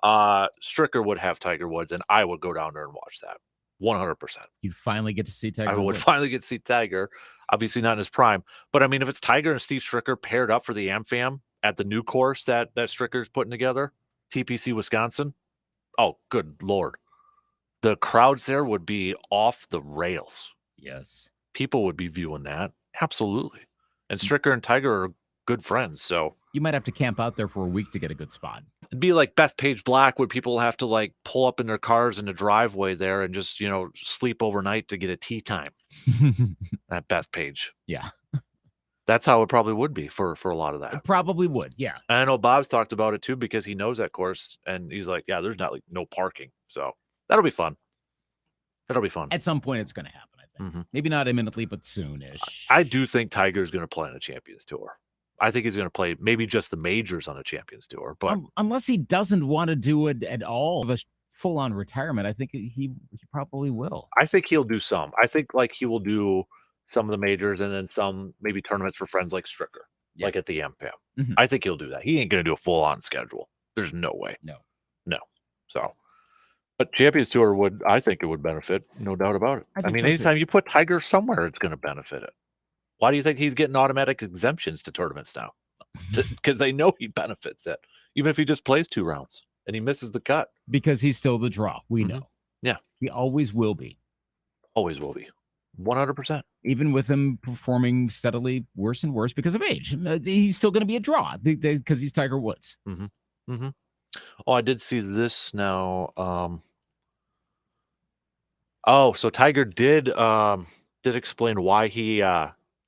Stricker would have Tiger Woods, and I would go down there and watch that 100%. You'd finally get to see Tiger. I would finally get to see Tiger, obviously not in his prime, but I mean, if it's Tiger and Steve Stricker paired up for the AmFam at the new course that Stricker's putting together, TPC Wisconsin, oh, good Lord. The crowds there would be off the rails. Yes. People would be viewing that. Absolutely. And Stricker and Tiger are good friends, so you might have to camp out there for a week to get a good spot. It'd be like Bethpage Black, where people have to like pull up in their cars in the driveway there and just, sleep overnight to get a tee time at Bethpage. Yeah. That's how it probably would be for a lot of that. It probably would, yeah. And I know Bob's talked about it too because he knows that course, and he's like, yeah, there's not like no parking. So that'll be fun. At some point it's going to happen, I think. Maybe not imminently, but soonish. I do think Tiger's going to play on a Champions Tour. I think he's going to play maybe just the majors on a Champions Tour, but unless he doesn't want to do it at all, of a full-on retirement, I think he probably will. I think he'll do some. I think like he will do some of the majors and then some maybe tournaments for friends like Stricker, like at the AmFam. I think he'll do that. He ain't going to do a full-on schedule. There's no way. No. So, but Champions Tour I think it would benefit, no doubt about it. I mean, anytime you put Tiger somewhere, it's going to benefit it. Why do you think he's getting automatic exemptions to tournaments now? Because they know he benefits it, even if he just plays 2 rounds and he misses the cut. Because he's still the draw. We know. Yeah. He always will be. Always will be. 100%. Even with him performing steadily worse and worse because of age. He's still going to be a draw because he's Tiger Woods. Oh, I did see this now. So Tiger did explain why he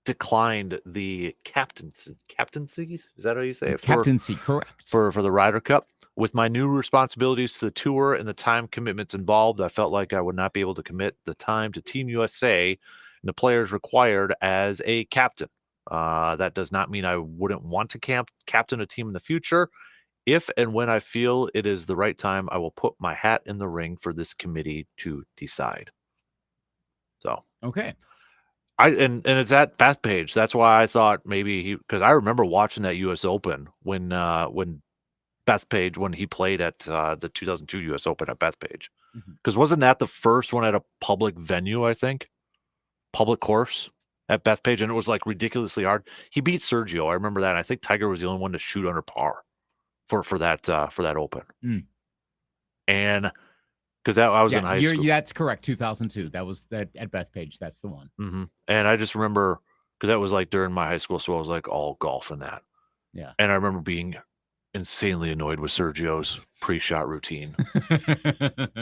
declined the captaincy. Is that how you say it? Captaincy, correct. For the Ryder Cup. With my new responsibilities to the tour and the time commitments involved, I felt like I would not be able to commit the time to Team USA and the players required as a captain. That does not mean I wouldn't want to captain a team in the future. If and when I feel it is the right time, I will put my hat in the ring for this committee to decide. So okay. And it's at Bethpage. That's why I thought maybe because I remember watching that U.S. Open when Bethpage, when he played at the 2002 U.S. Open at Bethpage. Because wasn't that the first one at a public venue, I think? Public course? at Bethpage, and it was like ridiculously hard. He beat Sergio. I remember that. I think Tiger was the only one to shoot under par for that Open. And because I was in high school. That's correct. 2002. That was that at Bethpage. That's the one. And I just remember because that was like during my high school, so I was like all golf in that. Yeah. And I remember being insanely annoyed with Sergio's pre-shot routine.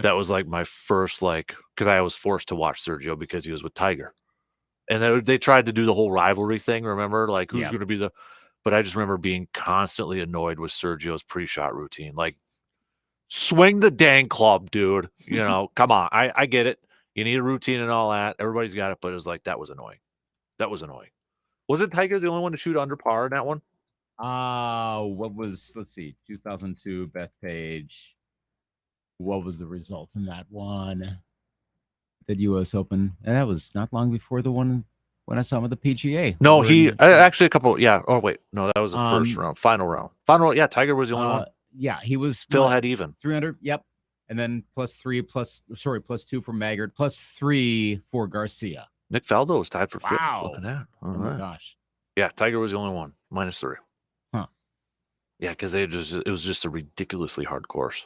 That was like my first because I was forced to watch Sergio because he was with Tiger. And they tried to do the whole rivalry thing, remember? Like, who's going to be but I just remember being constantly annoyed with Sergio's pre-shot routine. Like, swing the dang club, dude. You know, come on. I get it. You need a routine and all that. Everybody's got it, but it was like, that was annoying. That was annoying. Wasn't Tiger the only one to shoot under par in that one? Let's see, 2002 Bethpage. What was the result in that one? The U.S. Open. And that was not long before the one when I saw him at the PGA. No, actually a couple. Yeah. Oh, wait. No, that was the first round. Final round. Yeah, Tiger was the only one. Yeah, he was. Phil had even. 300. Yep. And then plus 2 for Maggard, plus 3 for Garcia. Nick Faldo was tied for fifth. Wow. Look at that. My gosh. Yeah, Tiger was the only one. Minus 3. Huh. Yeah, because it was just a ridiculously hard course.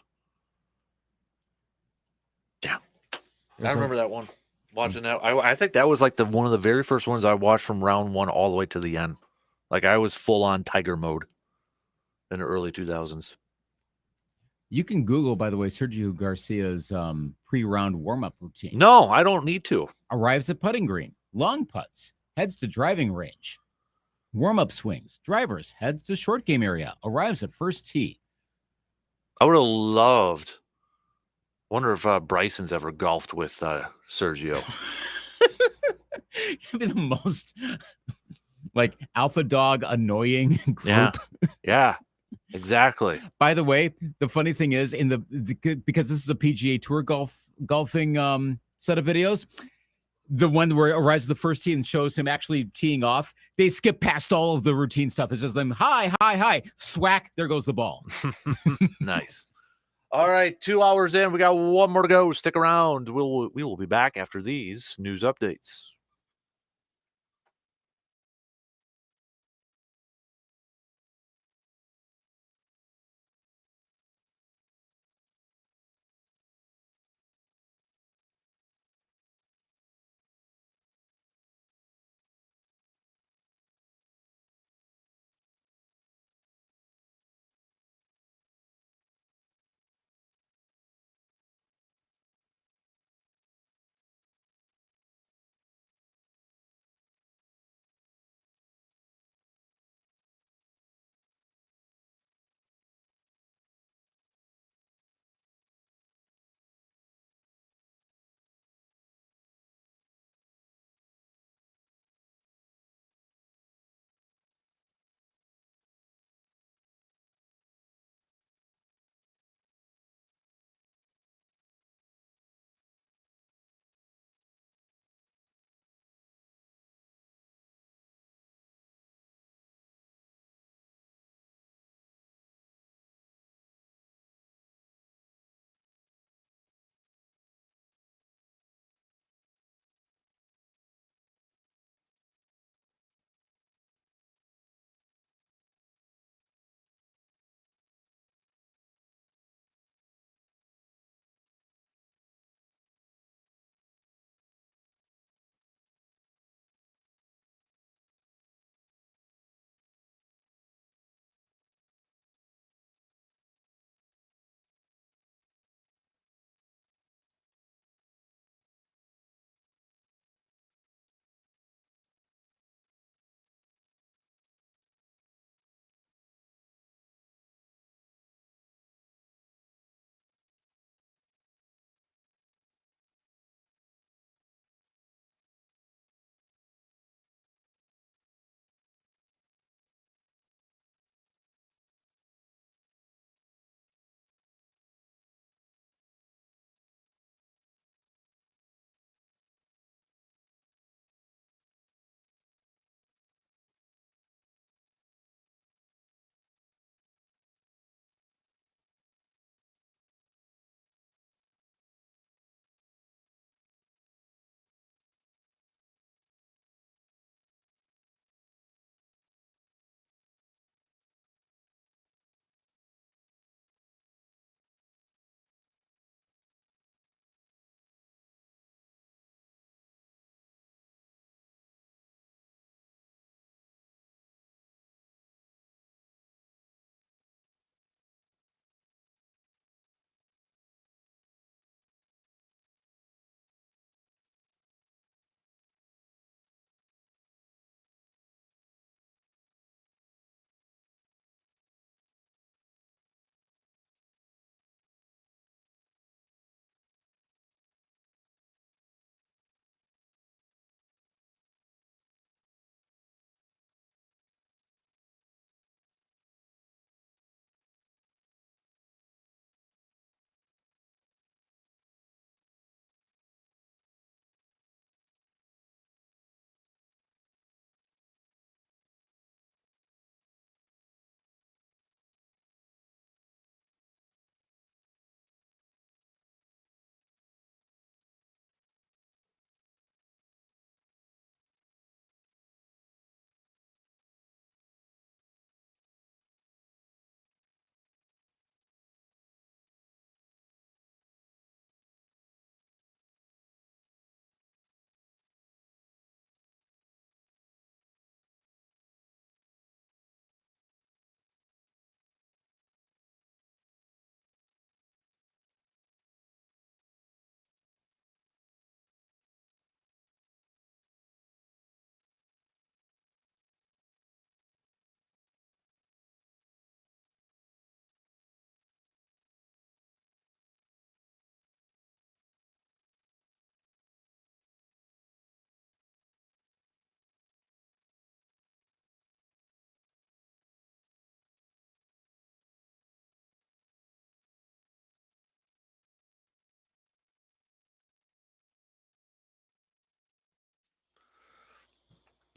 Yeah. I remember that one. Watching that. I think that was like one of the very first ones I watched from round 1 all the way to the end. Like I was full on Tiger mode in the early 2000s. You can Google, by the way, Sergio Garcia's pre-round warm-up routine. No, I don't need to. Arrives at putting green, long putts, heads to driving range, warm-up swings, drivers, heads to short game area, arrives at first tee. I would have loved. Wonder if Bryson's ever golfed with Sergio. It'd be the most like alpha dog annoying group. Yeah. Exactly. By the way, the funny thing is because this is a PGA Tour golfing set of videos, the one where it arrives at the first tee and shows him actually teeing off, they skip past all of the routine stuff. It's just them, hi, swack, there goes the ball. Nice. All right, 2 hours in. We got one more to go. Stick around. We will be back after these news updates.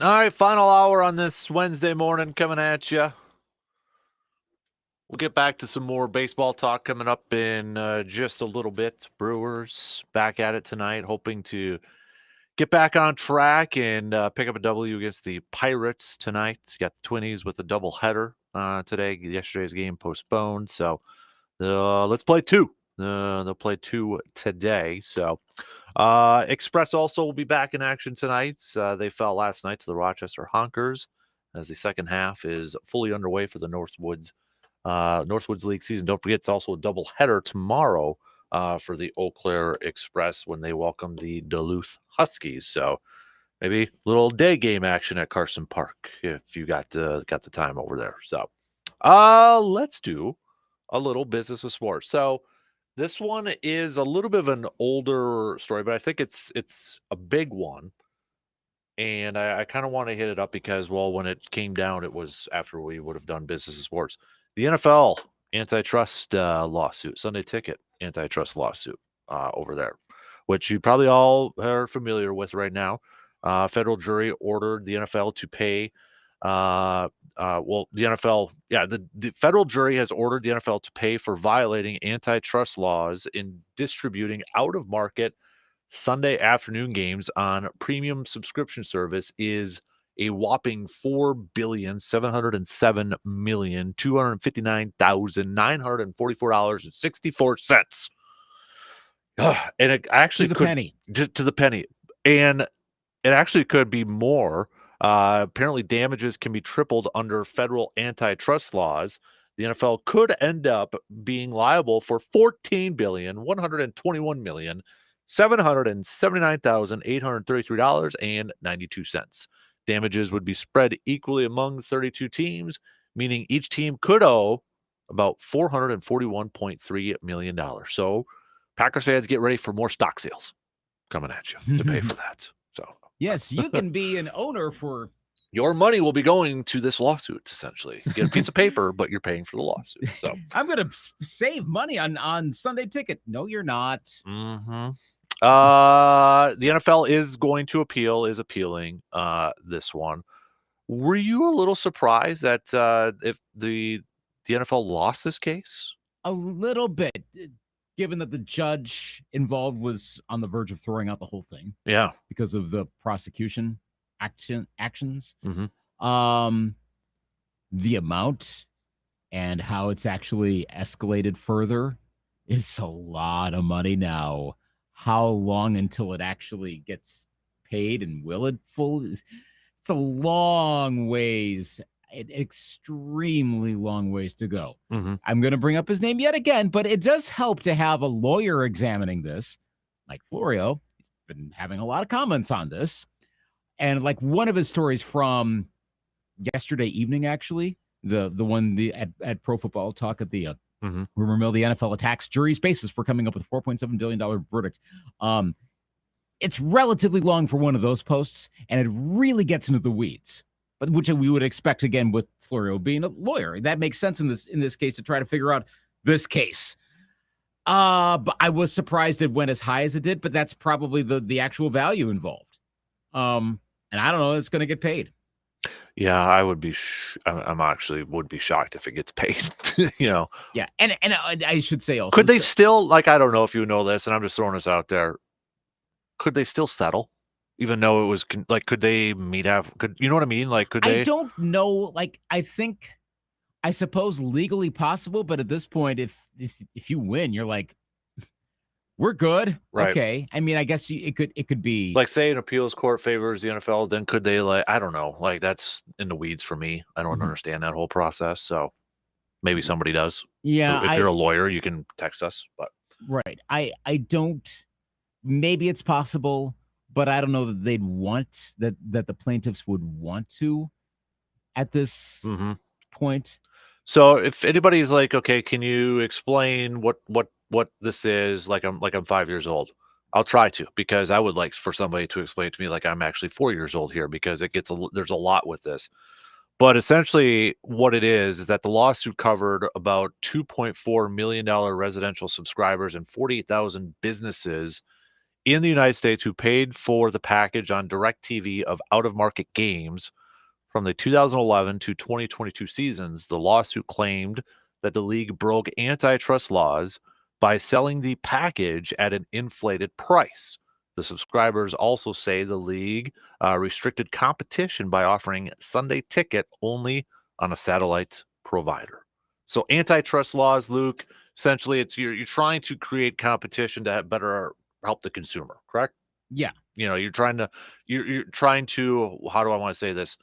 All right, final hour on this Wednesday morning coming at you. We'll get back to some more baseball talk coming up in just a little bit. Brewers back at it tonight, hoping to get back on track and pick up a W against the Pirates tonight. You got the Twinnies with a doubleheader today. Yesterday's game postponed, so let's play two. They'll play two today. So Express also will be back in action tonight. They fell last night to the Rochester Honkers as the second half is fully underway for the Northwoods League season. Don't forget, it's also a doubleheader tomorrow for the Eau Claire Express when they welcome the Duluth Huskies. So maybe a little day game action at Carson Park if you got the time over there. So let's do a little business of sports. So this one is a little bit of an older story, but I think it's a big one. And I kind of want to hit it up because, well, when it came down, it was after we would have done business of sports. The NFL antitrust lawsuit, Sunday Ticket antitrust lawsuit over there, which you probably all are familiar with right now. Federal jury ordered the NFL to pay. The federal jury has ordered the NFL to pay for violating antitrust laws in distributing out-of-market Sunday afternoon games on premium subscription service is a whopping $4,707,259,944.64. And it actually to the penny. To the penny. And it actually could be more. Apparently, damages can be tripled under federal antitrust laws. The NFL could end up being liable for $14,121,779,833.92. Damages would be spread equally among 32 teams, meaning each team could owe about $441.3 million. So Packers fans, get ready for more stock sales coming at you to pay for that. So yes, you can be an owner for... Your money will be going to this lawsuit, essentially. You get a piece of paper, but you're paying for the lawsuit. So I'm going to save money on Sunday Ticket. No, you're not. Mm-hmm. The NFL is appealing this one. Were you a little surprised that if the NFL lost this case? A little bit, given that the judge involved was on the verge of throwing out the whole thing. Yeah, because of the prosecution actions. Mm-hmm. The amount and how it's actually escalated further is a lot of money now. How long until it actually gets paid, and will it fully? It's a long ways, extremely long ways to go. Mm-hmm. I'm going to bring up his name yet again, but it does help to have a lawyer examining this, like Florio. He's been having a lot of comments on this. And like one of his stories from yesterday evening, actually, the one at Pro Football Talk at the rumor mill, the NFL attacks jury's basis for coming up with a $4.7 billion verdict. It's relatively long for one of those posts, and it really gets into the weeds, but which we would expect again with Florio being a lawyer. That makes sense in this case to try to figure out this case. But I was surprised it went as high as it did, but that's probably the actual value involved. And I don't know, it's going to get paid. Yeah, I would be. I'm actually would be shocked if it gets paid. Yeah, and I should say also, could they still, like, I don't know if you know this, and I'm just throwing this out there. Could they still settle, even though it was like? Could they Could you know what I mean? Like, could they? I don't know. Like, I suppose legally possible, but at this point, if you win, you're like, we're good. Right. Okay. I mean, I guess it could be like, say an appeals court favors the NFL, then could they, like, I don't know. Like, that's in the weeds for me. I don't understand that whole process. So maybe somebody does. Yeah. If you're a lawyer, you can text us. But right. I don't. Maybe it's possible, but I don't know that they'd want that the plaintiffs would want to at this point. So if anybody's like, okay, can you explain what this is? Like I'm 5 years old. I'll try to, because I would like for somebody to explain it to me like I'm actually 4 years old here, because there's a lot with this. But essentially what it is that the lawsuit covered about $2.4 million residential subscribers and 48,000 businesses in the United States who paid for the package on DirecTV of out-of-market games from the 2011 to 2022 seasons. The lawsuit claimed that the league broke antitrust laws by selling the package at an inflated price. The subscribers also say the league restricted competition by offering Sunday Ticket only on a satellite provider. So antitrust laws, Luke, essentially it's you're trying to create competition to better help the consumer, correct? Yeah. You're trying to how do I want to say this?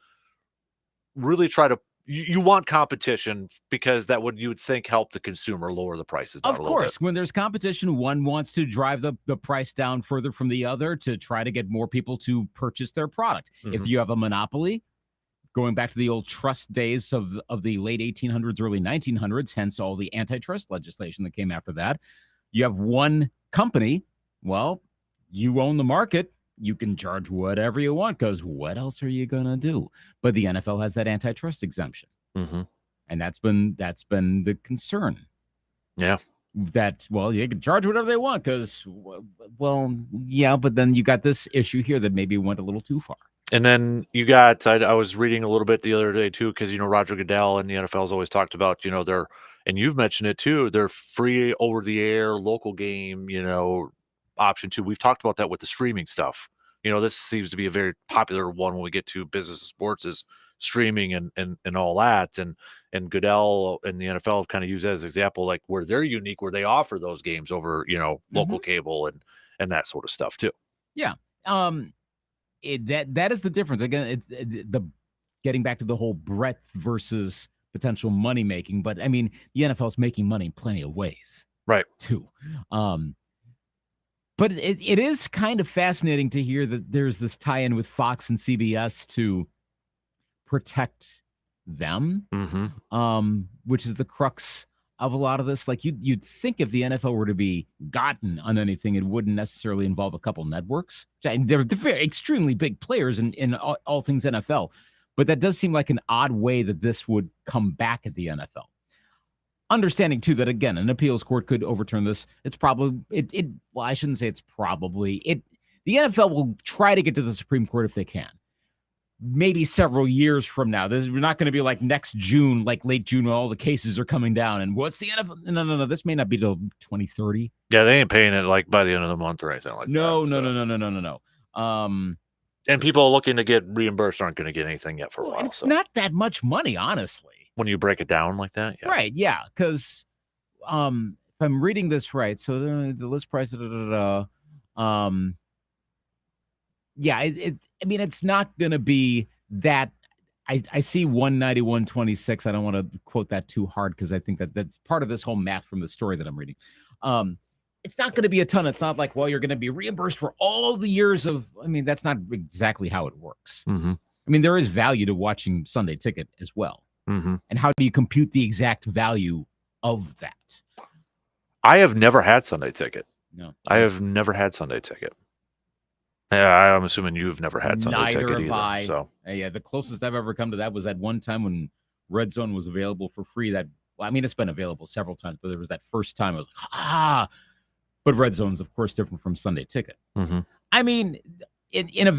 Really try to you want competition because that would you would think help the consumer lower the prices down Of a little bit. course, when there's competition, one wants to drive the price down further from the other to try to get more people to purchase their product. If you have a monopoly, going back to the old trust days of the late 1800s, early 1900s, hence all the antitrust legislation that came after that, you have one company, well, you own the market. You can charge whatever you want because what else are you going to do? But the NFL has that antitrust exemption. And that's been the concern. Yeah. That, well, you can charge whatever they want because, well, yeah, but then you got this issue here that maybe went a little too far. And then you got, I was reading a little bit the other day too, because, Roger Goodell and the NFL has always talked about, their, and you've mentioned it too, their free over the air local game, option too. We've talked about that with the streaming stuff. This seems to be a very popular one when we get to business and sports is streaming and all that. And Goodell and the NFL have kind of used that as an example, like where they're unique, where they offer those games over, local cable and that sort of stuff too. Yeah. That is the difference. Again, it's the getting back to the whole breadth versus potential money making. But I mean, the NFL is making money in plenty of ways, right? Too. But it is kind of fascinating to hear that there's this tie-in with Fox and CBS to protect them, which is the crux of a lot of this. Like you'd think if the NFL were to be gotten on anything, it wouldn't necessarily involve a couple networks. And they're very extremely big players in all things NFL. But that does seem like an odd way that this would come back at the NFL. Understanding, too, that, again, an appeals court could overturn this. It's probably, well, I shouldn't say it's probably. The NFL will try to get to the Supreme Court if they can. Maybe several years from now. We're not going to be like next June, like late June, when all the cases are coming down. And what's the NFL? No. This may not be till 2030. Yeah, they ain't paying it like by the end of the month or anything like that. No. And people looking to get reimbursed aren't going to get anything yet for a while. It's not that much money, honestly. When you break it down like that, yeah. Right? Yeah, because if I'm reading this right, so the list price, yeah, I mean, it's not going to be that. I see 191.26. I don't want to quote that too hard because I think that's part of this whole math from the story that I'm reading. It's not going to be a ton. It's not like, well, you're going to be reimbursed for all the years of. I mean, that's not exactly how it works. I mean, there is value to watching Sunday Ticket as well. And how do you compute the exact value of that? I have never had Sunday Ticket. No. I have never had Sunday Ticket. Yeah, I'm assuming you've never had Sunday Ticket either. I. So. Yeah, the closest I've ever come to that was at one time when Red Zone was available for free. It's been available several times, but there was that first time I was like, But Red Zone's, of course, different from Sunday Ticket. I mean, in a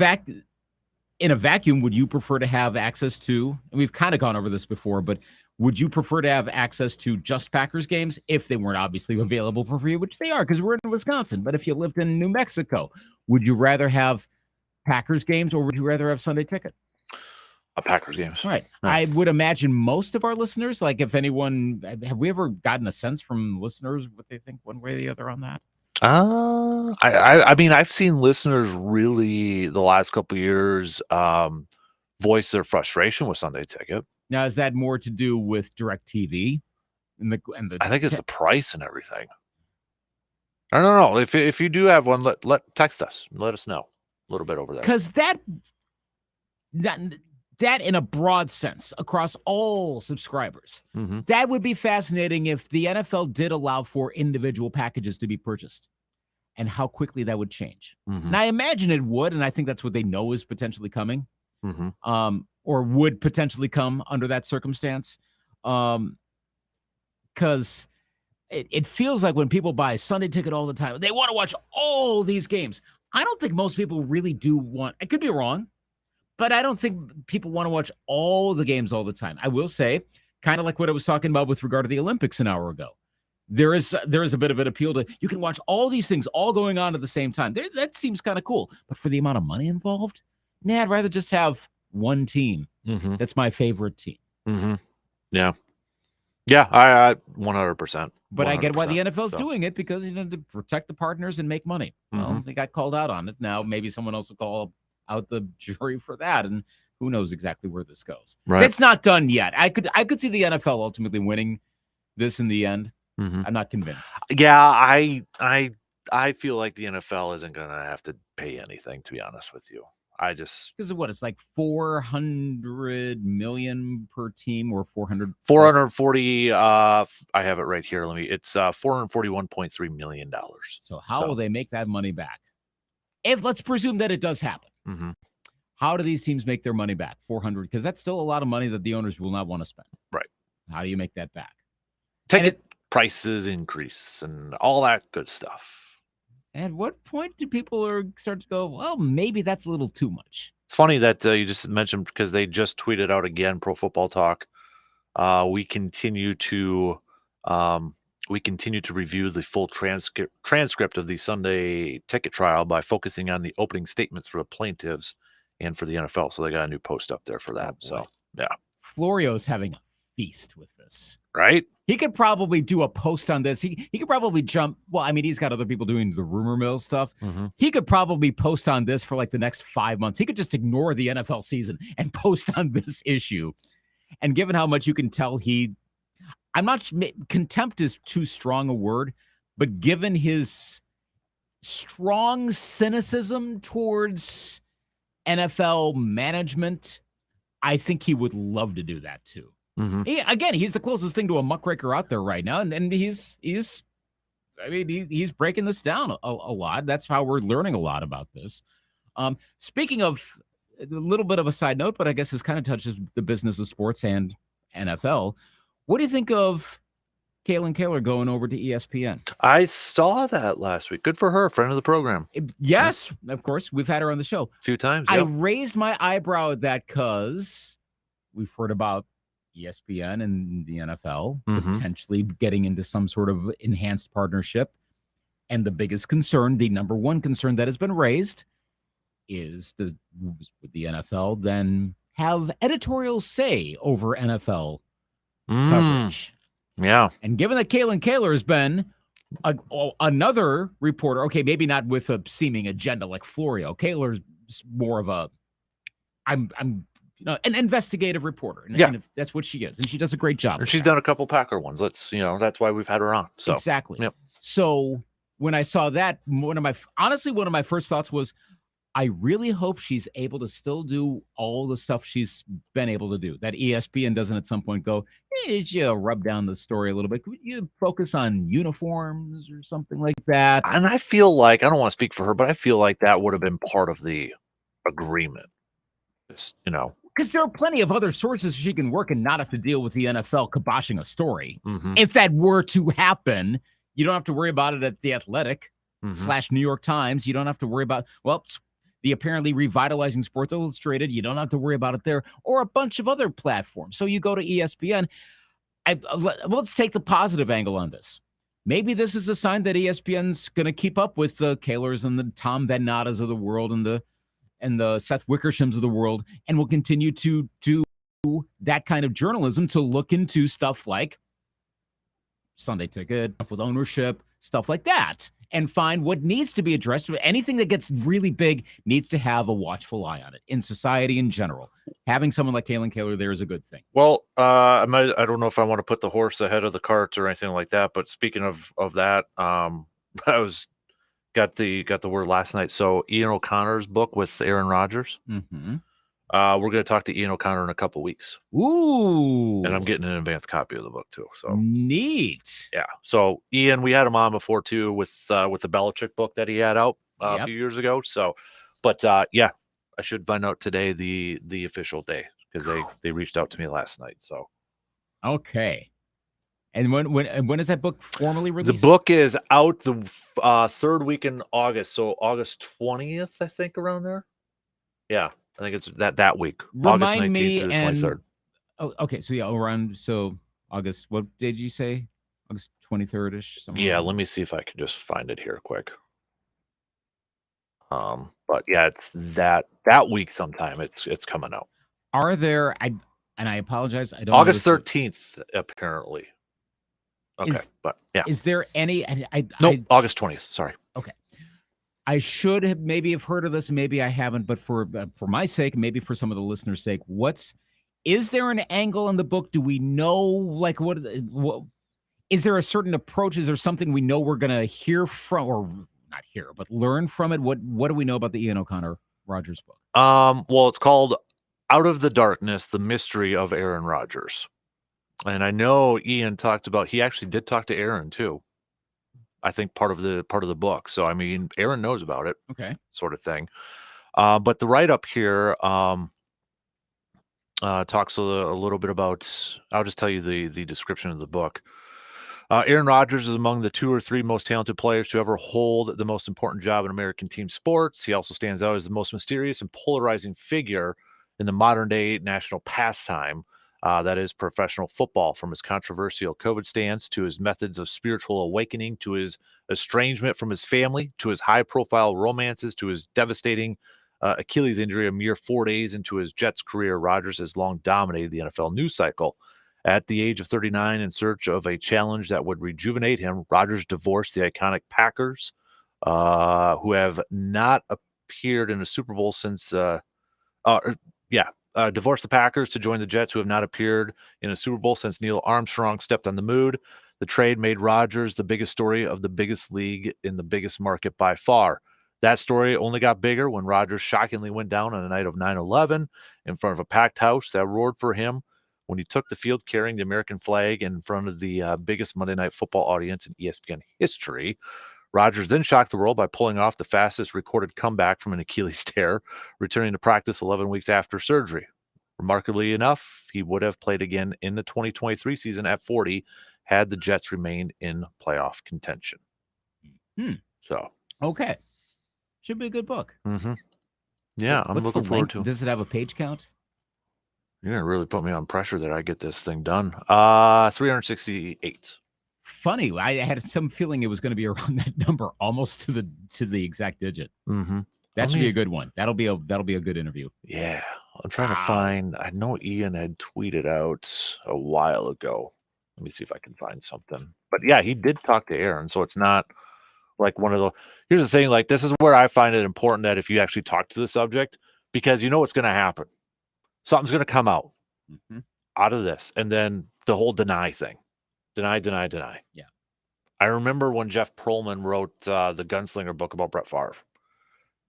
vacuum, would you prefer to have access to, and we've kind of gone over this before, but would you prefer to have access to just Packers games if they weren't obviously available for free, which they are because we're in Wisconsin. But if you lived in New Mexico, would you rather have Packers games or would you rather have Sunday Ticket? Packers games. Right. Yeah. I would imagine most of our listeners, like if anyone, have we ever gotten a sense from listeners what they think one way or the other on that? I mean, I've seen listeners really the last couple of years voice their frustration with Sunday Ticket. Now, is that more to do with DirecTV? I think it's the price and everything. I don't know. If you do have one, let text us. Let us know a little bit over there. Because that in a broad sense across all subscribers, that would be fascinating if the NFL did allow for individual packages to be purchased and how quickly that would change. And I imagine it would, and I think that's what they know is potentially coming, or would potentially come under that circumstance. Because it feels like when people buy a Sunday ticket all the time, they want to watch all these games. I don't think most people really do want. I could be wrong, but I don't think people want to watch all the games all the time. I will say, kind of like what I was talking about with regard to the Olympics an hour ago. There is a bit of an appeal to you can watch all these things all going on at the same time. That seems kind of cool. But for the amount of money involved, I'd rather just have one team. Mm-hmm. That's my favorite team. Mm-hmm. Yeah. Yeah, I 100%. But I get why the NFL's doing it, because to protect the partners and make money. Well, they got called out on it. Now maybe someone else will call out the jury for that, and who knows exactly where this goes. Right. So it's not done yet. I could see the NFL ultimately winning this in the end. I'm not convinced. Yeah, I feel like the NFL isn't going to have to pay anything, to be honest with you. I just because of what it's like $400 million per team, or 440. I have it right here. It's $441.3 million. So how will they make that money back? If let's presume that it does happen, how do these teams make their money back? 400, because that's still a lot of money that the owners will not want to spend. Right. How do you make that back? Ticket prices increase and all that good stuff. At what point do people start to go, well, maybe that's a little too much? It's funny that you just mentioned, because they just tweeted out again, Pro Football Talk. We continue to review the full transcript of the Sunday ticket trial by focusing on the opening statements for the plaintiffs and for the NFL. So they got a new post up there for that. So yeah, Florio's having a feast with this, right? He could probably do a post on this. He could probably jump. Well, I mean, he's got other people doing the rumor mill stuff. He could probably post on this for like the next 5 months. He could just ignore the NFL season and post on this issue. And given how much you can tell, contempt is too strong a word, but given his strong cynicism towards NFL management, I think he would love to do that too. He's the closest thing to a muckraker out there right now, and he's breaking this down a lot. That's how we're learning a lot about this. Speaking of a little bit of a side note, but I guess this kind of touches the business of sports and NFL. What do you think of Kaylin Kaler going over to ESPN? I saw that last week. Good for her, friend of the program. Yes, of course. We've had her on the show a few times. Yep. I raised my eyebrow at that because we've heard about ESPN and the NFL potentially getting into some sort of enhanced partnership. And the biggest concern, the number one concern that has been raised, is would the NFL then have editorial say over NFL coverage? Yeah. And given that Kaylin Kaler has been another reporter, okay, maybe not with a seeming agenda like Florio. Kaler's more of an investigative reporter. And that's what she is. And she does a great job. And she's done a couple Packer ones. That's why we've had her on. So exactly. Yep. So when I saw that, one of my first thoughts was, I really hope she's able to still do all the stuff she's been able to do. That ESPN doesn't at some point go, hey, you rub down the story a little bit. Could you focus on uniforms or something like that? And I feel like, I don't want to speak for her, but I feel like that would have been part of the agreement. Because there are plenty of other sources she can work and not have to deal with the NFL kiboshing a story. If that were to happen, you don't have to worry about it at The Athletic / New York Times. You don't have to worry about, the apparently revitalizing Sports Illustrated. You don't have to worry about it there, or a bunch of other platforms. So you go to ESPN. Let's take the positive angle on this. Maybe this is a sign that ESPN's going to keep up with the Kalers and the Tom Van Nattas of the world and the Seth Wickershams of the world, and will continue to do that kind of journalism to look into stuff like Sunday Ticket with ownership, stuff like that, and find what needs to be addressed. Anything that gets really big needs to have a watchful eye on it in society in general. Having someone like Kaylin Kaler there is a good thing. Well, I don't know if I want to put the horse ahead of the cart or anything like that, but speaking of that, I got the word last night. So Ian O'Connor's book with Aaron Rodgers. We're going to talk to Ian O'Connor in a couple weeks. Ooh. And I'm getting an advanced copy of the book too. So neat. Yeah. So Ian, we had him on before too with the Belichick book that he had out a few years ago. So, but I should find out today the official day, because they reached out to me last night. So okay. And when is that book formally The released? book is out the third week in August, so August 20th, I think, around there. Yeah, I think it's that week, August Remind 19th me through the and 23rd. oh, okay, so yeah, around August. What did you say? August 23rd ish. Yeah, let me see if I can just find it here quick. But yeah, it's that week sometime. It's coming out. Are there? I apologize. I don't. August know this, 13th, apparently. Okay, but yeah, Is there any? nope, August 20th. Sorry. Okay. I should have maybe have heard of this, maybe I haven't, but for my sake, maybe for some of the listeners' sake, is there an angle in the book? Do we know like what is there a certain approach? Is there something we know we're gonna hear from, or not hear, but learn from it? What do we know about the Ian O'Connor Rogers book? Well, it's called Out of the Darkness: The Mystery of Aaron Rodgers. And I know Ian he actually did talk to Aaron too. I think part of the book. So I mean, Aaron knows about it. Okay. Sort of thing. But the write-up here talks a little bit about, I'll just tell you the description of the book. Aaron Rodgers is among the 2 or 3 most talented players to ever hold the most important job in American team sports. He also stands out as the most mysterious and polarizing figure in the modern day national pastime, that is professional football. From his controversial COVID stance to his methods of spiritual awakening, to his estrangement from his family, to his high profile romances, to his devastating Achilles injury a mere 4 days into his Jets career, Rodgers has long dominated the NFL news cycle. At the age of 39, in search of a challenge that would rejuvenate him, Rodgers divorced the iconic Packers, who have not appeared in a Super Bowl since. Divorced the Packers to join the Jets, who have not appeared in a Super Bowl since Neil Armstrong stepped on the moon. The trade made Rodgers the biggest story of the biggest league in the biggest market by far. That story only got bigger when Rodgers shockingly went down on the night of 9/11 in front of a packed house that roared for him when he took the field carrying the American flag in front of the biggest Monday Night Football audience in ESPN history. Rodgers then shocked the world by pulling off the fastest recorded comeback from an Achilles tear, returning to practice 11 weeks after surgery. Remarkably enough, he would have played again in the 2023 season at 40 had the Jets remained in playoff contention. So, okay. Should be a good book. Mm-hmm. Yeah, I'm looking forward to it. Does it have a page count? You're going to really put me on pressure that I get this thing done. 368. Funny. I had some feeling it was going to be around that number, almost to the exact digit. Mm-hmm. That should be a good one. That'll be a good interview. Yeah. I'm trying to find, I know Ian had tweeted out a while ago. Let me see if I can find something. But yeah, he did talk to Aaron, so it's not like one of the, here's the thing, like this is where I find it important that if you actually talk to the subject, because you know what's going to happen. Something's going to come out out of this. And then the whole deny thing. Deny. Yeah. I remember when Jeff Pearlman wrote the Gunslinger book about Brett Favre.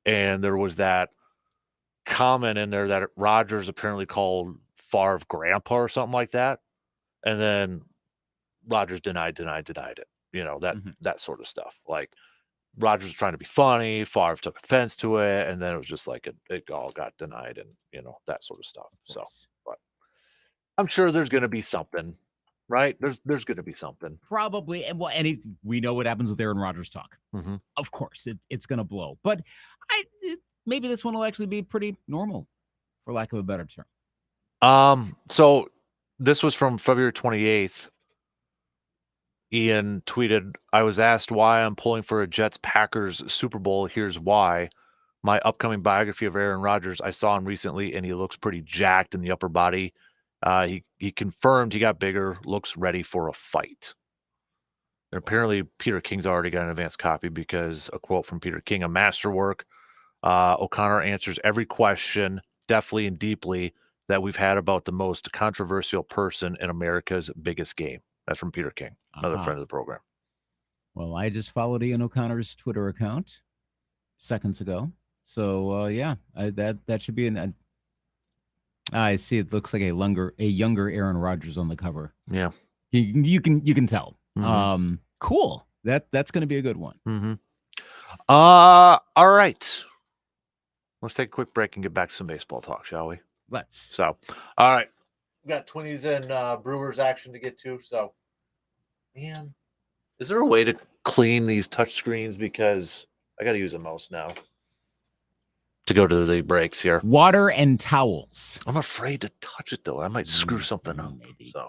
And there was that comment in there that Rodgers apparently called Favre grandpa or something like that. And then Rodgers denied it. You know, that sort of stuff. Like Rodgers was trying to be funny. Favre took offense to it. And then it was just like it all got denied and, you know, that sort of stuff. So, but I'm sure there's going to be something, right? There's going to be something. Probably. And we know what happens with Aaron Rodgers talk. Mm-hmm. Of course, it's going to blow. But maybe this one will actually be pretty normal, for lack of a better term. So this was from February 28th. Ian tweeted, I was asked why I'm pulling for a Jets-Packers Super Bowl. Here's why. My upcoming biography of Aaron Rodgers, I saw him recently, and he looks pretty jacked in the upper body. He confirmed he got bigger, looks ready for a fight. And apparently, Peter King's already got an advanced copy because a quote from Peter King, a masterwork. O'Connor answers every question deftly and deeply that we've had about the most controversial person in America's biggest game. That's from Peter King, another friend of the program. Well, I just followed Ian O'Connor's Twitter account seconds ago. So, that should be an... I see. It looks like a younger Aaron Rodgers on the cover. Yeah, you can tell. Mm-hmm. Cool. That's going to be a good one. Mm-hmm. All right. Let's take a quick break and get back to some baseball talk, shall we? Let's. So, all right. We got Twinnies and Brewers action to get to. So, Man, is there a way to clean these touch screens? Because I got to use a mouse now to go to the breaks here. Water and towels. I'm afraid to touch it, though. I might screw something up. Maybe. So.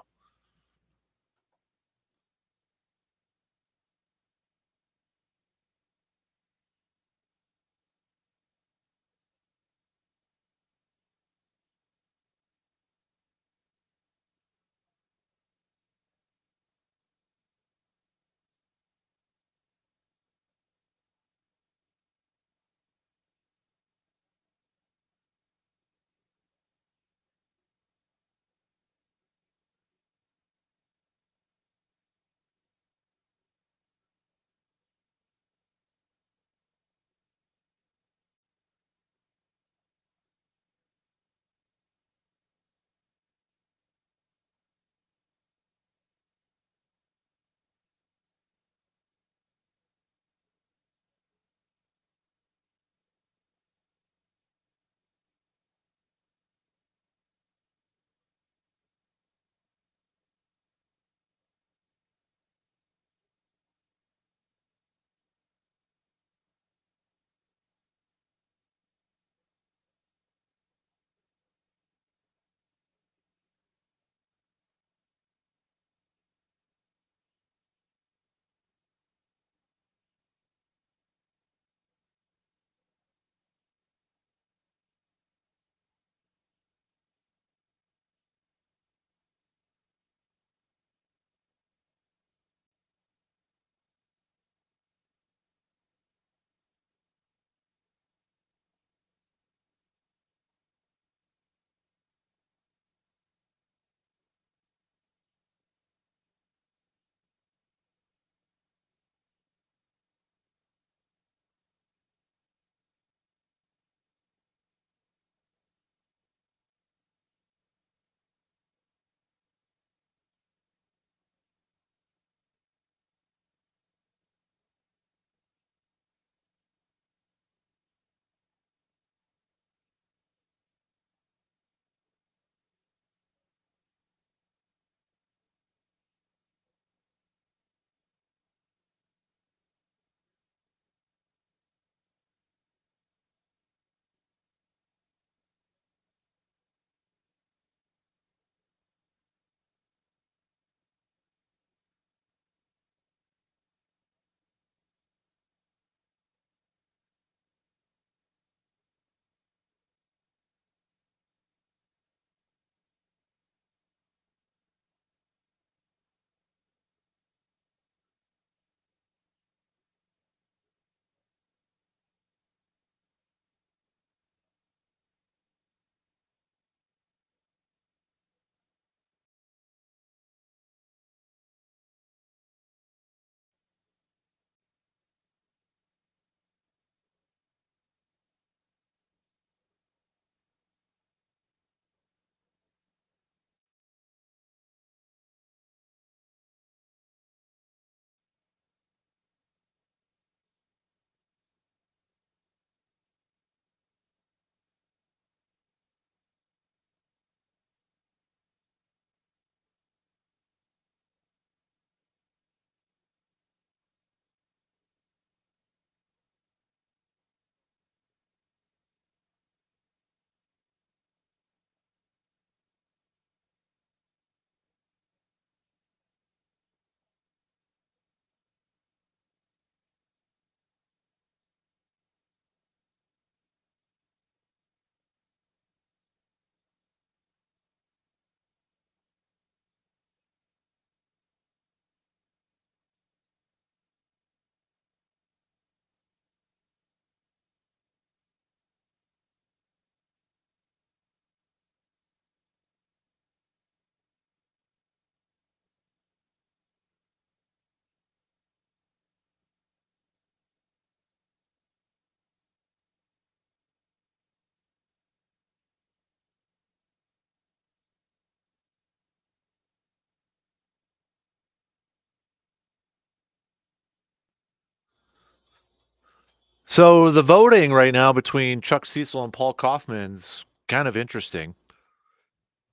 So the voting right now between Chuck Cecil and Paul Kaufman's kind of interesting.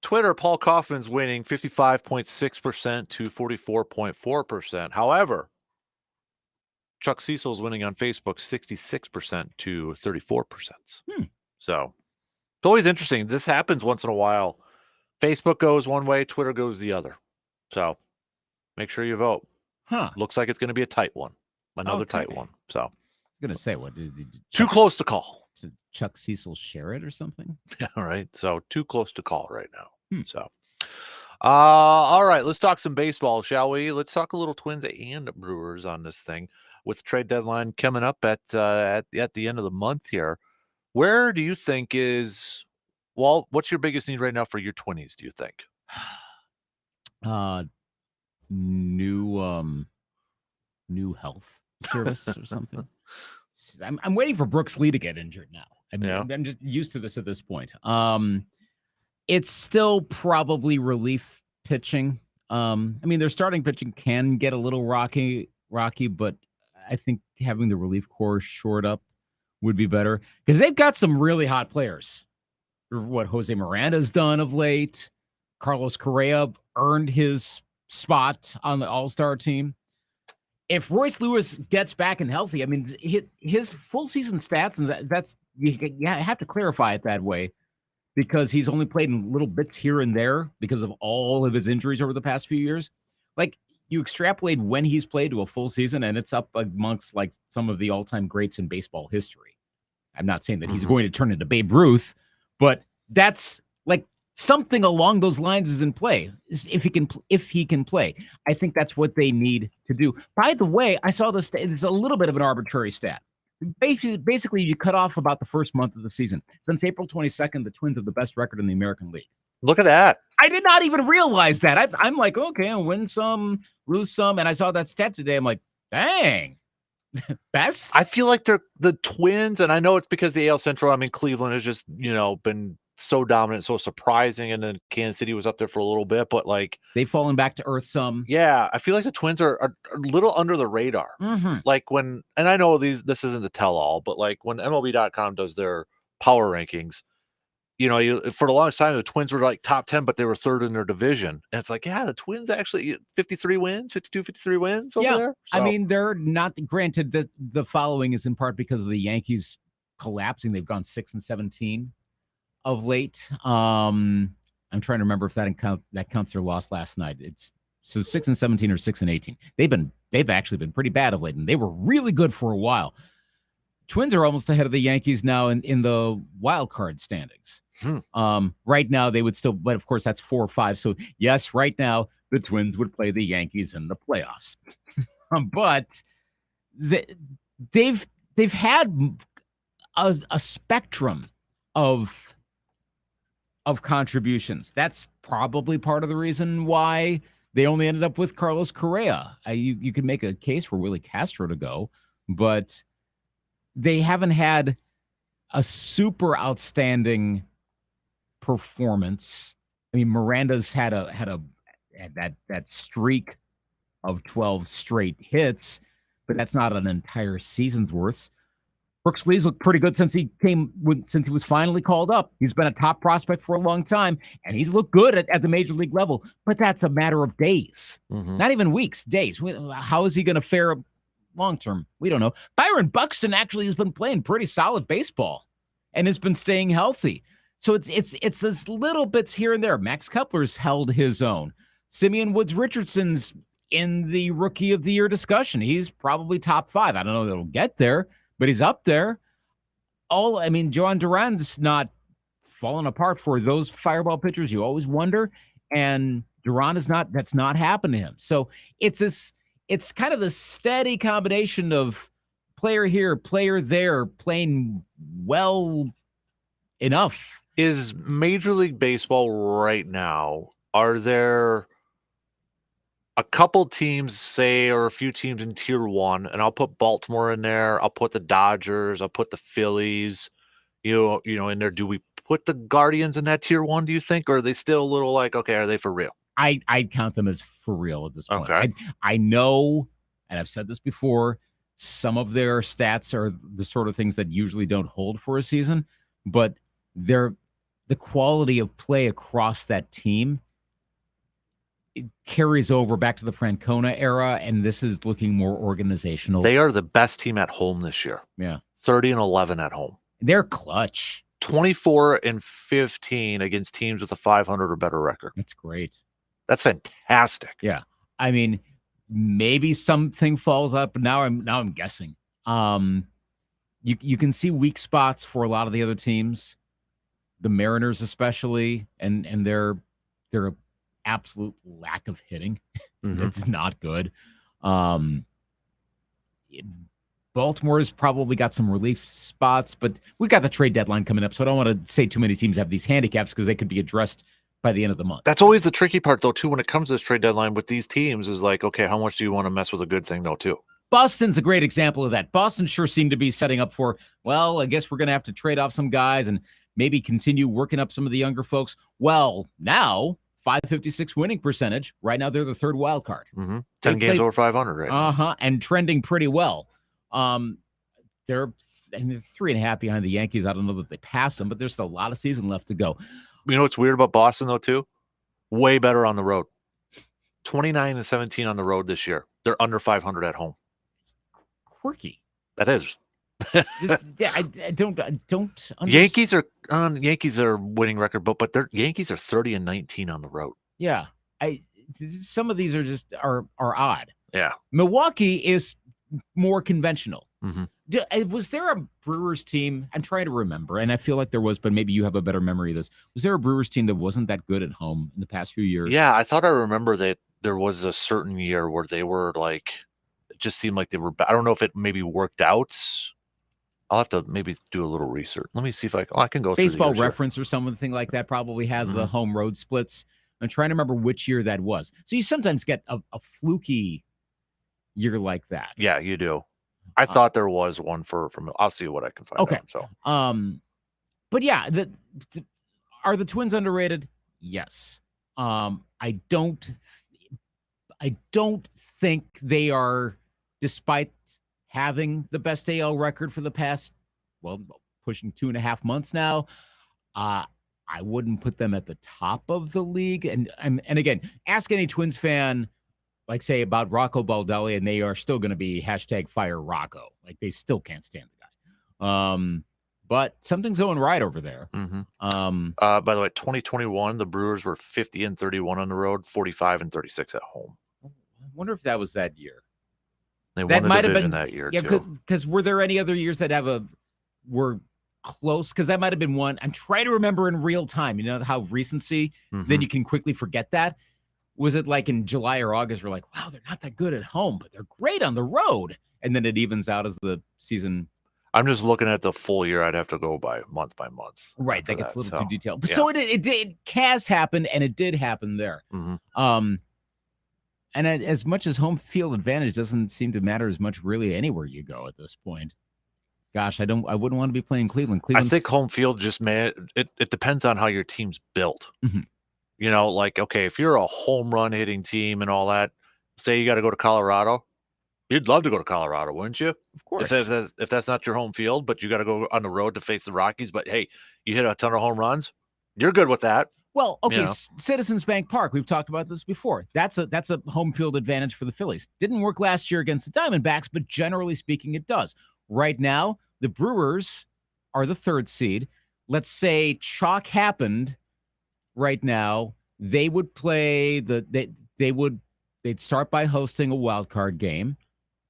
Twitter, Paul Kaufman's winning 55.6% to 44.4%. However, Chuck Cecil's winning on Facebook 66% to 34%. So it's always interesting. This happens once in a while. Facebook goes one way, Twitter goes the other. So make sure you vote. Looks like it's going to be a tight one. Another tight one. So I was going to say, what is too close to call? Did Chuck Cecil share it or something? Yeah, right. So too close to call right now. So all right, let's talk some baseball, shall we? Let's talk a little Twins and Brewers on this thing with trade deadline coming up at the end of the month here. Where do you think is what's your biggest need right now for your 20s, do you think? New health service or something. I'm waiting for Brooks Lee to get injured now. I'm just used to this at this point. It's still probably relief pitching. Their starting pitching can get a little rocky, but I think having the relief corps shored up would be better because they've got some really hot players. What Jose Miranda's done of late. Carlos Correa earned his spot on the All-Star team. If Royce Lewis gets back and healthy, his full season stats, and that's you have to clarify it that way because he's only played in little bits here and there because of all of his injuries over the past few years. Like, you extrapolate when he's played to a full season, and it's up amongst like some of the all-time greats in baseball history. I'm not saying that he's going to turn into Babe Ruth, but that's like something along those lines is in play. If he can play, I think that's what they need to do. By the way, I saw this. It's a little bit of an arbitrary stat. Basically, you cut off about the first month of the season. Since April 22nd, the Twins have the best record in the American League. Look at that. I did not even realize that. I'm like, okay, I'll win some, lose some. And I saw that stat today. I'm like, dang. Best? I feel like they're the Twins, and I know it's because the AL Central, Cleveland has just, been so dominant, so surprising, and then Kansas City was up there for a little bit, but like they've fallen back to earth some. Yeah, I feel like the Twins are a little under the radar. Like and I know this isn't the tell-all, but like when MLB.com does their power rankings, for the longest time the Twins were like top 10, but they were third in their division, and it's like, yeah, the Twins actually 53 wins over there. So. They're not, granted that the following is in part because of the Yankees collapsing. They've gone 6-17 of late. I'm trying to remember if that counts their loss last night. It's so 6-17 or 6-18. They've actually been pretty bad of late, and they were really good for a while. Twins are almost ahead of the Yankees now in the wild card standings. Right now they would still, but of course that's 4 or 5. So yes, right now the Twins would play the Yankees in the playoffs. But they've had a spectrum of contributions. That's probably part of the reason why they only ended up with Carlos Correa. You could make a case for Willie Castro to go, but they haven't had a super outstanding performance. Miranda's had that streak of 12 straight hits, but that's not an entire season's worth. Brooks Lee's looked pretty good since he was finally called up. He's been a top prospect for a long time, and he's looked good at the major league level, but that's a matter of days, not even weeks, days. How is he going to fare long term? We don't know. Byron Buxton actually has been playing pretty solid baseball and has been staying healthy. So it's this little bits here and there. Max Kepler's held his own. Simeon Woods Richardson's in the Rookie of the Year discussion. He's probably top 5. I don't know that he'll get there, but he's up there. Joan Duran's not fallen apart for those fireball pitchers. You always wonder, and Duran that's not happened to him. So it's kind of the steady combination of player here, player there, playing well enough. Is Major League Baseball right now, are there a couple teams, or a few teams in Tier 1, and I'll put Baltimore in there, I'll put the Dodgers, I'll put the Phillies, in there. Do we put the Guardians in that Tier 1, do you think? Or are they still a little like, okay, are they for real? I'd count them as for real at this point. Okay. I know, and I've said this before, some of their stats are the sort of things that usually don't hold for a season, but they're the quality of play across that team, it carries over back to the Francona era, and this is looking more organizational. They are the best team at home this year. Yeah. 30-11 at home. They're clutch. 24-15 against teams with a 500 or better record. That's great. That's fantastic. Yeah. I mean, maybe something falls up, but now I'm guessing. You can see weak spots for a lot of the other teams, the Mariners especially, and their absolute lack of hitting. It's not good. Baltimore's probably got some relief spots, but we've got the trade deadline coming up, so I don't want to say too many teams have these handicaps because they could be addressed by the end of the month. That's always the tricky part, though, too, when it comes to this trade deadline with these teams is like, okay, how much do you want to mess with a good thing, though, too? Boston's a great example of that. Boston sure seemed to be setting up for, well, I guess we're going to have to trade off some guys and maybe continue working up some of the younger folks. Well, now, 556 winning percentage. Right now, they're the third wild card. 10 games over 500 right now. And trending pretty well. They're 3.5 behind the Yankees. I don't know that they pass them, but there's a lot of season left to go. You know what's weird about Boston, though, too? Way better on the road. 29-17 on the road this year. They're under 500 at home. It's quirky. That is. I don't understand. Yankees are winning record, but their Yankees are 30-19 on the road. Yeah. Some of these are odd. Yeah. Milwaukee is more conventional. Was there a Brewers team? I'm trying to remember, and I feel like there was, but maybe you have a better memory of this. Was there a Brewers team that wasn't that good at home in the past few years? Yeah, I thought I remember that there was a certain year where they were like, it just seemed like they were. I don't know if it maybe worked out. I'll have to maybe do a little research. Let me see if I can go. Baseball through Reference or something like that probably has the home road splits. I'm trying to remember which year that was. So you sometimes get a fluky year like that. Yeah, you do. I thought there was one from. I'll see what I can find. Okay. Out, so. But yeah, are the Twins underrated? Yes. I don't think they are, despite having the best AL record for the past, pushing 2.5 months now. I wouldn't put them at the top of the league. And again, ask any Twins fan, like say about Rocco Baldelli, and they are still going to be #fire Rocco. Like they still can't stand the guy. But something's going right over there. By the way, 2021, the Brewers were 50-31 on the road, 45-36 at home. I wonder if that was that year. They won the division that year, too. Because were there any other years that were close? Because that might have been one. I'm trying to remember in real time. You know how recency, then you can quickly forget that. Was it like in July or August, we're like, wow, they're not that good at home, but they're great on the road. And then it evens out as the season. I'm just looking at the full year. I'd have to go by month. Right. That gets a little too detailed. But so it has happened, and it did happen there. And as much as home field advantage doesn't seem to matter as much really anywhere you go at this point. Gosh, I wouldn't want to be playing Cleveland. I think home field it depends on how your team's built. You know, like, okay, if you're a home run hitting team and all that, say you got to go to Colorado, you'd love to go to Colorado, wouldn't you? Of course. If that's not your home field, but you got to go on the road to face the Rockies, but hey, you hit a ton of home runs, you're good with that. Well, okay, Citizens Bank Park, we've talked about this before. That's a home field advantage for the Phillies. Didn't work last year against the Diamondbacks, but generally speaking, it does. Right now, the Brewers are the 3rd seed. Let's say chalk happened right now. They would play they'd start by hosting a wild card game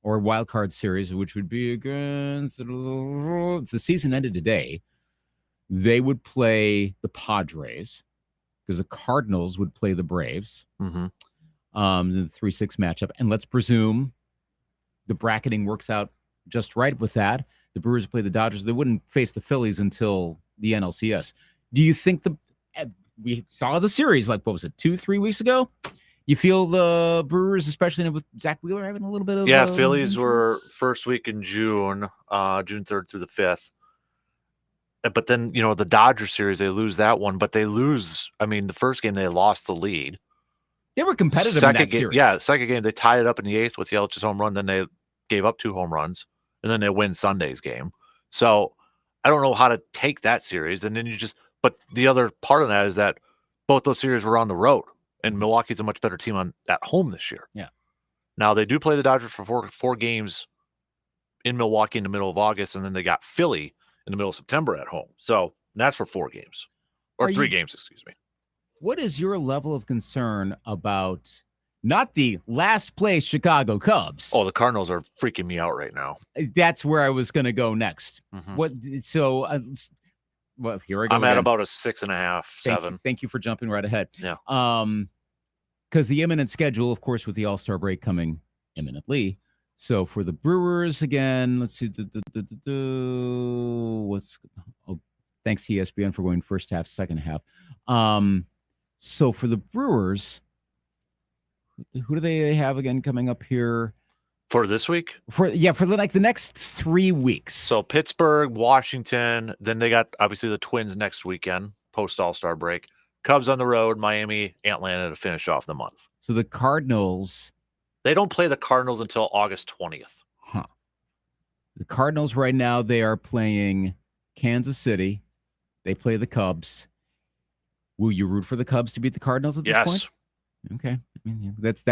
or a wild card series, which would be against the season ended today. They would play the Padres, because the Cardinals would play the Braves in the 3-6 matchup. And let's presume the bracketing works out just right with that. The Brewers play the Dodgers. They wouldn't face the Phillies until the NLCS. Do you think we saw the series, like, what was it, 2-3 weeks ago? You feel the Brewers, especially with Zach Wheeler, having a little bit of Phillies were first week in June 3rd through the 5th. But then, the Dodgers series, they lose that one, but they lose. I mean, the first game, they lost the lead. They were competitive in that series. Yeah, the second game, they tied it up in the 8th with Yelich's home run. Then they gave up 2 home runs, and then they win Sunday's game. So I don't know how to take that series. And then you just But the other part of that is that both those series were on the road, and Milwaukee's a much better team at home this year. Yeah. Now they do play the Dodgers for four games in Milwaukee in the middle of August, and then they got Philly in the middle of September at home. So that's for 4 games or 3 games, excuse me. What is your level of concern about not the last place Chicago Cubs? Oh, the Cardinals are freaking me out right now. That's where I was going to go next. Mm-hmm. What? So, well, here I go. I'm at about a 6.5, 7. Thank you for jumping right ahead. Yeah. Because the imminent schedule, of course, with the All-Star break coming imminently. So for the Brewers again, let's see. Thanks to ESPN for going first half, second half. So for the Brewers, who do they have again coming up here for this week? For the next 3 weeks. So Pittsburgh, Washington, then they got obviously the Twins next weekend post All-Star break. Cubs on the road, Miami, Atlanta to finish off the month. So the Cardinals, they don't play the Cardinals until August 20th. Huh. The Cardinals right now, they are playing Kansas City. They play the Cubs. Will you root for the Cubs to beat the Cardinals at this point? Okay. That's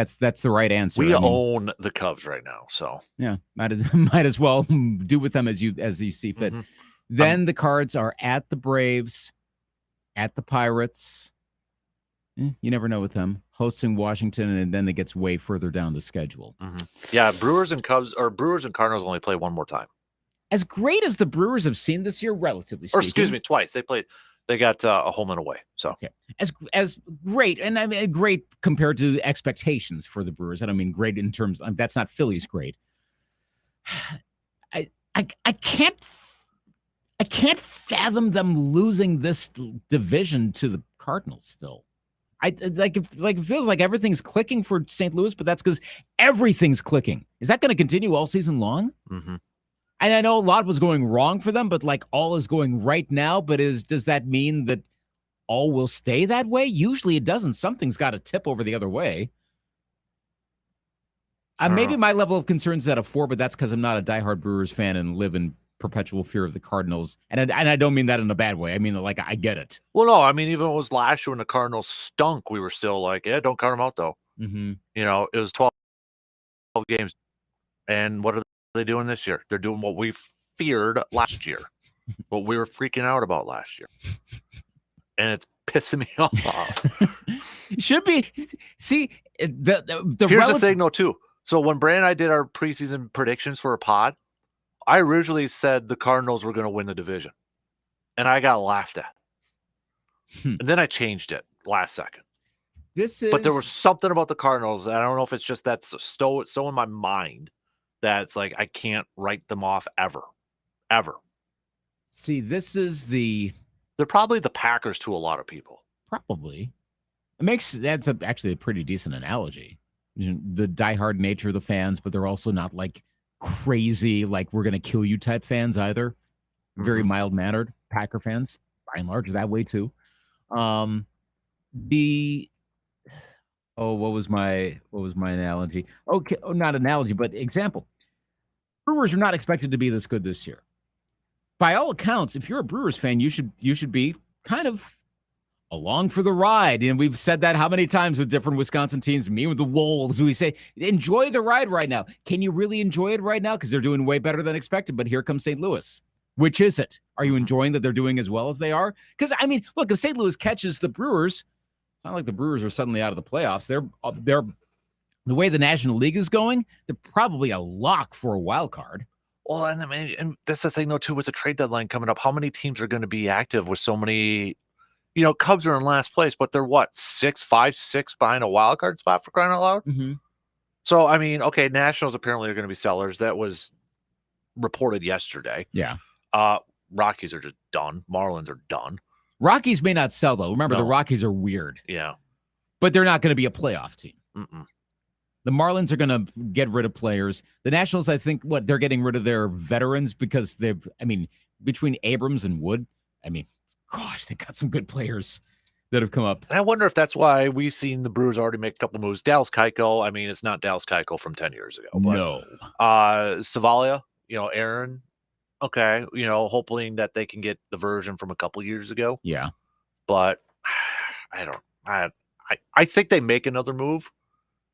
the right answer. We own the Cubs right now, so yeah, might as well do with them as you see fit. Mm-hmm. Then the Cards are at the Braves, at the Pirates. You never know with them. Hosting Washington, and then it gets way further down the schedule. Mm-hmm. Yeah, Brewers and Cardinals only play one more time. As great as the Brewers have seen this year, relatively speaking. Or excuse me, twice. They got a home and away. So okay, as great, and I mean great compared to the expectations for the Brewers. I don't mean great in terms. That's not Philly's great. I can't fathom them losing this division to the Cardinals. Still, it feels like everything's clicking for St. Louis, but that's because everything's clicking. Is that going to continue all season long? Mm-hmm. And I know a lot was going wrong for them, but like all is going right now. But does that mean that all will stay that way? Usually it doesn't. Something's got to tip over the other way. Maybe my level of concern is at a 4, but that's because I'm not a diehard Brewers fan and live in perpetual fear of the Cardinals. And I don't mean that in a bad way. I mean, like, I get it. Well, no, I mean, even it was last year when the Cardinals stunk, we were still like, yeah, don't count them out, though. Mm-hmm. You know, it was 12 games. And what are they doing this year? They're doing what we feared last year, what we were freaking out about last year. And it's pissing me off. Should be. See, the here's the thing, though, too. So when Brand and I did our preseason predictions for a pod, I originally said the Cardinals were going to win the division. And I got laughed at. And then I changed it last second. But there was something about the Cardinals. I don't know if it's just that's so in my mind that it's like I can't write them off ever. See, they're probably the Packers to a lot of people. Probably. That's actually a pretty decent analogy. The diehard nature of the fans, but they're also not like crazy, like we're going to kill you type fans either. Very mild-mannered Packer fans, by and large, that way too. What was my analogy? Okay, not analogy, but example. Brewers are not expected to be this good this year. By all accounts, if you're a Brewers fan, you should be kind of along for the ride. And we've said that how many times with different Wisconsin teams, me with the Wolves, we say, enjoy the ride right now. Can you really enjoy it right now? Because they're doing way better than expected. But here comes St. Louis. Which is it? Are you enjoying that they're doing as well as they are? Because, I mean, look, if St. Louis catches the Brewers, it's not like the Brewers are suddenly out of the playoffs. They're the way the National League is going, they're probably a lock for a wild card. Well, and I mean, and that's the thing, though, too, with the trade deadline coming up. How many teams are going to be active with so many? You know, Cubs are in last place, but they're what, 5, 6 behind a wild card spot for crying out loud? Mm-hmm. So, I mean, okay, Nationals apparently are going to be sellers. That was reported yesterday. Yeah. Rockies are just done. Marlins are done. Rockies may not sell, though. Remember, the Rockies are weird. Yeah. But they're not going to be a playoff team. Mm-mm. The Marlins are going to get rid of players. The Nationals, I think, they're getting rid of their veterans because between Abrams and Wood, gosh, they got some good players that have come up. And I wonder if that's why we've seen the Brewers already make a couple moves. Dallas Keuchel, it's not Dallas Keuchel from 10 years ago. But, no. Savalia, Aaron, Okay, hoping that they can get the version from a couple years ago. Yeah. But I don't. I think they make another move.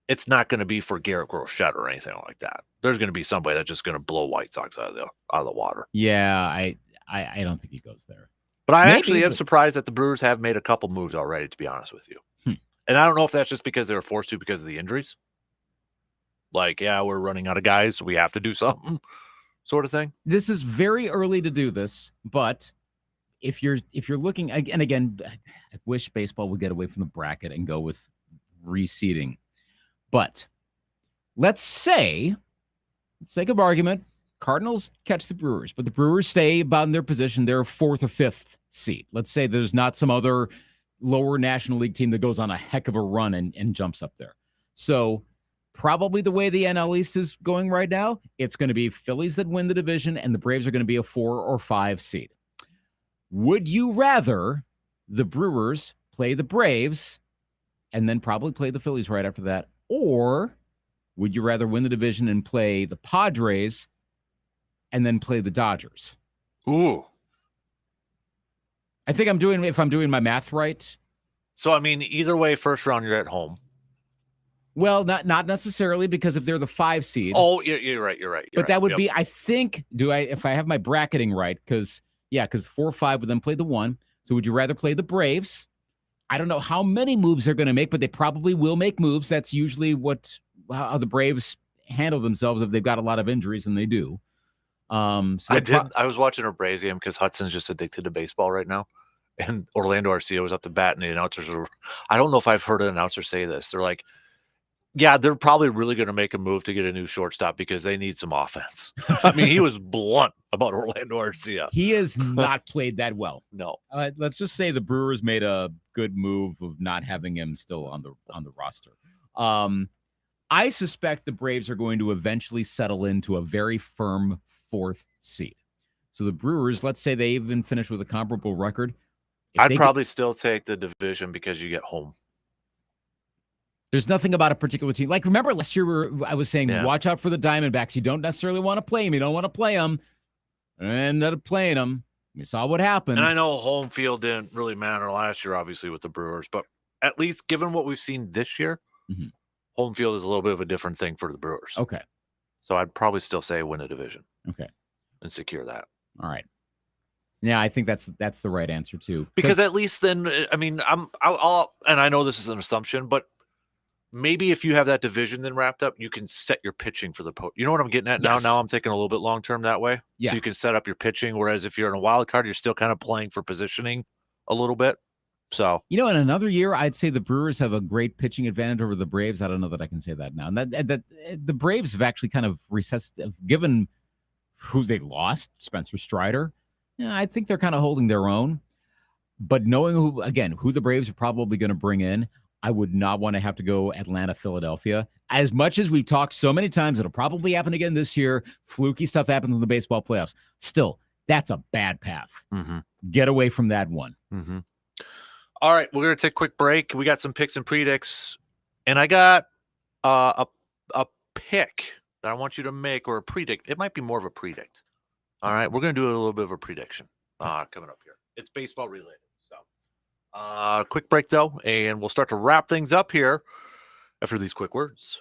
It's not going to be for Garrett Groshett or anything like that. There's going to be somebody that's just going to blow White Sox out of the water. Yeah, I don't think he goes there. But I actually am surprised that the Brewers have made a couple moves already, to be honest with you. And I don't know if that's just because they were forced to because of the injuries. Like, yeah, we're running out of guys, so we have to do something, sort of thing. This is very early to do this, but if you're looking, and again, I wish baseball would get away from the bracket and go with reseeding. But let's say, sake of argument, Cardinals catch the Brewers, but the Brewers stay about in their position. They're 4th or 5th seed. Let's say there's not some other lower National League team that goes on a heck of a run and jumps up there. So probably the way the NL East is going right now, it's going to be Phillies that win the division, and the Braves are going to be a 4 or 5 seed. Would you rather the Brewers play the Braves and then probably play the Phillies right after that? Or would you rather win the division and play the Padres and then play the Dodgers? Ooh. I think if I'm doing my math right. So, I mean, either way, first round, you're at home. Well, not necessarily, because if they're the 5 seed. Oh, you're right. You're right. But that would be, I think, if I have my bracketing right, because 4 or 5 would then play the 1. So would you rather play the Braves? I don't know how many moves they're going to make, but they probably will make moves. That's usually how the Braves handle themselves if they've got a lot of injuries, and they do. So I was watching a Braves game because Hudson's just addicted to baseball right now. And Orlando Arcia was up to bat, and the announcers were, I don't know if I've heard an announcer say this. They're like, yeah, they're probably really going to make a move to get a new shortstop because they need some offense. I mean, he was blunt about Orlando Arcia. He has not played that well. No. Let's just say the Brewers made a good move of not having him still on the roster. I suspect the Braves are going to eventually settle into a very firm 4th seed. So the Brewers, let's say they even finish with a comparable record. I'd probably still take the division because you get home. There's nothing about a particular team. Like, remember last year I was saying, watch out for the Diamondbacks. You don't necessarily want to play them. You don't want to play them. And I ended up playing them. We saw what happened. And I know home field didn't really matter last year, obviously, with the Brewers. But at least given what we've seen this year, home field is a little bit of a different thing for the Brewers. Okay. So I'd probably still say win a division. Okay. And secure that. All right. Yeah, I think that's the right answer too. Because at least then, I mean, I'll and I know this is an assumption, but maybe if you have that division then wrapped up, you can set your pitching for the You know what I'm getting at now? Now I'm thinking a little bit long term that way. Yeah. So you can set up your pitching. Whereas if you're in a wild card, you're still kind of playing for positioning a little bit. So in another year, I'd say the Brewers have a great pitching advantage over the Braves. I don't know that I can say that now. And that the Braves have actually kind of given who they lost, Spencer Strider. Yeah, I think they're kind of holding their own. But knowing who the Braves are probably going to bring in, I would not want to have to go Atlanta, Philadelphia. As much as we've talked so many times, it'll probably happen again this year. Fluky stuff happens in the baseball playoffs. Still, that's a bad path. Mm-hmm. Get away from that one. Mm-hmm. All right, we're going to take a quick break. We got some picks and predicts. And I got a pick that I want you to make, or a predict. It might be more of a predict. All right, we're going to do a little bit of a prediction coming up here. It's baseball related. So, quick break, though, and we'll start to wrap things up here after these quick words.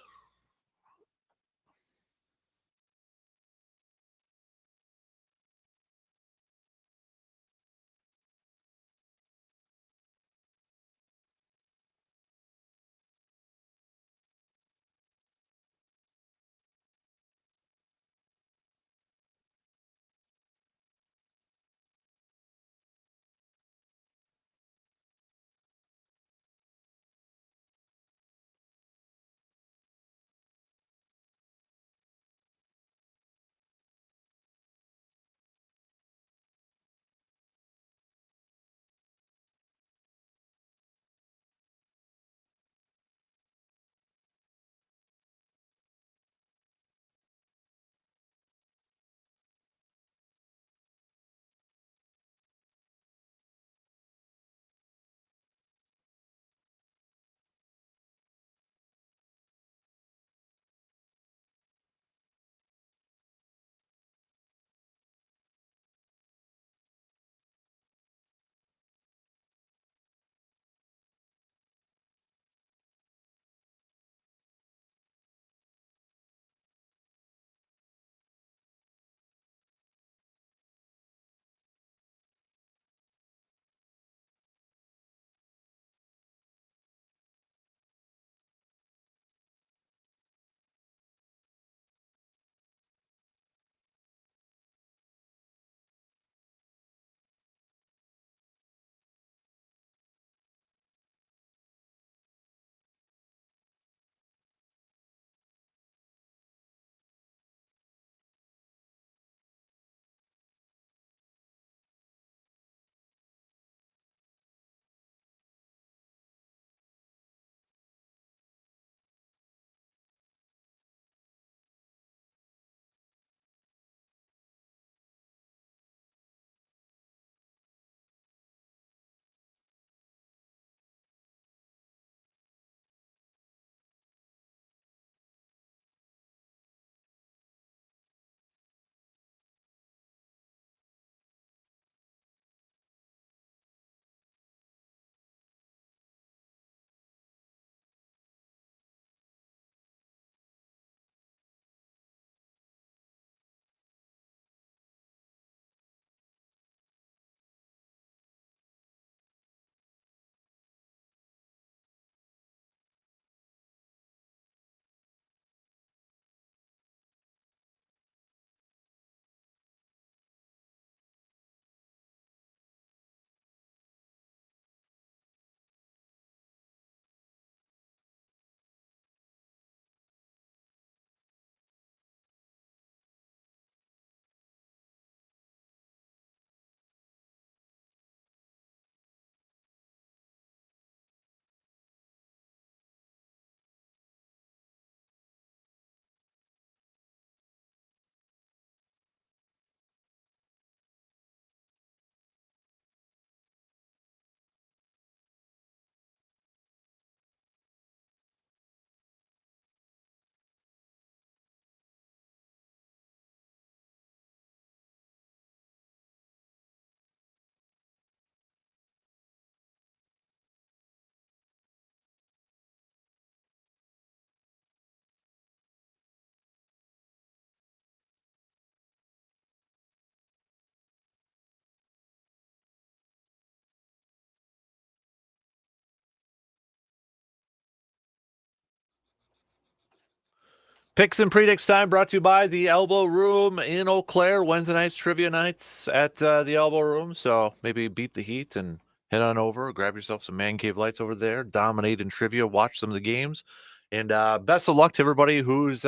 Picks and predicts time brought to you by the Elbow Room in Eau Claire. Wednesday nights, trivia nights at the Elbow Room. So maybe beat the heat and head on over. Grab yourself some Man Cave lights over there. Dominate in trivia. Watch some of the games. And best of luck to everybody who's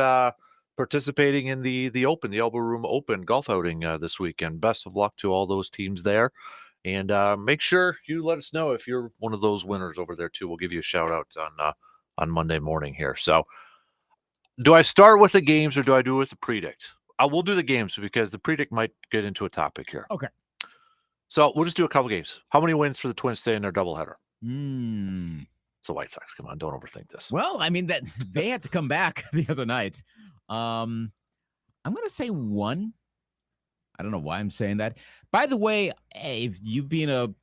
participating in the Open, the Elbow Room Open golf outing this weekend. Best of luck to all those teams there. And make sure you let us know if you're one of those winners over there, too. We'll give you a shout out on Monday morning here. So, do I start with the games or do I do it with the predict? I will do the games because the predict might get into a topic here. Okay. So we'll just do a couple games. How many wins for the Twins stay in their doubleheader? It's the White Sox. Come on, don't overthink this. Well, I mean, that they had to come back the other night. I'm going to say 1. I don't know why I'm saying that. By the way, hey, if you being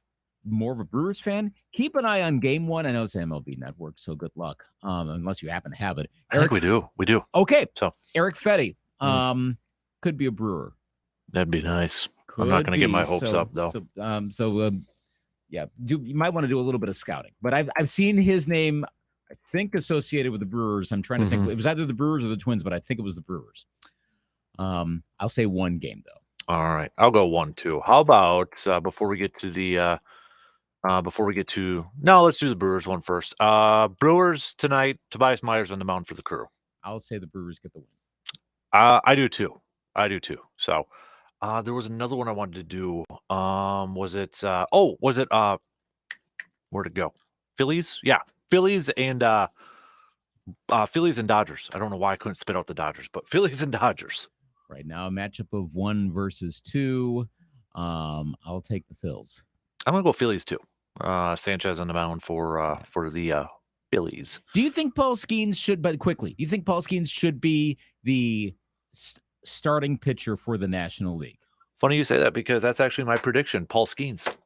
more of a Brewers fan, keep an eye on Game 1. I know it's MLB Network, so good luck. Unless you happen to have it. I think we do. We do. Okay. So Eric Fetty, could be a Brewer. That'd be nice. I'm not going to get my hopes up though. Yeah, you might want to do a little bit of scouting. But I've seen his name, I think, associated with the Brewers. I'm trying to think. It was either the Brewers or the Twins, but I think it was the Brewers. I'll say 1 game though. All right, I'll go 1 too. How about before we get to the no, let's do the Brewers one first. Brewers tonight. Tobias Myers on the mound for the Crew. I'll say the Brewers get the win. I do too. So, there was another one I wanted to do. Was it? Where'd it go? Phillies. Yeah, Phillies and Dodgers. I don't know why I couldn't spit out the Dodgers, but Phillies and Dodgers. Right now, a matchup of 1 versus 2. I'll take the Phils. I'm gonna go Phillies too. Sanchez on the mound for the Phillies. Do you think Paul Skeens should? But quickly, do you think Paul Skeens should be the starting pitcher for the National League? Funny you say that because that's actually my prediction. Paul Skeens.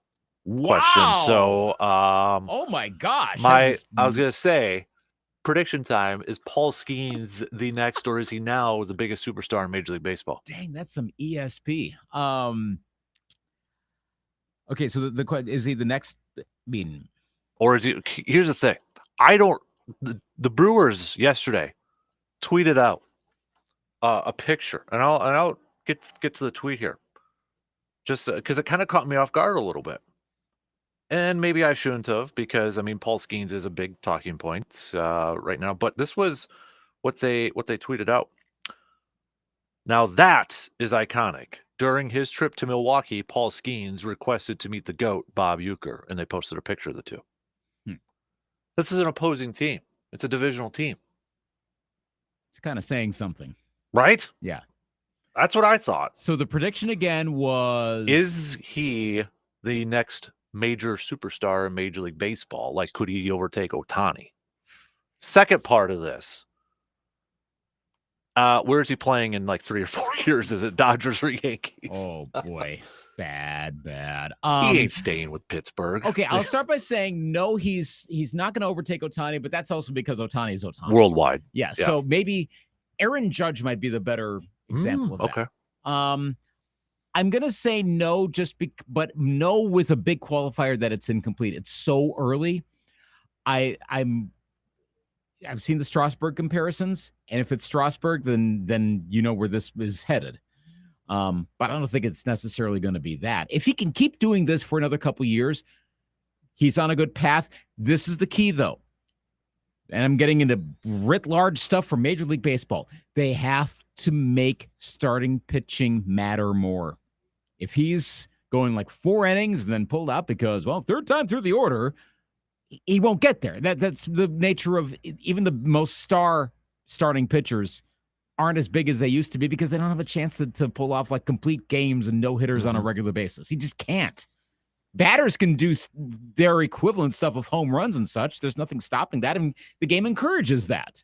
Wow. Question. So, oh my gosh! I was gonna say, prediction time is Paul Skeens the next, or is he now the biggest superstar in Major League Baseball? Dang, that's some ESP. Okay, so the question is he the next? Or is he? Here's the thing. The Brewers yesterday tweeted out a picture, and I'll get to the tweet here, just because it kind of caught me off guard a little bit, and maybe I shouldn't have, because I mean Paul Skeens is a big talking point right now. But this was what they tweeted out. Now that is iconic. During his trip to Milwaukee, Paul Skeens requested to meet the GOAT, Bob Uecker, and they posted a picture of the two. This is an opposing team. It's a divisional team. It's kind of saying something. Right? Yeah. That's what I thought. So the prediction again was... Is he the next major superstar in Major League Baseball? Like, could he overtake Ohtani? Second part of this. Where is he playing in like 3 or 4 years? Is it Dodgers or Yankees? Oh, boy. Bad. He ain't staying with Pittsburgh. Okay, I'll start by saying no, he's not going to overtake Ohtani, but that's also because Ohtani is Ohtani. Worldwide. Yeah, so maybe Aaron Judge might be the better example of that. Okay. I'm going to say no, but no with a big qualifier that it's incomplete. It's so early. I've seen the Strasburg comparisons, and if it's Strasburg, then you know where this is headed. But I don't think it's necessarily going to be that. If he can keep doing this for another couple years, he's on a good path. This is the key, though. And I'm getting into writ large stuff for Major League Baseball. They have to make starting pitching matter more. If he's going like 4 innings and then pulled out because, well, 3rd time through the order, he won't get there. That's the nature of even the most starting pitchers aren't as big as they used to be because they don't have a chance to pull off like complete games and no hitters on a regular basis. He just can't. Batters can do their equivalent stuff of home runs and such. There's nothing stopping that. I mean, the game encourages that.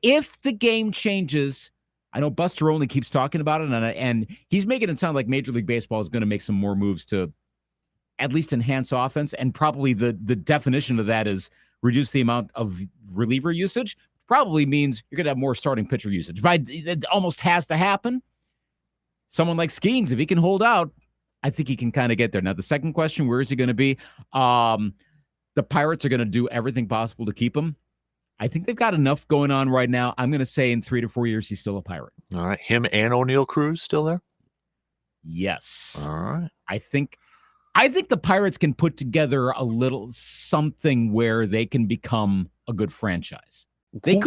If the game changes, I know Buster only keeps talking about it, and he's making it sound like Major League Baseball is going to make some more moves to at least enhance offense, and probably the definition of that is reduce the amount of reliever usage. Probably means you're going to have more starting pitcher usage. But it almost has to happen. Someone like Skeens, if he can hold out, I think he can kind of get there. Now, the second question, where is he going to be? The Pirates are going to do everything possible to keep him. I think they've got enough going on right now. I'm going to say in 3 to 4 years, he's still a Pirate. All right. Him and O'Neal Cruz still there? Yes. All right. I think the Pirates can put together a little something where they can become a good franchise. They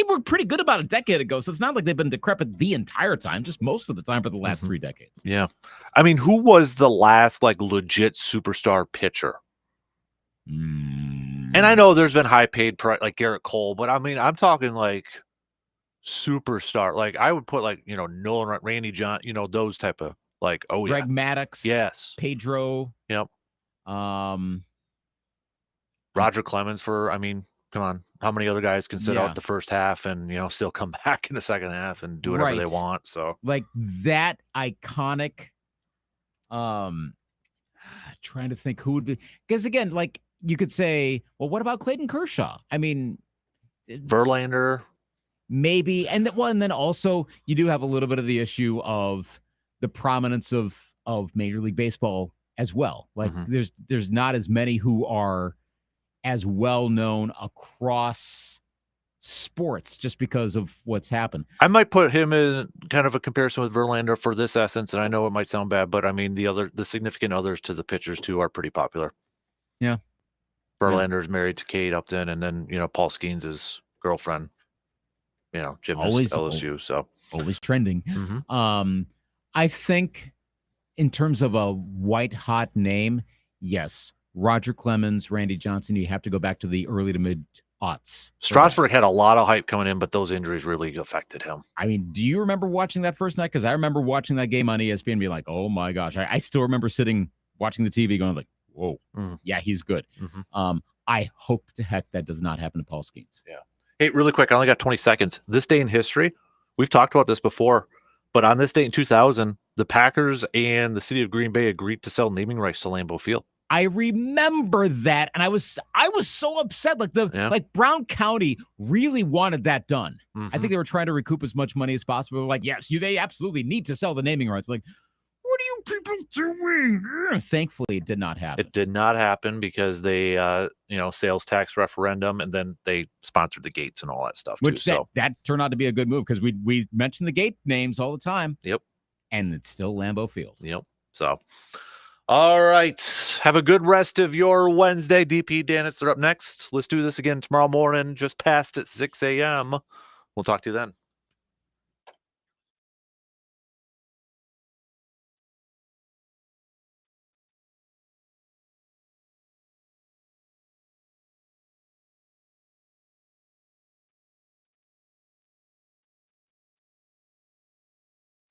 were pretty good about a decade ago, so it's not like they've been decrepit the entire time, just most of the time for the last 3 decades. Yeah. I mean, who was the last like legit superstar pitcher? And I know there's been high paid like Garrett Cole, but I mean, I'm talking like superstar. Like I would put like, Nolan, Randy John, those type of like, Greg Maddux. Yes. Pedro. Yep. Roger Clemens come on. How many other guys can sit out the first half and, still come back in the second half and do whatever they want? So like that iconic, trying to think who would be, because again, like you could say, well, what about Clayton Kershaw? I mean, Verlander. Maybe. And then also you do have a little bit of the issue of the prominence of Major League Baseball as well. Like there's not as many who are as well known across sports just because of what's happened. I might put him in kind of a comparison with Verlander for this essence, and I know it might sound bad, but I mean the significant others to the pitchers too are pretty popular. Yeah. Verlander's married to Kate Upton, and then Paul Skeens' his girlfriend. Gymnast Always LSU, so always trending. I think in terms of a white hot name, yes, Roger Clemens, Randy Johnson. You have to go back to the early to mid aughts. Strasburg had a lot of hype coming in, but those injuries really affected him. I mean, do you remember watching that first night? Because I remember watching that game on ESPN and being like, oh my gosh. I still remember sitting watching the TV going like, whoa, yeah, he's good. I hope to heck that does not happen to Paul Skeens. Yeah. Hey, really quick, I only got 20 seconds. This day in history, we've talked about this before, but on this date in 2000, the Packers and the city of Green Bay agreed to sell naming rights to Lambeau Field. I remember that, and I was so upset. Like Brown County really wanted that done. I think they were trying to recoup as much money as possible. Like, yes, they absolutely need to sell the naming rights. Like, what are you people doing? Thankfully, it did not happen. It did not happen because they, sales tax referendum, and then they sponsored the gates and all that stuff Which too. That turned out to be a good move because we mention the gate names all the time. Yep. And it's still Lambeau Field. Yep. So, all right. Have a good rest of your Wednesday. DP Danitz, they're up next. Let's do this again tomorrow morning, just past at 6 a.m. We'll talk to you then.